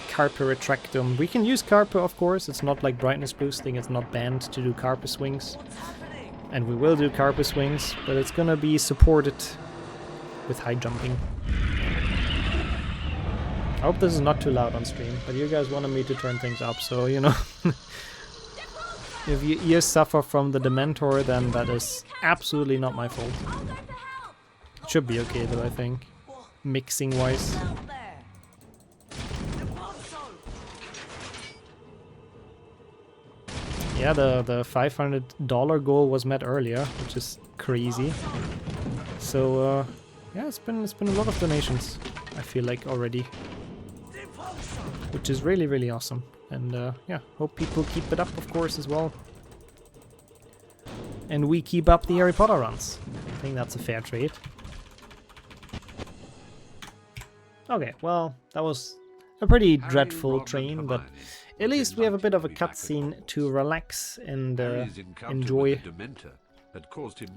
S2: Carpe Retractum. We can use Carpe, of course. It's not like brightness boosting. It's not banned to do Carpe swings. And we will do Carpe swings, but it's gonna be supported with high jumping. I hope this is not too loud on stream, but you guys wanted me to turn things up, so, you know. If your ears suffer from the Dementor, then that is absolutely not my fault. It should be okay, though, I think. Mixing-wise. Yeah, the $500 goal was met earlier, which is crazy. So, yeah, it's been a lot of donations, I feel like, already. Which is really, really awesome. And yeah, hope people keep it up, of course, as well. And we keep up the Harry Potter runs. I think that's a fair trade. Okay, well, that was a pretty dreadful train, but at least we have a bit of a cutscene to relax and enjoy.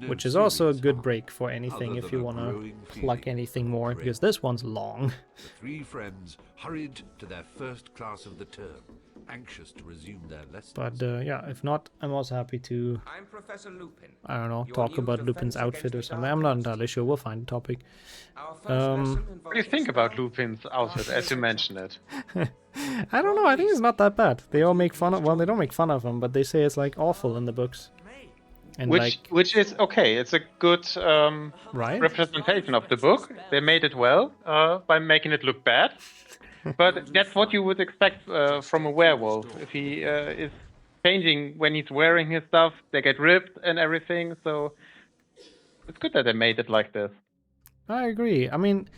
S2: Which is also a good break for anything if you want to plug anything more, because this one's long.
S3: The three friends hurried to their first class of the term, anxious to resume their lessons.
S2: But yeah, if not, I'm also happy to,
S7: I'm Professor Lupin.
S2: I don't know,
S7: Your
S2: talk
S7: new
S2: about Lupin's
S7: defense
S2: outfit or
S7: against the
S2: something.
S7: dark
S2: I'm not
S7: arts.
S2: entirely sure, we'll find a topic.
S7: Our first
S2: Um,
S7: lesson
S1: What do you
S7: involves
S1: think about
S7: study.
S1: Lupin's outfit as you mention it?
S2: I don't know, I think it's not that bad. They all make fun of, well, they don't make fun of him, but they say it's like awful in the books. And
S1: Which is okay. It's a good
S2: right?
S1: representation of the book. They made it well by making it look bad. But that's what you would expect from a werewolf. If he is changing when he's wearing his stuff, they get ripped and everything. So it's good that they made it like this.
S2: I agree. I mean,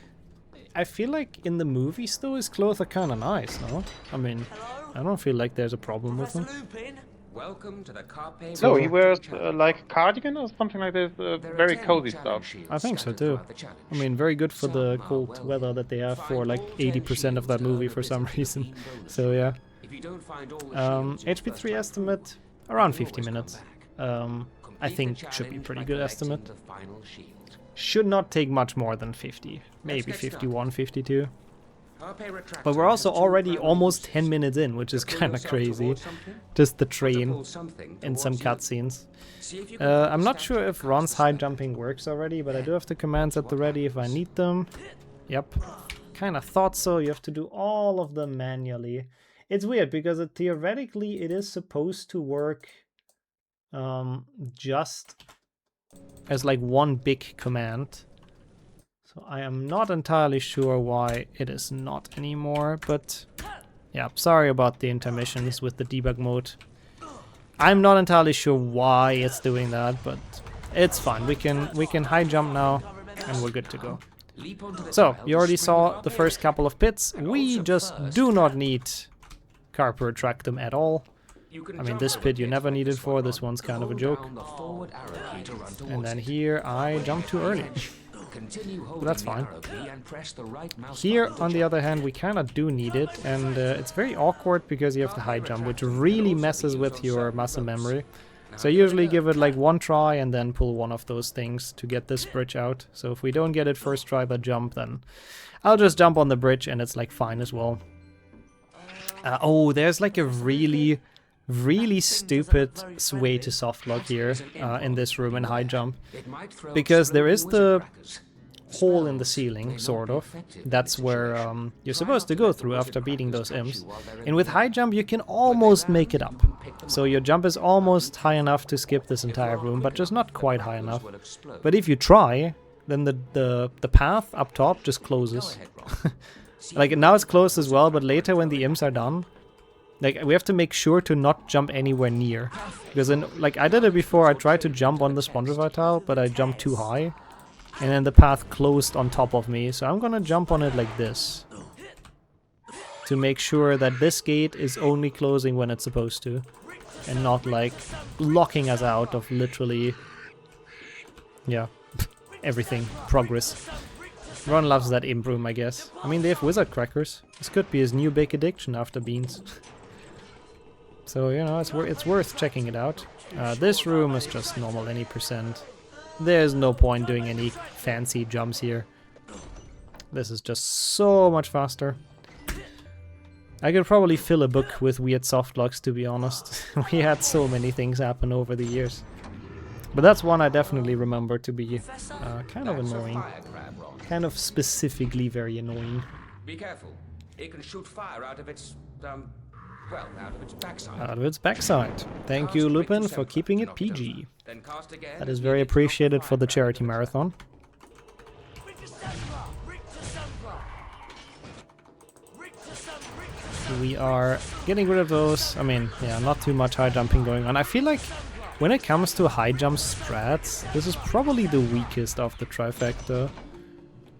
S2: I feel like in the movies though his clothes are kind of nice, no? I mean,
S6: Hello?
S2: I don't feel like there's a problem with
S6: Professor
S2: them.
S6: Lupin?
S7: Welcome to the Carpe
S1: No, he
S7: Rector
S1: wears
S7: Challenge.
S1: like a cardigan or something like this.
S7: There are
S1: Very
S7: 10
S1: cozy
S7: challenge
S1: stuff.
S7: shields
S2: I think so
S7: scattered
S2: too.
S7: throughout the challenge.
S2: I mean, very good for the
S7: Some are
S2: cold
S7: well
S2: weather
S7: lit.
S2: that they have for
S7: Find
S2: like
S7: all 10
S2: 80% of that
S7: shields to
S2: movie
S7: earn a
S2: for some
S7: bit of
S2: reason.
S7: green bonus.
S2: So yeah.
S7: If you don't find all the shields, you'll
S2: HP3
S7: first try
S2: estimate
S7: through.
S2: around
S7: You can
S2: 50
S7: always come
S2: minutes.
S7: back.
S2: I
S7: Complete
S2: think
S7: the
S2: should be
S7: challenge
S2: pretty
S7: by
S2: good
S7: collecting
S2: estimate.
S7: the final shield.
S2: Should not take much more than 50, maybe
S7: get started.
S2: 51, 52.
S7: Carpe Retractor
S2: But we're
S7: has
S2: also
S7: two
S2: already
S7: primary
S2: almost
S7: uses.
S2: 10 minutes in, which is
S7: To pull
S2: kind of
S7: yourself
S2: crazy.
S7: towards something,
S2: Just the
S7: or to
S2: train
S7: pull something
S2: and some
S7: towards you.
S2: cutscenes.
S7: See if you can find
S2: I'm
S7: a
S2: not
S7: statue
S2: sure
S7: that
S2: if
S7: casts
S2: Ron's
S7: a
S2: high
S7: spell.
S2: jumping works already, but I do have the commands at the
S7: What
S2: ready if I
S7: happens?
S2: need them. Yep. Kind of thought so. You have to do all of them manually. It's weird because theoretically it is supposed to work just as like one big command. So I am not entirely sure why it is not anymore, but yeah, sorry about the intermissions with the debug mode. I'm not entirely sure why it's doing that, but it's fine. We can high jump now and we're good to go.
S7: Leap onto the
S2: So,
S7: tile
S2: you
S7: to
S2: already
S7: spring
S2: saw
S7: Carpe
S2: the first
S7: Retractor.
S2: couple of pits.
S7: And
S2: We
S7: also
S2: just
S7: first,
S2: do not need Carpe Retractum at all.
S7: you can
S2: I mean,
S7: jump
S2: this
S7: over
S2: pit you
S7: pits
S2: never
S7: like
S2: needed
S7: this
S2: for.
S7: one
S2: This
S7: on.
S2: one's kind of a
S7: Hold
S2: joke.
S7: down the forward arrow key to run
S2: And
S7: towards
S2: then
S7: it.
S2: here I jump too early.
S7: Continue holding
S2: that's
S7: the
S2: fine.
S7: arrow key and press the right mouse
S2: Here,
S7: button to
S2: on the
S7: jump.
S2: other hand, we kind of do need it, and it's very awkward because you have the high jump, which really messes with your muscle memory. So I usually give it like one try and then pull one of those things to get this bridge out. So if we don't get it first try the jump, then I'll just jump on the bridge and it's like fine as well. Oh, there's like a really stupid way to softlock here in this room in high jump.
S7: It might throw
S2: Because there
S7: exploding
S2: is
S7: wizard
S2: the
S7: crackers.
S2: hole in the
S7: Spells
S2: ceiling,
S7: may not
S2: sort
S7: be
S2: of.
S7: effective in
S2: That's
S7: this
S2: where
S7: situation.
S2: you're
S7: Try
S2: supposed
S7: not
S2: to
S7: to
S2: go
S7: let the
S2: through
S7: wizard
S2: after beating
S7: crackers
S2: those
S7: touch
S2: imps.
S7: you while they're in
S2: And with
S7: the
S2: high
S7: air.
S2: jump you can
S7: When they
S2: almost
S7: land,
S2: make it
S7: you
S2: up.
S7: can pick them
S2: So
S7: up.
S2: your jump is almost high enough to skip this entire room, but just not quite high enough. But if you try, then the path up top just closes. Like now it's closed as well, but later when the imps are done, like we have to make sure to not jump anywhere near. Because then, like I did it before, I tried to jump on the Spongify tile, but I jumped too high. And then the path closed on top of me, so I'm gonna jump on it like this. To make sure that this gate is only closing when it's supposed to. And not like locking us out of literally, yeah, everything, progress. Ron loves that imp room, I guess. I mean, they have wizard crackers. This could be his new big addiction after beans. So, you know, it's worth checking it out. This room is just normal any percent. There's no point doing any fancy jumps here. This is just so much faster. I could probably fill a book with weird softlocks, to be honest. We had so many things happen over the years. But that's one I definitely remember to be kind of annoying. Kind of specifically very annoying.
S7: Be careful. It can shoot fire out of its, well, out of its backside.
S2: Out of its backside. Thank
S7: Cast
S2: you,
S7: a
S2: Lupin,
S7: Victor
S2: for
S7: Semper
S2: keeping
S7: to
S2: it
S7: knock
S2: PG.
S7: over. Then cast again
S2: That is
S7: and
S2: very
S7: use it to knock the
S2: appreciated for the
S7: fire
S2: charity
S7: out of its
S2: marathon. We are getting rid of those. I mean, yeah, not too much high jumping going on. I feel like when it comes to high jump strats, this is probably the weakest of the Trifecta.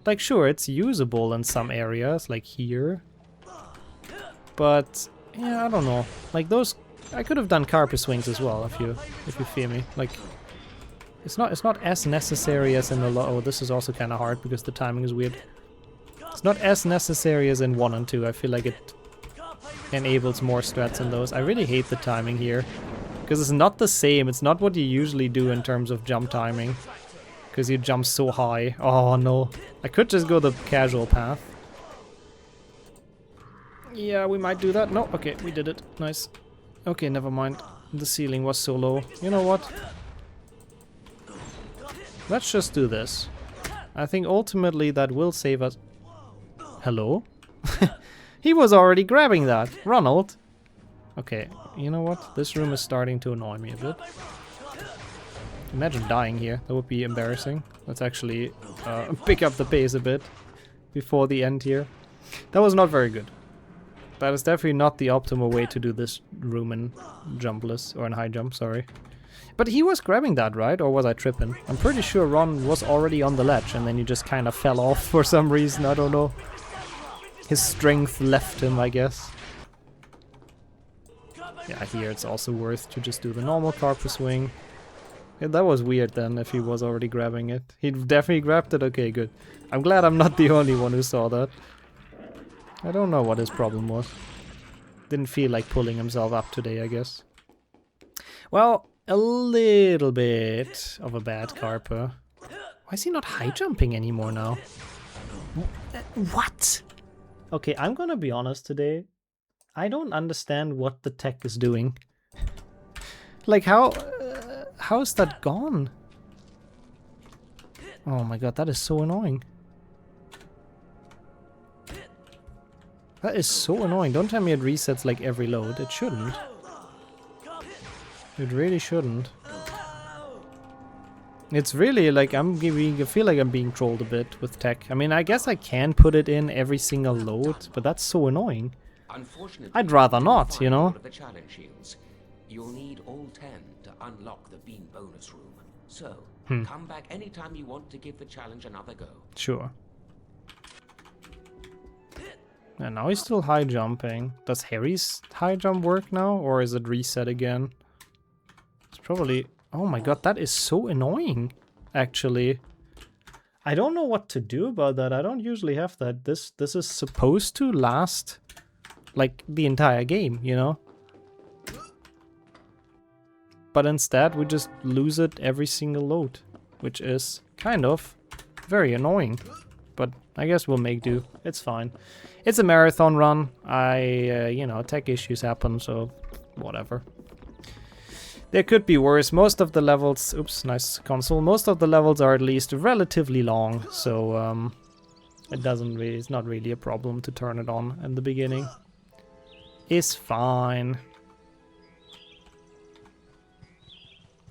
S2: Like, sure, it's usable in some areas, like here. But, yeah, I don't know. Like, those... I could have done carpet swings as well, if you feel me. Like, it's not as necessary as in the... Oh, this is also kind of hard because the timing is weird. It's not as necessary as in 1 and 2. I feel like it enables more strats in those. I really hate the timing here. Because it's not the same. It's not what you usually do in terms of jump timing. Because you jump so high. Oh no. I could just go the casual path. Yeah, we might do that. No, okay, we did it. Nice. Okay, never mind. The ceiling was so low. You know what? Let's just do this. I think ultimately that will save us... Hello? He was already grabbing that. Ronald. Okay, you know what? This room is starting to annoy me a bit. Imagine dying here. That would be embarrassing. Let's actually pick up the pace a bit before the end here. That was not very good. That is definitely not the optimal way to do this room in jumpless, or in high jump, sorry. But he was grabbing that, right? Or was I tripping? I'm pretty sure Ron was already on the ledge and then he just kind of fell off for some reason, I don't know. His strength left him, I guess. Yeah, here it's also worth to just do the normal carpet swing. Yeah, that was weird then, if he was already grabbing it. He definitely grabbed it? Okay, good. I'm glad I'm not the only one who saw that. I don't know what his problem was. Didn't feel like pulling himself up today, I guess. Well, a little bit of a bad carper. Why is he not high jumping anymore now? What? Okay, I'm gonna be honest today. I don't understand what the tech is doing. Like, how's that gone? Oh my god, that is so annoying. That is so annoying. Don't tell me it resets like every load. It shouldn't. It really shouldn't. It's really like I feel like I'm being trolled a bit with tech. I mean, I guess I can put it in every single load, but that's so annoying. I'd rather not, you know?
S7: The challenge shields. You'll need all 10 to unlock the bean bonus room. So, come back anytime you want to give the challenge another go.
S2: Sure. And now he's still high jumping. Does Harry's high jump work now, or is it reset again? It's probably... Oh my god, that is so annoying, actually. I don't know what to do about that. I don't usually have that. This is supposed to last, like, the entire game, you know? But instead, we just lose it every single load, which is kind of very annoying. But I guess we'll make do. It's fine. It's a marathon run. You know, tech issues happen, so whatever. There could be worse. Most of the levels... Oops, nice console. Most of the levels are at least relatively long, so it's not really a problem to turn it on in the beginning. It's fine.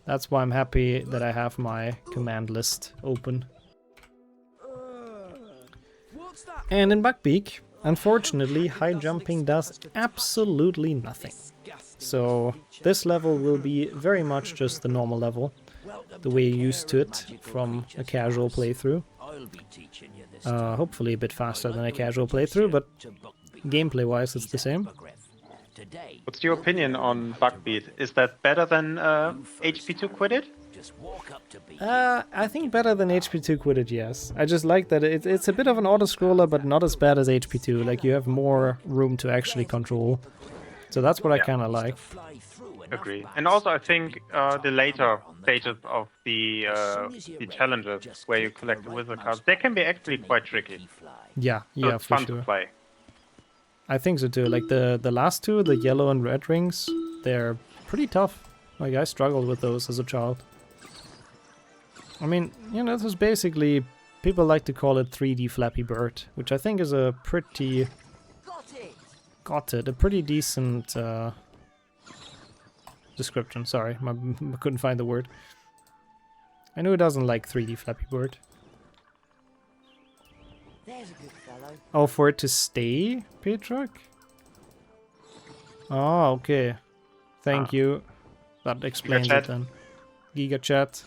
S2: That's why I'm happy that I have my command list open. And in Buckbeak, unfortunately, high jumping does absolutely nothing. So this level will be very much just the normal level, the way you're used to it from a casual playthrough. Hopefully a bit faster than a casual playthrough, but gameplay-wise it's the same.
S1: What's your opinion on Buckbeat? Is that better than HP2 Quidditch?
S2: I think better than HP2 Quidditch, yes. I just like that it's a bit of an auto-scroller, but not as bad as HP2. Like, you have more room to actually control. So that's what I kind of like.
S1: Agree. And also I think the later stages of the challenges, where you collect the wizard cards, they can be actually quite tricky.
S2: Yeah,
S1: So
S2: yeah,
S1: it's
S2: for
S1: fun
S2: sure.
S1: to play.
S2: I think so too. Like the last two, the yellow and red rings, they're pretty tough. Like, I struggled with those as a child. I mean, you know, this is basically, people like to call it 3D Flappy Bird, which I think is a pretty... a pretty decent description. Sorry, I couldn't find the word. I know who doesn't like 3D Flappy Bird.
S6: There's a good fellow.
S2: Oh, for it to stay, Petrak? Oh, okay. Thank you. That explains it then. Giga Chat.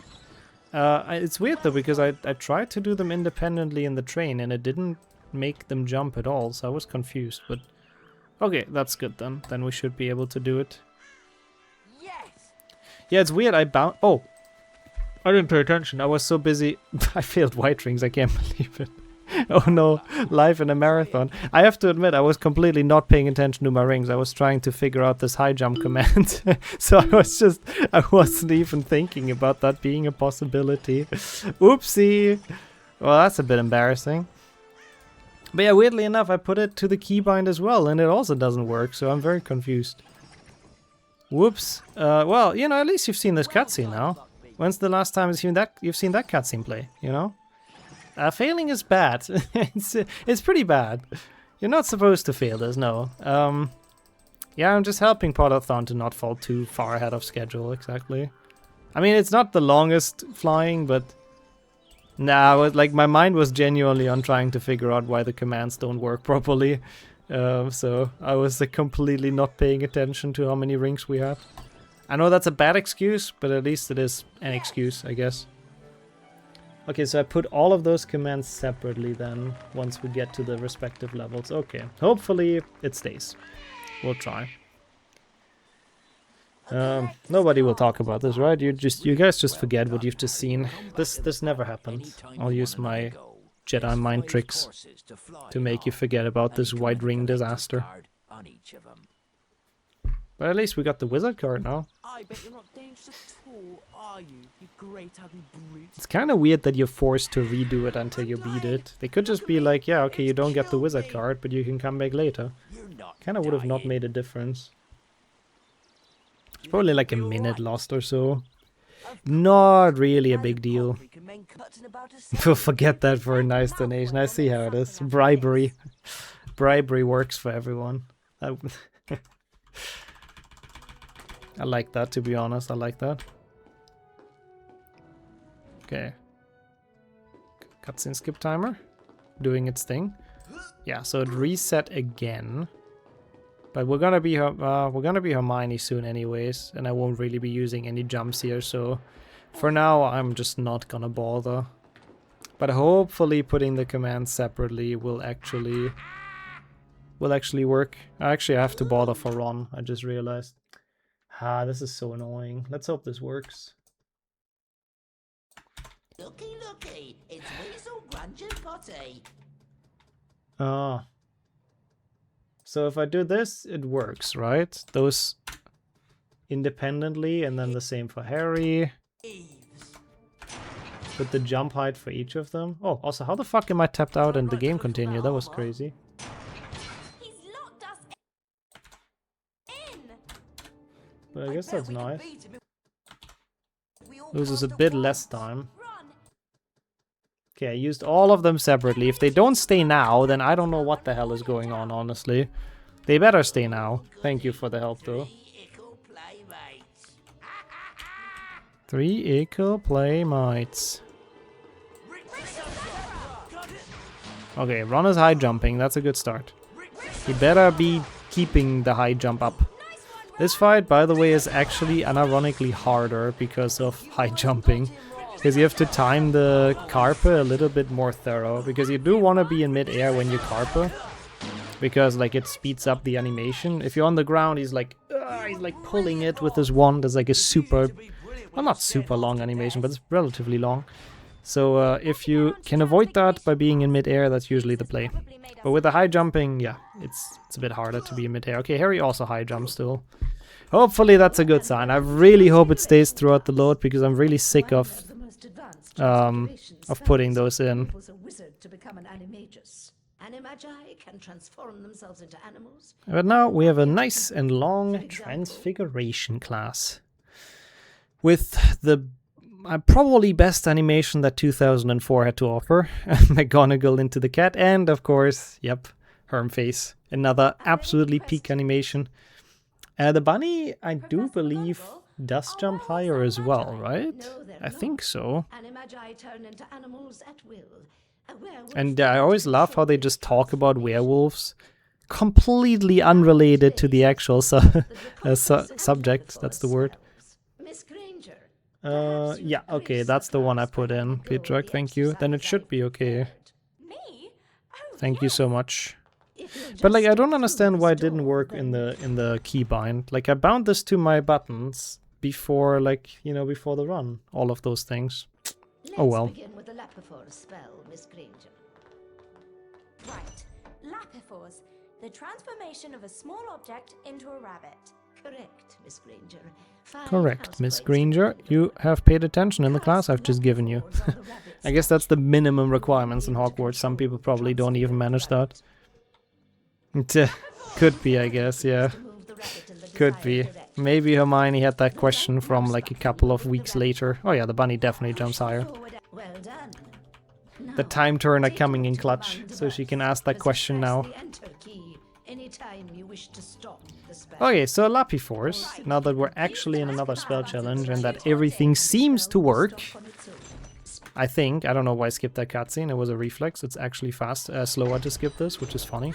S2: It's weird though, because I tried to do them independently in the train and it didn't make them jump at all, so I was confused, but okay, that's good then. Then we should be able to do it.
S6: Yes.
S2: Yeah, it's weird. Oh, I didn't pay attention. I was so busy. I failed white rings. I can't believe it. Oh no, live in a marathon. I have to admit, I was completely not paying attention to my rings. I was trying to figure out this high jump command. So I wasn't even thinking about that being a possibility. Oopsie. Well, that's a bit embarrassing. But yeah, weirdly enough, I put it to the keybind as well, and it also doesn't work, so I'm very confused. Whoops. Well, you know, at least you've seen this cutscene now. When's the last time you've seen that cutscene play, you know? Failing is bad. It's pretty bad. You're not supposed to fail this, no. Yeah, I'm just helping Potterthon to not fall too far ahead of schedule, exactly. I mean, it's not the longest flying, but... Nah, like, my mind was genuinely on trying to figure out why the commands don't work properly. So I was completely not paying attention to how many rings we had. I know that's a bad excuse, but at least it is an excuse, I guess. Okay, so I put all of those commands separately then, once we get to the respective levels. Okay, hopefully it stays. We'll try. Nobody will talk about this, right? You guys just forget what you've just seen. This never happened. I'll use my Jedi mind tricks to make you forget about this white ring disaster. But at least we got the wizard card now.
S6: I bet you're not dangerous at all, are you? You great ugly brute.
S2: It's kind of weird that you're forced to redo it until you beat it. They could just be like, yeah, okay, you don't get the wizard card, but you can come back later. Kind of would have not made a difference. It's probably like a minute lost or so. Not really a big deal. We'll forget that for a nice donation. I see how it is. Bribery. Bribery works for everyone. I like that, to be honest. I like that. Okay. Cutscene skip timer. Doing its thing. Yeah, so it reset again. But we're gonna be Hermione soon anyways, and I won't really be using any jumps here, so for now I'm just not gonna bother. But hopefully putting the commands separately will actually work. I actually have to bother for Ron, I just realized. This is so annoying. Let's hope this works.
S6: Looky, looky, it's Weasel Granger Potty.
S2: So if I do this, it works, right? Those independently, and then the same for Harry. Put the jump height for each of them. Oh, also, how the fuck am I tapped out and the game continued? That was crazy.
S4: He's locked us in.
S2: But I guess that's nice. Loses a bit less time.
S4: Run.
S2: Okay, I used all of them separately. If they don't stay now, then I don't know what the hell is going on, honestly. They better stay now. Thank you for the help, though. 3 equal playmates. Okay, Ron is high jumping. That's a good start. He better be keeping the high jump up. This fight, by the way, is actually unironically harder because of high jumping. Because you have to time the carpe a little bit more thorough. Because you do want to be in mid-air when you carpe. Because like it speeds up the animation. If you're on the ground, he's like pulling it with his wand. There's like a super, well, not super long animation, but it's relatively long. So if you can avoid that by being in mid-air, that's usually the play. But with the high jumping, yeah, it's a bit harder to be in mid-air. Okay, Harry also high jumps still. Hopefully that's a good sign. I really hope it stays throughout the load because I'm really sick of putting those in. But now we have a nice and long transfiguration class with the probably best animation that 2004 had to offer. McGonagall into the cat, and of course, yep, Herm face. Another absolutely peak animation. The bunny, I do believe, does jump higher as well, right? I think so. And I always love how they just talk about werewolves, completely unrelated to the actual subject, that's the word. Yeah, okay, that's the one I put in, Petrarch, thank you. Then it should be okay. Thank you so much. But like, I don't understand why it didn't work in the keybind. Like, I bound this to my buttons before, like, you know, before the run. All of those things. Oh well.
S8: Let's begin with the Lapifors spell, Miss Granger.
S4: Right. Lapifors. The transformation of a small object into a rabbit.
S8: Correct, Miss Granger.
S2: Correct, Miss Granger. You have paid attention in the class I've just given you. I guess that's the minimum requirements in Hogwarts. Some people probably don't even manage that. Could be, I guess, yeah. Could be. Maybe Hermione had that question from like a couple of weeks later. Oh yeah, the bunny definitely jumps higher. The time turner coming in clutch, so she can ask that question now. Okay, so Lapifors, now that we're actually in another spell challenge and that everything seems to work, I think. I don't know why I skipped that cutscene, it was a reflex. It's actually slower to skip this, which is funny.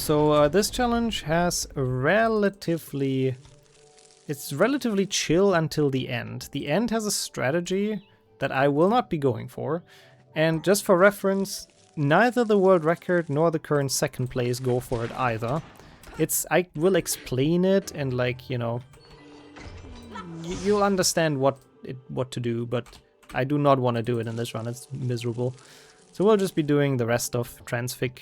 S2: So this challenge has relatively... It's relatively chill until the end. The end has a strategy that I will not be going for. And just for reference, neither the world record nor the current second place go for it either. I will explain it and, like, you know, you'll understand what to do, but I do not want to do it in this run. It's miserable. So we'll just be doing the rest of Transfic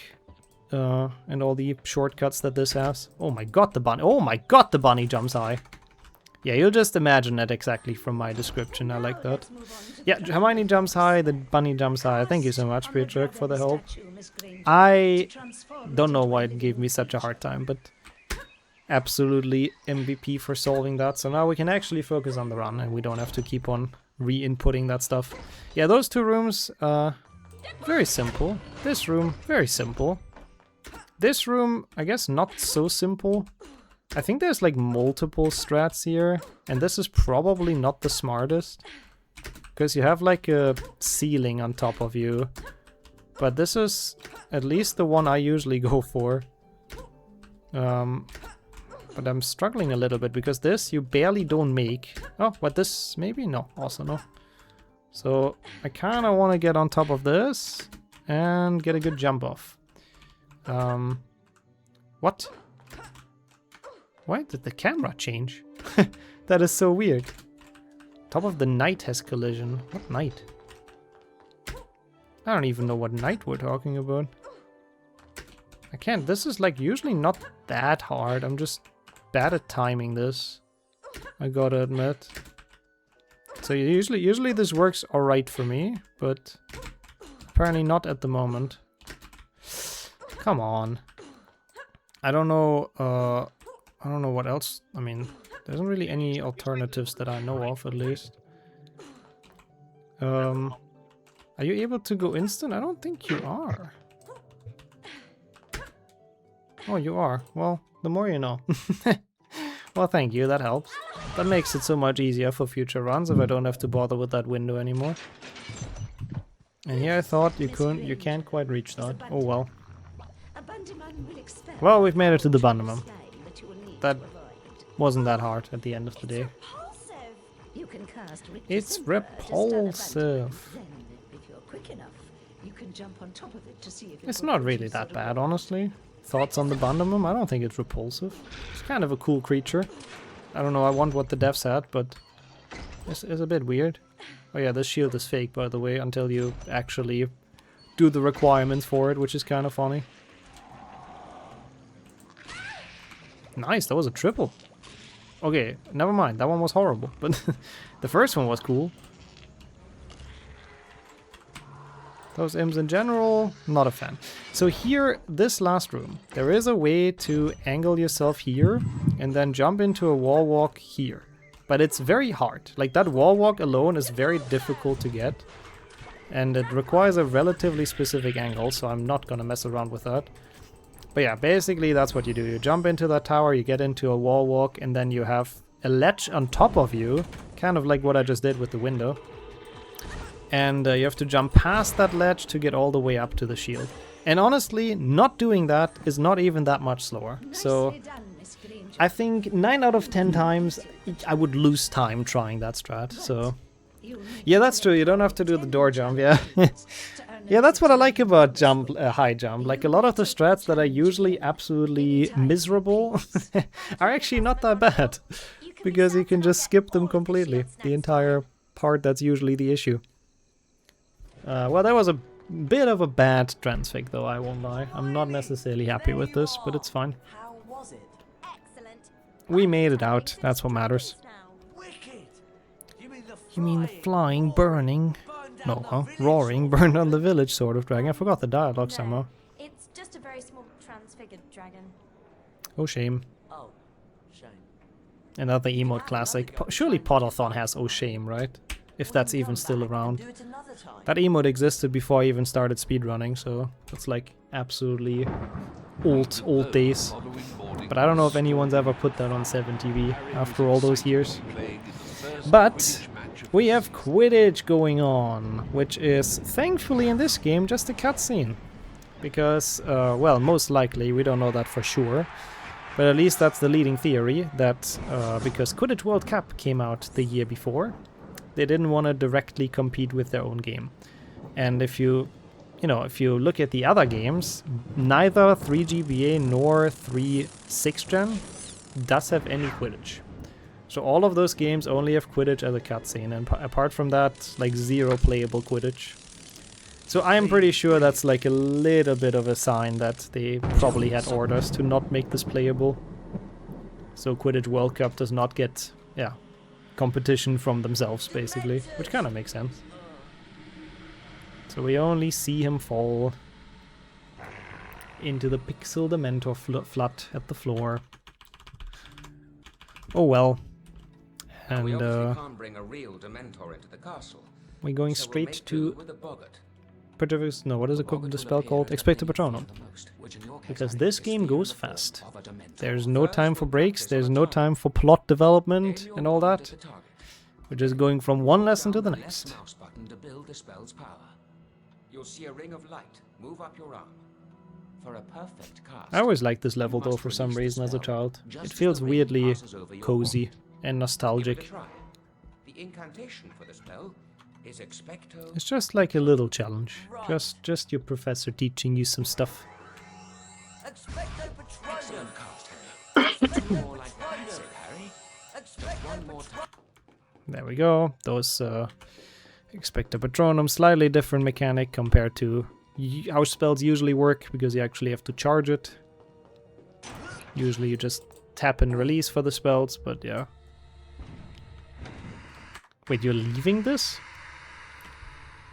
S2: and all the shortcuts that this has. Oh my god, the bunny! Oh my god, the bunny jumps high. Yeah, you'll just imagine that exactly from my description. I like that. Yeah, Hermione jumps high, the bunny jumps high. Thank you so much, Petrick, for the help. I don't know why it gave me such a hard time, but absolutely MVP for solving that. So now we can actually focus on the run and we don't have to keep on re-inputting that stuff. Yeah, those two rooms, very simple. This room, very simple. This room, I guess not so simple. I think there's like multiple strats here, and this is probably not the smartest, because you have like a ceiling on top of you. But this is at least the one I usually go for. But I'm struggling a little bit, because this you barely don't make. Oh, but this maybe? No, also no. So I kind of want to get on top of this and get a good jump off. What? Why did the camera change? That is so weird. Top of the knight has collision. What knight? I don't even know what knight we're talking about. I can't. This is like usually not that hard. I'm just bad at timing this, I gotta admit. So usually this works alright for me, but apparently not at the moment. Come on. I don't know what else. I mean, there isn't really any alternatives that I know of, at least. Are you able to go instant? I don't think you are. Oh, you are. Well, the more you know. Well, thank you. That helps. That makes it so much easier for future runs if I don't have to bother with that window anymore. And here I thought you can't quite reach that. Oh well. Well, we've made it to the Bundamum. That wasn't that hard at the end of the day. It's repulsive. It's not really that bad, honestly. Thoughts on the Bundamum? I don't think it's repulsive. It's kind of a cool creature. I don't know, I want what the devs had, but it's a bit weird. Oh yeah, this shield is fake, by the way, until you actually do the requirements for it, which is kind of funny. Nice, that was a triple. Okay, never mind, that one was horrible, but the first one was cool. Those imps in general, not a fan. So here, this last room, there is a way to angle yourself here and then jump into a wall walk here. But it's very hard. Like, that wall walk alone is very difficult to get. And it requires a relatively specific angle, so I'm not gonna mess around with that. But yeah, basically that's what you do. You jump into that tower, you get into a wall walk, and then you have a ledge on top of you, kind of like what I just did with the window. And you have to jump past that ledge to get all the way up to the shield. And honestly, not doing that is not even that much slower. So I think 9 out of 10 times I would lose time trying that strat. So yeah, that's true. You don't have to do the door jump, yeah. Yeah, that's what I like about high jump. Like, a lot of the strats that are usually absolutely miserable are actually not that bad. Because you can just skip them completely. The entire part that's usually the issue. Well, that was a bit of a bad transfic, though, I won't lie. I'm not necessarily happy with this, but it's fine.
S6: How was it?
S2: We made it out. That's what matters. You mean the flying, burning... No, huh? Roaring, burned on the village sort of dragon. I forgot the dialogue somehow.
S4: It's just a very small transfigured dragon.
S2: Oh, shame.
S6: Oh, shame.
S2: Another emote classic. Surely Potterthon has Oh Shame, right? If that's even still around. That emote existed before I even started speedrunning, so that's like absolutely old days. But I don't know if anyone's ever put that on 7TV after all those years. But we have Quidditch going on, which is thankfully in this game just a cutscene. because, well, most likely, we don't know that for sure, but at least that's the leading theory, that because Quidditch World Cup came out the year before, they didn't want to directly compete with their own game. And if you look at the other games, neither 3GBA nor 3 6th Gen does have any Quidditch. So all of those games only have Quidditch as a cutscene, and apart from that, like, zero playable Quidditch. So I am pretty sure that's like a little bit of a sign that they probably had orders to not make this playable. So Quidditch World Cup does not get, yeah, competition from themselves, basically, which kind of makes sense. So we only see him fall into the Pixel Dementor flood at the floor. Oh well. And
S7: we obviously can't bring a real Dementor into the castle.
S2: We're going
S7: So we'll
S2: straight
S7: make
S2: to
S7: do with a boggart.
S2: No, what is the spell called? Expecto Patronum. Because this game goes fast. There's no time for breaks, there's no time for plot development and all that. We're just going from one lesson to the next.
S7: Mouse button to build the spell's power. You'll see a ring of light move up your arm. For a perfect cast.
S2: I always liked this level though for some reason as a child. It feels weirdly cozy and nostalgic.
S7: The incantation for the spell is Expecto.
S2: It's just like a little challenge. Just your professor teaching you some stuff.
S6: Expecto Patronum.
S7: Excellent cast, Harry. More like that, Harry. One more time.
S2: There we go. Those Expecto Patronum, slightly different mechanic compared to how spells usually work, because you actually have to charge it. Usually you just tap and release for the spells, but yeah. Wait, you're leaving this?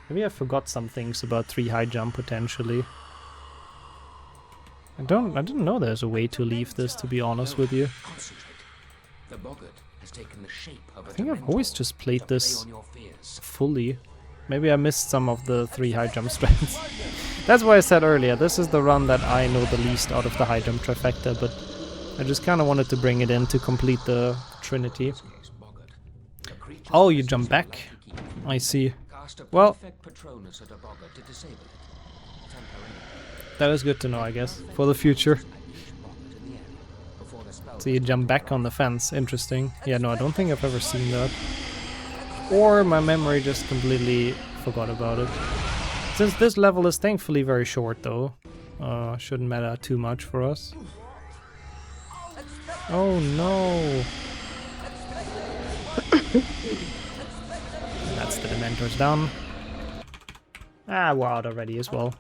S2: Maybe I forgot some things about 3 high jump potentially. I didn't know there's a way to leave this, to be honest with you.
S7: Concentrate. The boggart has taken the shape of a
S2: I think I've
S7: Dementor
S2: always just played
S7: to play
S2: this
S7: on your fears.
S2: fully. Maybe I missed some of the 3 high jump strats. That's why I said earlier, this is the run that I know the least out of the high jump trifecta, but I just kind of wanted to bring it in to complete the trinity. Oh, you jump back? I see. Well, that is good to know, I guess, for the future. So you jump back on the fence, interesting. Yeah, no, I don't think I've ever seen that. Or my memory just completely forgot about it. Since this level is thankfully very short though, shouldn't matter too much for us. Oh no! That's the Dementors down. Ah, we're out already as well.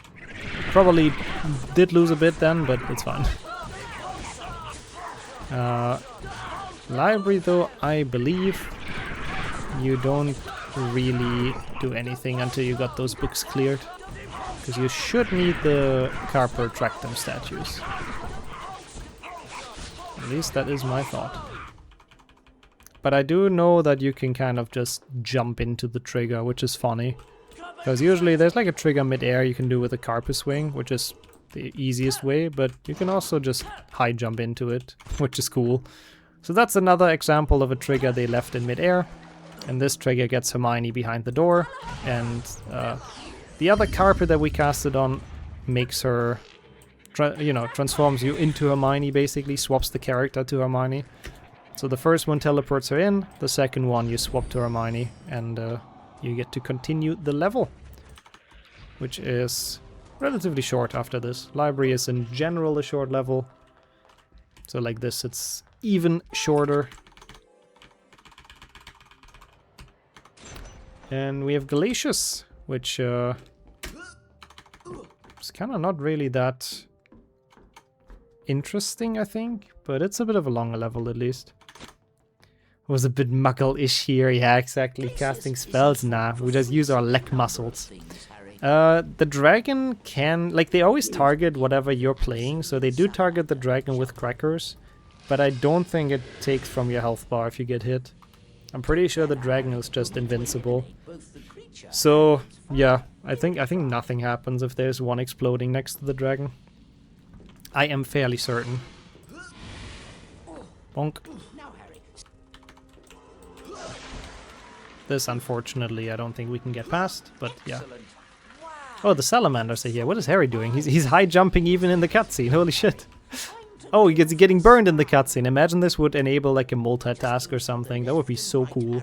S2: Probably did lose a bit then, but it's fine. Library though, I believe you don't really do anything until you got those books cleared. Because you should need the Carper Tractum statues. At least that is my thought. But I do know that you can kind of just jump into the trigger, which is funny. Because usually there's like a trigger mid-air you can do with a Carper swing, which is the easiest way, but you can also just high jump into it, which is cool. So that's another example of a trigger they left in mid-air. And this trigger gets Hermione behind the door, and the other carpet that we casted on makes her, transforms you into Hermione, basically, swaps the character to Hermione. So the first one teleports her in, the second one you swap to Hermione, and you get to continue the level, which is relatively short after this. Library is in general a short level, so like this it's even shorter. And we have Galatius, which is kind of not really that interesting, I think, but it's a bit of a longer level at least. It was a bit muggle-ish here, yeah, exactly. Casting spells, nah, we just use our leg muscles. The dragon can, like, they always target whatever you're playing, so they do target the dragon with crackers, but I don't think it takes from your health bar if you get hit. I'm pretty sure the dragon is just invincible. So, yeah, I think nothing happens if there's one exploding next to the dragon. I am fairly certain. Bonk. This, unfortunately, I don't think we can get past, but yeah. Oh, the salamanders are here. What is Harry doing? He's high jumping even in the cutscene. Holy shit. Oh, he's getting burned in the cutscene. Imagine this would enable like a multitask or something. That would be so cool.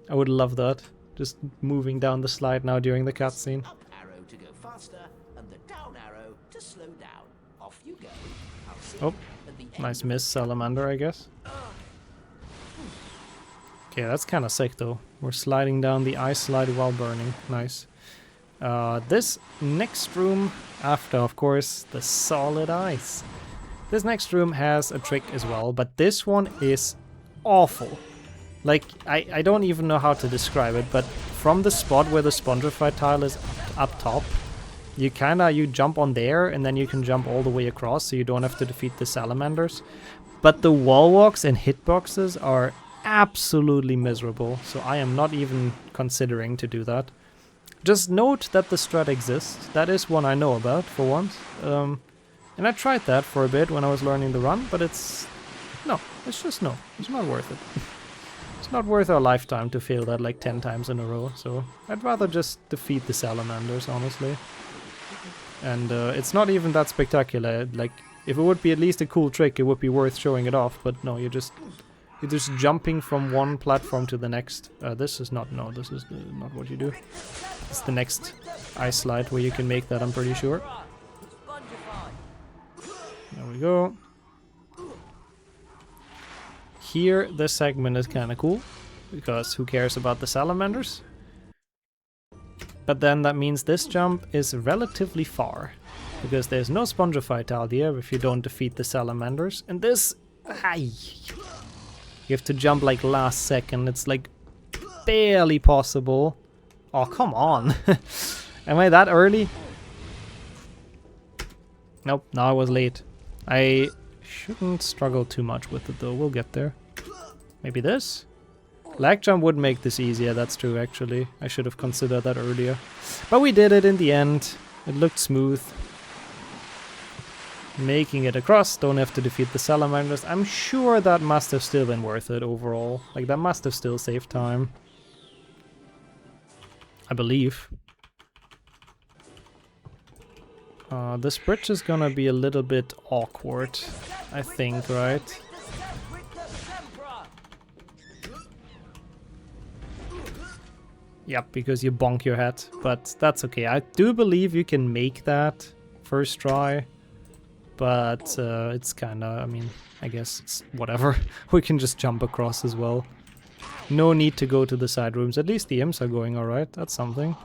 S2: I would love that. Just moving down the slide now during the cutscene.
S6: Up arrow to go faster, and the down arrow to slow down. Off you go. I'll see
S2: Oh,
S6: you at the end
S2: nice
S6: of
S2: miss, salamander, I guess. Okay, that's kind of sick though. We're sliding down the ice slide while burning. Nice. This next room, after of course the solid ice. This next room has a trick as well, but this one is awful. Like, I don't even know how to describe it, but from the spot where the Spongify tile is up top, you jump on there and then you can jump all the way across so you don't have to defeat the salamanders. But the wall walks and hitboxes are absolutely miserable, so I am not even considering to do that. Just note that the strat exists. That is one I know about, for once. And I tried that for a bit when I was learning the run, but it's just no. It's not worth it. It's not worth our lifetime to fail that like 10 times in a row, so I'd rather just defeat the salamanders, honestly. And it's not even that spectacular. Like, if it would be at least a cool trick, it would be worth showing it off, but no, you're just jumping from one platform to the next. This is not what you do. It's the next ice slide where you can make that, I'm pretty sure. There we go. Here, this segment is kind of cool, because who cares about the salamanders? But then that means this jump is relatively far, because there's no Spongify tile here if you don't defeat the salamanders. And this... you have to jump like last second. It's like barely possible. Oh, come on. Am I that early? Nope, now I was late. I shouldn't struggle too much with it though. We'll get there. Maybe this? Lag jump would make this easier, that's true actually. I should have considered that earlier. But we did it in the end. It looked smooth. Making it across, don't have to defeat the salamanders. I'm sure that must have still been worth it overall. Like, that must have still saved time. I believe. This bridge is gonna be a little bit awkward, I think, right? Yep, because you bonk your head, but that's okay. I do believe you can make that first try. But it's kinda, I mean, I guess it's whatever. We can just jump across as well. No need to go to the side rooms. At least the imps are going alright. That's something.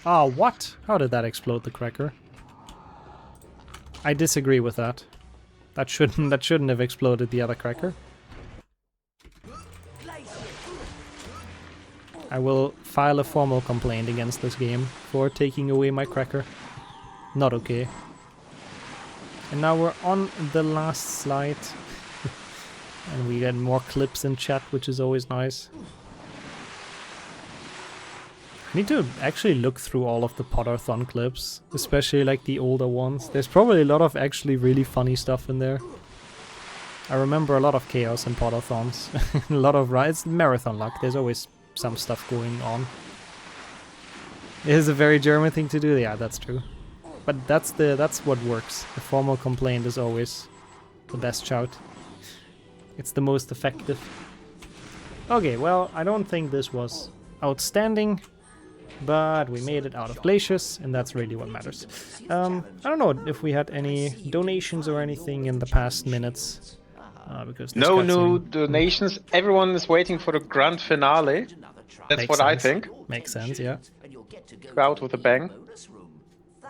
S2: Ah, what? How did that explode the cracker? I disagree with that. That shouldn't have exploded the other cracker. I will file a formal complaint against this game for taking away my cracker. Not okay. And now we're on the last slide. And we get more clips in chat, which is always nice. I need to actually look through all of the Potterthon clips, especially like the older ones. There's probably a lot of actually really funny stuff in there. I remember a lot of chaos in Potterthons. A lot of rides. Marathon luck. There's always some stuff going on. It is a very German thing to do. Yeah, that's true. But that's what works. The formal complaint is always the best shout. It's the most effective. Okay, well, I don't think this was outstanding, but we made it out of glaciers, and that's really what matters. I don't know if we had any donations or anything in the past minutes. Because
S1: no new donations. Everyone is waiting for the grand finale. That's what I think.
S2: Makes sense, yeah.
S1: Go out with a bang.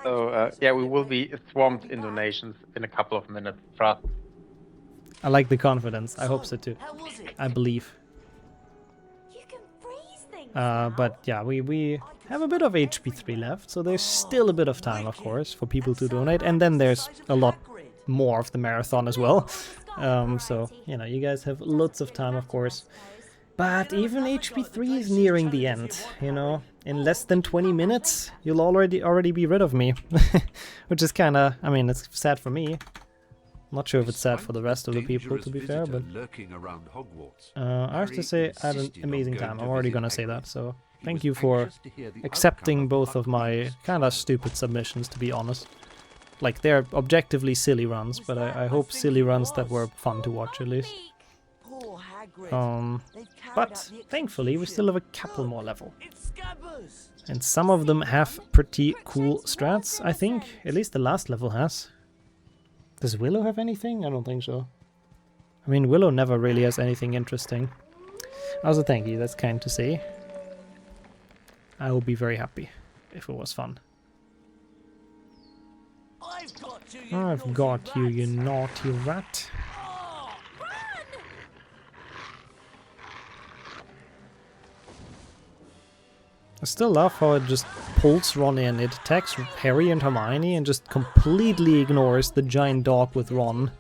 S1: So, yeah, we will be swamped in donations in a couple of minutes. Trust.
S2: I like the confidence. I hope so too. I believe.
S4: You can freeze things
S2: But yeah, we have a bit of HP3 left, so there's still a bit of time, of course, for people to donate. And then there's a lot more of the marathon as well. So, you know, you guys have lots of time, of course. But even HP3 is nearing the end, you know. In less than 20 minutes, you'll already be rid of me. Which is kinda, I mean, it's sad for me. Not sure if it's sad for the rest of the people, to be fair, but... I have to say, I had an amazing time. I'm already gonna say that, so... Thank
S3: was
S2: you for
S3: anxious to hear the
S2: accepting
S3: outcome
S2: both of my
S3: Buckley's
S2: kinda stupid submissions, to be honest. Like, they're objectively silly runs, but I hope silly runs that were fun to watch at least.
S6: Poor Hagrid. They've carried
S2: But
S6: out the
S2: thankfully we still have a couple more level.
S6: It's Scabbers.
S2: And some of them have pretty cool strats, I think. At least the last level has. Does Willow have anything? I don't think so. I mean, Willow never really has anything interesting. Also, thank you, that's kind to say. I will be very happy if it was fun.
S6: I've got you,
S2: You naughty rat.
S6: Oh,
S2: I still love how it just pulls Ron in. It attacks Harry and Hermione and just completely ignores the giant dog with Ron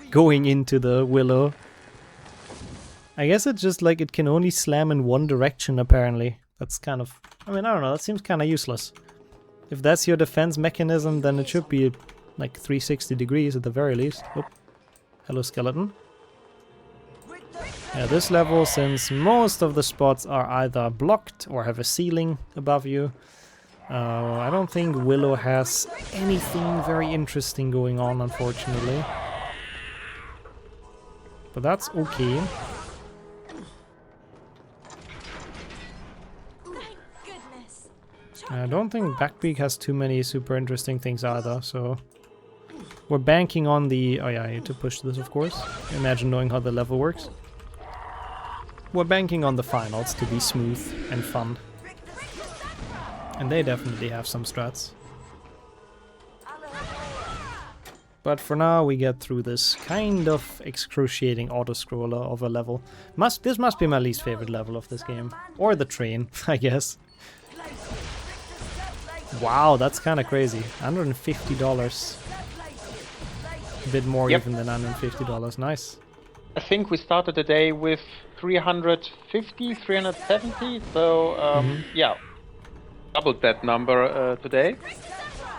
S2: going into the Willow. I guess it's just like it can only slam in one direction apparently. That's kind of... I mean, I don't know, that seems kind of useless. If that's your defense mechanism, then it should be like 360 degrees at the very least. Oop. Hello, skeleton. Yeah, this level, since most of the spots are either blocked or have a ceiling above you, I don't think Willow has anything very interesting going on, unfortunately. But that's okay. I don't think Backbeak has too many super interesting things either, so... We're banking on the... Oh yeah, I need to push this, of course. Imagine knowing how the level works. We're banking on the finals to be smooth and fun. And they definitely have some strats. But for now, we get through this kind of excruciating auto-scroller of a level. This must be my least favorite level of this game. Or the train, I guess. Wow, that's kind of crazy. $150. A bit more even than $150. Nice.
S1: I think we started the day with 350, 370, so yeah, doubled that number today.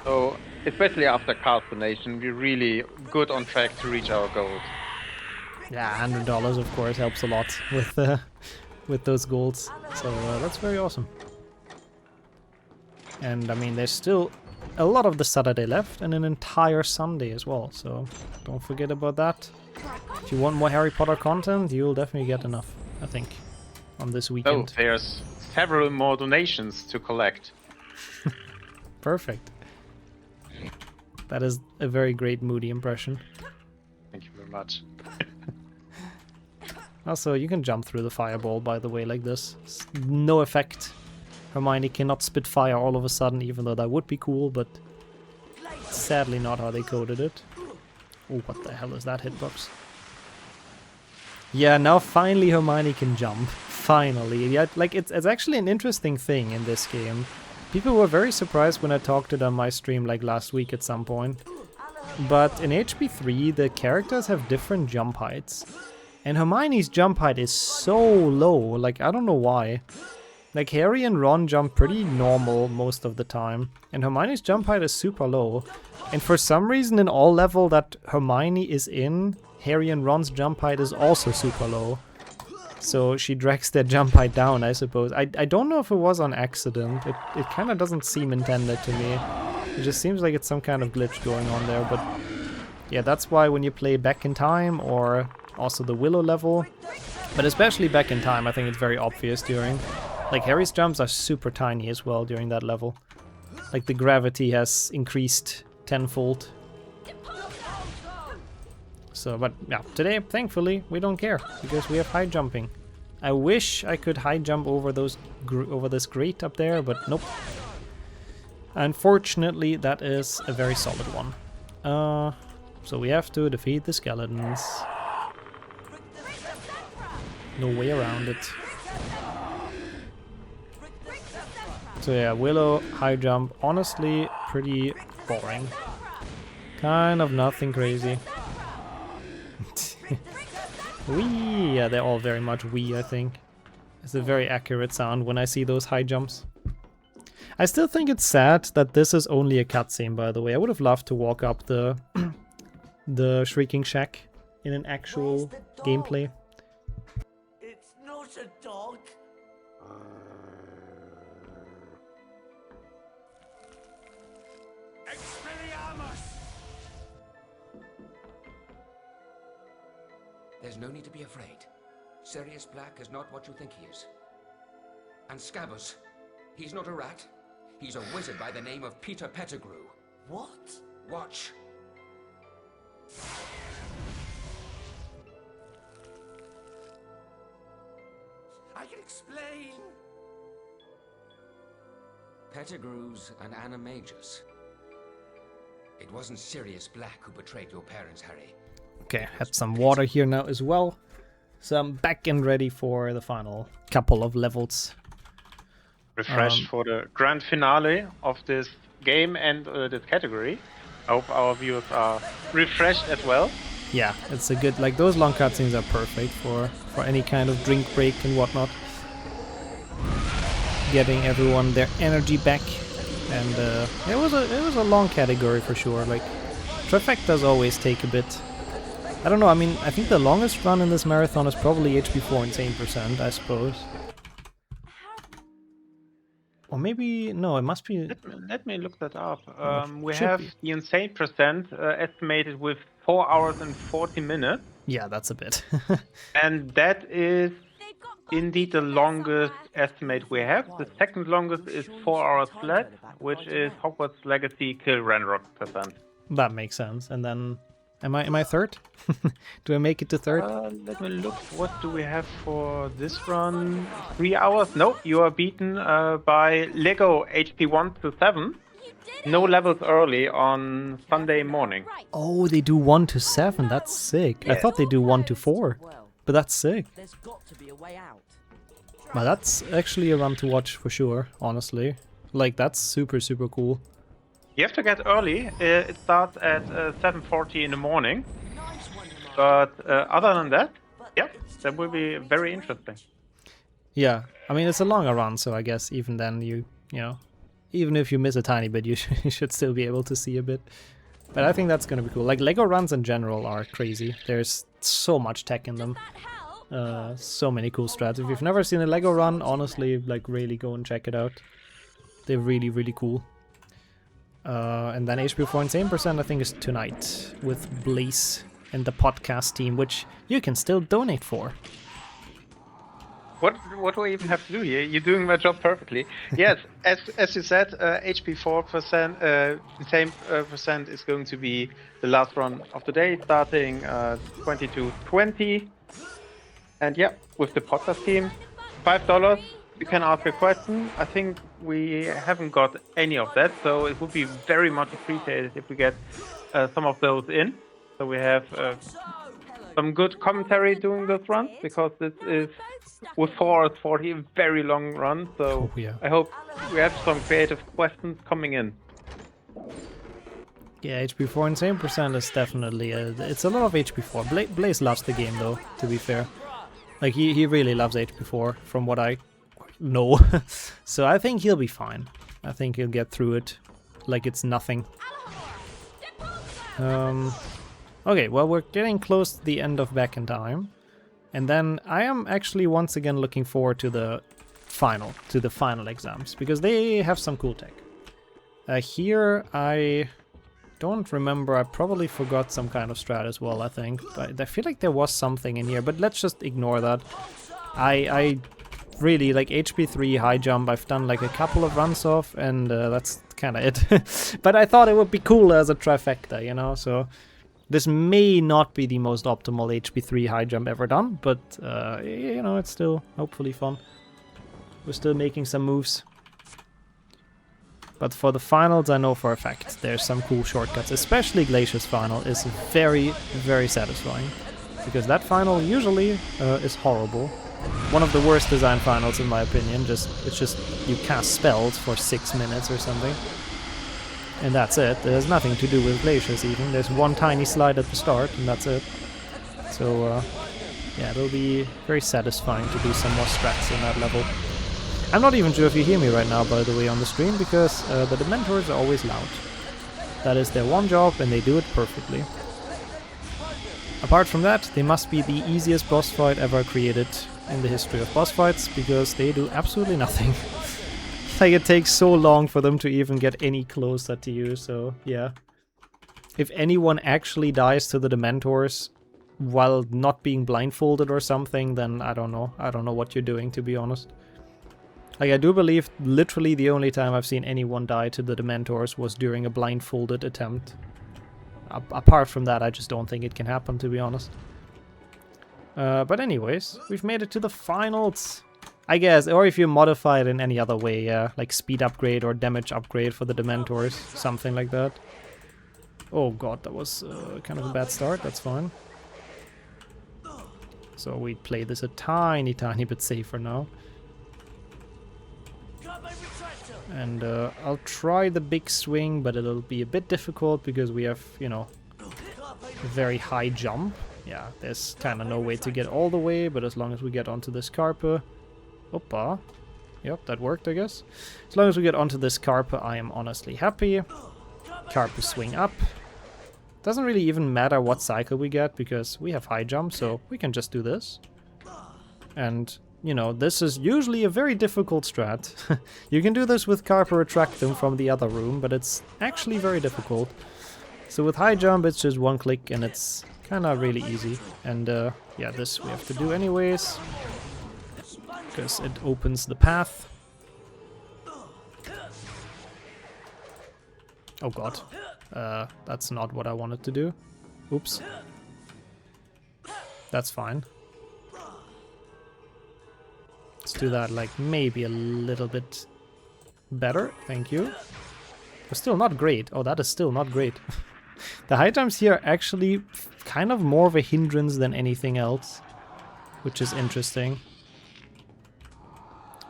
S1: So especially after Card Donation, we're really good on track to reach our goals.
S2: Yeah, $100 of course helps a lot with those goals. So that's very awesome. And I mean, there's still a lot of the Saturday left and an entire Sunday as well. So don't forget about that. If you want more Harry Potter content, you'll definitely get enough, I think, on this weekend.
S1: Oh, there's several more donations to collect.
S2: Perfect. That is a very great Moody impression.
S1: Thank you very much.
S2: Also, you can jump through the fireball, by the way, like this. It's no effect. Hermione cannot spit fire all of a sudden, even though that would be cool, but sadly not how they coded it. Oh, what the hell is that hitbox? Yeah, now finally Hermione can jump. Finally. Yeah, like it's actually an interesting thing in this game. People were very surprised when I talked it on my stream like last week at some point. But in HP3, the characters have different jump heights. And Hermione's jump height is so low, like I don't know why. Like Harry and Ron jump pretty normal most of the time. And Hermione's jump height is super low. And for some reason in all level that Hermione is in, Harry and Ron's jump height is also super low. So she drags their jump height down, I suppose. I don't know if it was on accident. It kind of doesn't seem intended to me. It just seems like it's some kind of glitch going on there. But yeah, that's why when you play Back in Time or also the Willow level, but especially Back in Time, I think it's very obvious during. Like Harry's jumps are super tiny as well during that level. Like the gravity has increased tenfold. So, but yeah, today, thankfully, we don't care because we have high jumping. I wish I could high jump over those over this grate up there, but nope. Unfortunately, that is a very solid one. So we have to defeat the skeletons. No way around it. So yeah, Willow, high jump, honestly pretty boring. Kind of nothing crazy. Wee! Yeah, they're all very much wee, I think. It's a very accurate sound when I see those high jumps. I still think it's sad that this is only a cutscene, by the way. I would have loved to walk up the the Shrieking Shack in an actual gameplay.
S6: It's not a dog.
S7: There's no need to be afraid. Sirius Black is not what you think he is. And Scabbers, he's not a rat. He's a wizard by the name of Peter Pettigrew.
S6: What?
S7: Watch.
S6: I can explain.
S7: Pettigrew's an animagus. It wasn't Sirius Black who betrayed your parents, Harry.
S2: Okay, had some water here now as well. So I'm back and ready for the final couple of levels.
S1: Refreshed for the grand finale of this game and this category. I hope our viewers are refreshed as well.
S2: Yeah, it's a good, like those long cutscenes are perfect for any kind of drink break and whatnot. Getting everyone their energy back, and it was a long category for sure. Like Trifectas always take a bit. I don't know. I mean, I think the longest run in this marathon is probably HP4 Insane %, I suppose. Or maybe no, it must be.
S1: Let me look that up. We
S2: should
S1: have
S2: be.
S1: the insane % estimated with 4 hours and 40 minutes,
S2: Yeah, that's a bit.
S1: and that is
S4: They've got
S1: indeed the longest estimate we have. The second longest is 4 hours flat, which is Hogwarts Legacy Kill Ranrock %.
S2: That makes sense. And then, am I third? Do I make it to third?
S1: Let me look. What do we have for this run? 3 hours? No, you are beaten by Lego HP 1 to 7.
S4: You did
S1: No levels early on Sunday morning.
S4: right.
S2: Oh, they do 1 to 7. That's sick. I thought they do 1 to 4, but that's sick.
S6: There's got to be a way out.
S2: But that's actually a run to watch for sure, honestly. Like, that's super, super cool.
S1: You have to get early. It starts at 7:40 in the morning. But other than that, yeah, that will be very interesting.
S2: Yeah, I mean, it's a longer run, so I guess even then you know, even if you miss a tiny bit, you should still be able to see a bit. But I think that's gonna be cool. Like, Lego runs in general are crazy. There's so much tech in them. So many cool strats. If you've never seen a Lego run, honestly, like, really go and check it out. They're really, really cool. And then HP4 Insane % I think is tonight with Blaze and the podcast team, which you can still donate for.
S1: What do I even have to do here? You're doing my job perfectly. Yes, as you said, HP4 same % is going to be the last run of the day, starting 22:20. And yeah, with the podcast team, $5. You can ask a question. I think we haven't got any of that, so it would be very much appreciated if we get some of those in. So we have some good commentary during this run, because this is with 4 hours 40 a very long run. So
S2: Oh, yeah.
S1: I hope we have some creative questions coming in.
S2: Yeah, HP4 Insane % is definitely it's a lot of HP4. Blaze loves the game though, to be fair. Like, he really loves HP4 from what I know. So I think he'll be fine. I think he'll get through it like it's nothing. Okay, well, we're getting close to the end of Back in Time. And then I am actually once again looking forward to the final exams, because they have some cool tech. Here I don't remember, I probably forgot some kind of strat as well, I think. But I feel like there was something in here, but let's just ignore that. I really, like, HP3 high jump, I've done like a couple of runs off, and that's kind of it. But I thought it would be cool as a trifecta, you know, so this may not be the most optimal HP3 high jump ever done, but you know, it's still hopefully fun. We're still making some moves. But for the finals, I know for a fact there's some cool shortcuts, especially Glacier's final is very, very satisfying, because that final usually is horrible. One of the worst design finals in my opinion. It's just you cast spells for 6 minutes or something, and that's it. There's nothing to do with Glaciers even. There's one tiny slide at the start, and that's it. So yeah, it'll be very satisfying to do some more strats in that level. I'm not even sure if you hear me right now, by the way, on the stream, because the Dementors are always loud. That is their one job, and they do it perfectly. Apart from that, they must be the easiest boss fight ever created in the history of boss fights, because they do absolutely nothing. Like, it takes so long for them to even get any closer to you, so yeah. If anyone actually dies to the Dementors while not being blindfolded or something, then I don't know. I don't know what you're doing, to be honest. Like, I do believe literally the only time I've seen anyone die to the Dementors was during a blindfolded attempt. Apart from that, I just don't think it can happen, to be honest. But anyways, we've made it to the finals, I guess. Or if you modify it in any other way, yeah, like speed upgrade or damage upgrade for the Dementors, something like that. Oh god, that was kind of a bad start, that's fine. So we play this a tiny bit safer now. And I'll try the big swing, but it'll be a bit difficult because we have, you know, a very high jump. Yeah, there's kind of no way to get all the way, but as long as we get onto this Carpe... Oppa. Yep, that worked, I guess. As long as we get onto this Carpe, I am honestly happy. Carpe swing up. Doesn't really even matter what cycle we get, because we have high jump, so we can just do this. And... you know, this is usually a very difficult strat. You can do this with Carpe Retractum from the other room, but it's actually very difficult. So with high jump, it's just one click and it's kind of really easy. And yeah, this we have to do anyways, because it opens the path. Oh god, that's not what I wanted to do. Oops. That's fine. Let's do that, like, maybe a little bit better. Thank you. But still not great. Oh, that is still not great. The high jumps here are actually kind of more of a hindrance than anything else, which is interesting.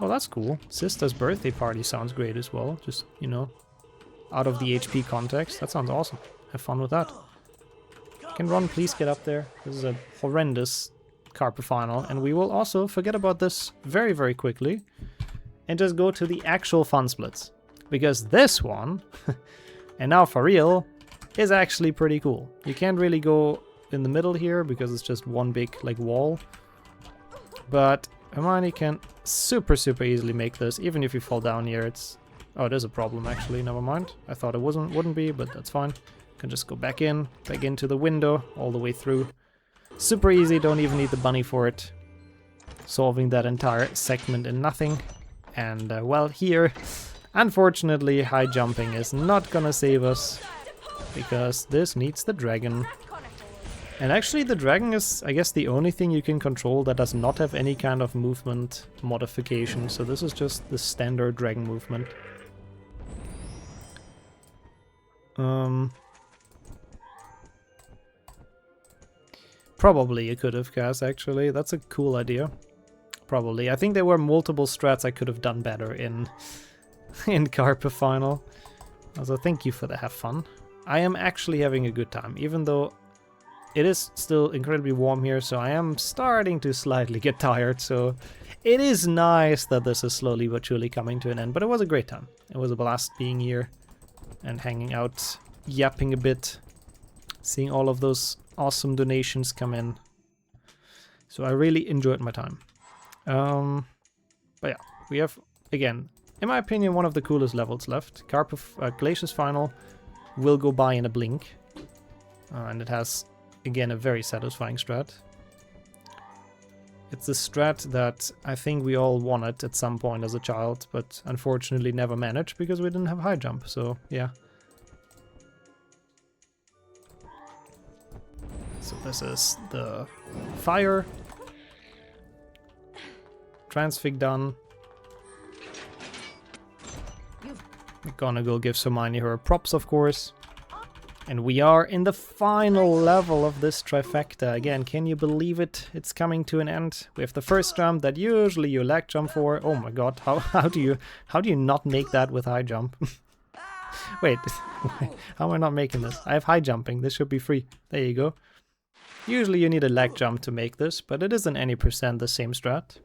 S2: Oh, that's cool. Sister's birthday party sounds great as well. Just, you know, out of the HP context. That sounds awesome. Have fun with that. Can Ron please get up there? This is a horrendous Carpe final, and we will also forget about this very, very quickly and just go to the actual fun splits, because this one, and now for real, is actually pretty cool. You can't really go in the middle here because it's just one big, like, wall, but Hermione can super easily make this. Even if you fall down here, it's... oh, there's a problem actually, never mind. I thought it wouldn't be, but that's fine. Can just go back into the window all the way through. Super easy, don't even need the bunny for it. Solving that entire segment in nothing. And, well, here, unfortunately, high jumping is not gonna save us, because this needs the dragon. And actually, the dragon is, I guess, the only thing you can control that does not have any kind of movement modification. So this is just the standard dragon movement. Probably you could have cast, actually. That's a cool idea. Probably. I think there were multiple strats I could have done better in Carpe Final. Also, thank you for the have fun. I am actually having a good time, even though it is still incredibly warm here, so I am starting to slightly get tired, so it is nice that this is slowly but surely coming to an end, but it was a great time. It was a blast being here and hanging out, yapping a bit, seeing all of those awesome donations come in. So I really enjoyed my time. But yeah, we have, again, in my opinion, one of the coolest levels left. Glacius Final will go by in a blink. And it has, again, a very satisfying strat. It's a strat that I think we all wanted at some point as a child, but unfortunately never managed because we didn't have high jump, so yeah. So this is the fire. Transfig done. McGonagall gives Hermione her props, of course. And we are in the final level of this trifecta. Again, can you believe it? It's coming to an end. We have the first jump that usually you lag jump for. Oh my god, how do you not make that with high jump? Wait, how am I not making this? I have high jumping, this should be free. There you go. Usually you need a lag jump to make this, but it isn't any percent the same strat.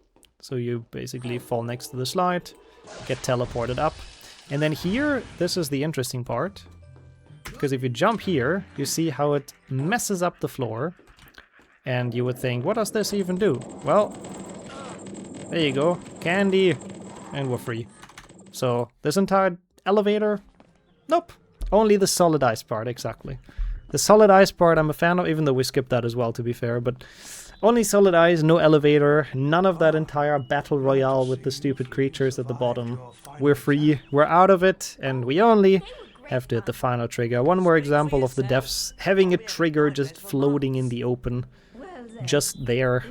S2: So you basically fall next to the slide, get teleported up. And then here, this is the interesting part. Because if you jump here, you see how it messes up the floor. And you would think, what does this even do? Well, there you go. Candy. And we're free. So this entire elevator, nope. Only the solid ice part, exactly. The solid ice part I'm a fan of, even though we skipped that as well, to be fair, but only solid ice, no elevator, none of that entire battle royale with the stupid creatures at the bottom. We're free, we're out of it, and we only have to hit the final trigger. One more example of the devs having a trigger just floating in the open, just there.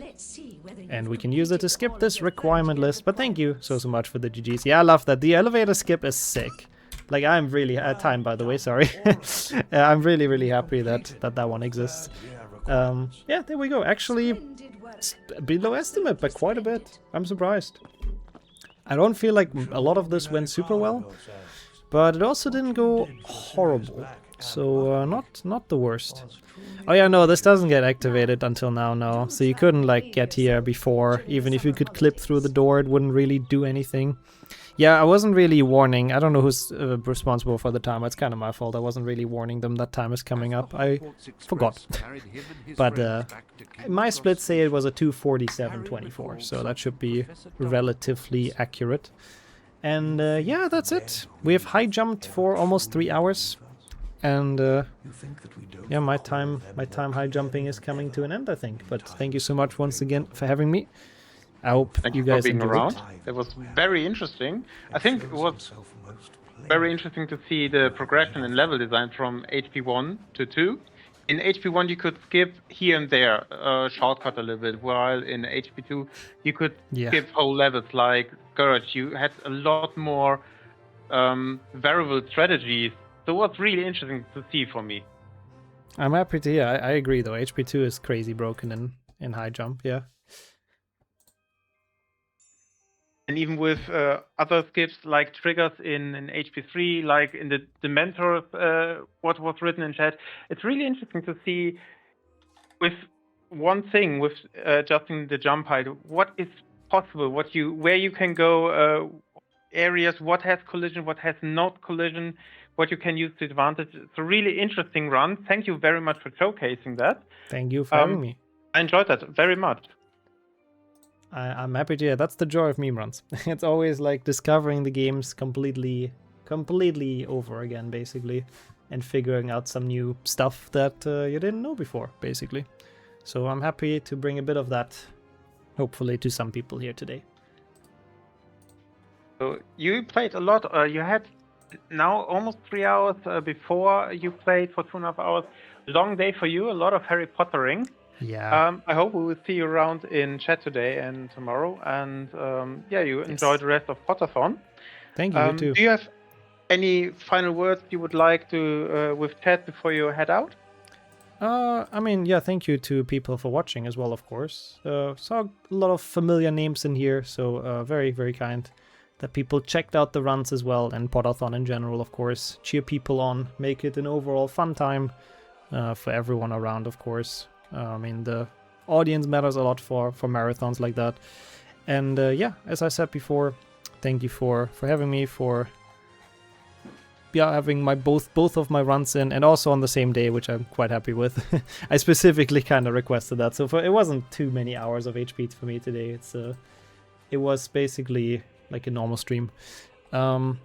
S2: And we can use it to skip this requirement list, but thank you so much for the GGs. Yeah, I love that. The elevator skip is sick. Like, I'm really... time, by the way, sorry. I'm really happy that that one exists. Yeah, there we go. Actually, below estimate by quite a bit. I'm surprised. I don't feel like a lot of this went super well, but it also didn't go horrible. So, not the worst. Oh yeah, no, this doesn't get activated until now, no. So you couldn't, like, get here before. Even if you could clip through the door, it wouldn't really do anything. Yeah, I wasn't really warning. I don't know who's responsible for the timer. It's kind of my fault. I wasn't really warning them that time is coming up. I forgot. But my splits say it was a 2:47:24, so that should be relatively accurate. And yeah, that's it. We have high jumped for almost 3 hours. And yeah, my time high jumping is coming to an end, I think. But thank you so much once again for having me. I hope you guys enjoyed.
S1: It was very interesting. I think it was very interesting to see the progression in level design from HP 1 to 2. In HP 1 you could skip here and there, shortcut a little bit, while in HP 2 you could skip whole levels like Scourge. You had a lot more variable strategies. So it was really interesting to see for me.
S2: I'm happy to hear. I agree though. HP 2 is crazy broken in high jump, yeah.
S1: And even with other skips like triggers in HP3, like in the Dementors, what was written in chat, it's really interesting to see with one thing, with adjusting the jump height, what is possible, where you can go, areas, what has collision, what has not collision, what you can use to advantage. It's a really interesting run. Thank you very much for showcasing that.
S2: Thank you for having me.
S1: I enjoyed that very much.
S2: I'm happy to hear. That's the joy of meme runs. It's always like discovering the games completely over again, basically, and figuring out some new stuff that you didn't know before, basically. So I'm happy to bring a bit of that, hopefully, to some people here today.
S1: So you played a lot. You had now almost 3 hours before you played for 2.5 hours. Long day for you. A lot of Harry Pottering.
S2: Yeah.
S1: I hope we will see you around in chat today and tomorrow. And yeah, you enjoy the rest of Potterthon.
S2: Thank you, you too.
S1: Do you have any final words you would like to with chat before you head out?
S2: I mean, yeah, thank you to people for watching as well, of course. Saw a lot of familiar names in here, so very kind that people checked out the runs as well, and Potterthon in general, of course. Cheer people on, make it an overall fun time for everyone around, of course. I mean, the audience matters a lot for marathons like that. And yeah, as I said before, thank you for having me, for having my both of my runs in, and also on the same day, which I'm quite happy with. I specifically kind of requested that, so it wasn't too many hours of HP for me today. It was basically like a normal stream. So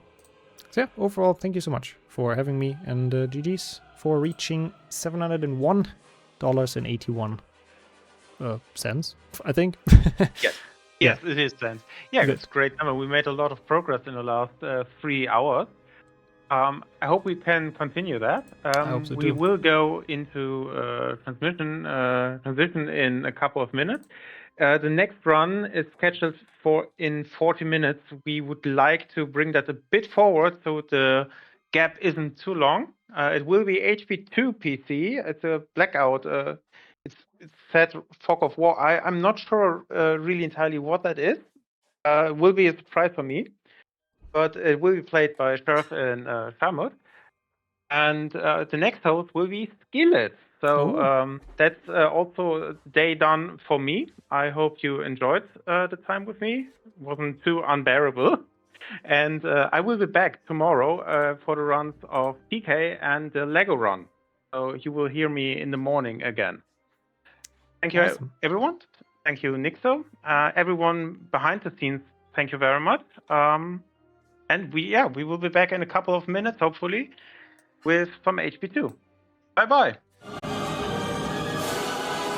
S2: yeah, overall, thank you so much for having me, and GG's for reaching $701.81, I think.
S1: Yes, it is cents. Yeah, it's a great number. We made a lot of progress in the last 3 hours. I hope we can continue that.
S2: I hope so too.
S1: We will go into transition in a couple of minutes. The next run is scheduled for in 40 minutes. We would like to bring that a bit forward so the gap isn't too long. It will be HP2 PC. It's a blackout. It's said Fog of War. I'm not sure really entirely what that is. It will be a surprise for me. But it will be played by Sheriff and Shamus. And the next host will be Skillet. So that's also a day done for me. I hope you enjoyed the time with me. It wasn't too unbearable. And I will be back tomorrow for the runs of PK and the Lego run. So you will hear me in the morning again. Thank you, everyone. Thank you, Nixxo. Everyone behind the scenes, thank you very much. And we will be back in a couple of minutes, hopefully, with some HP2. Bye bye.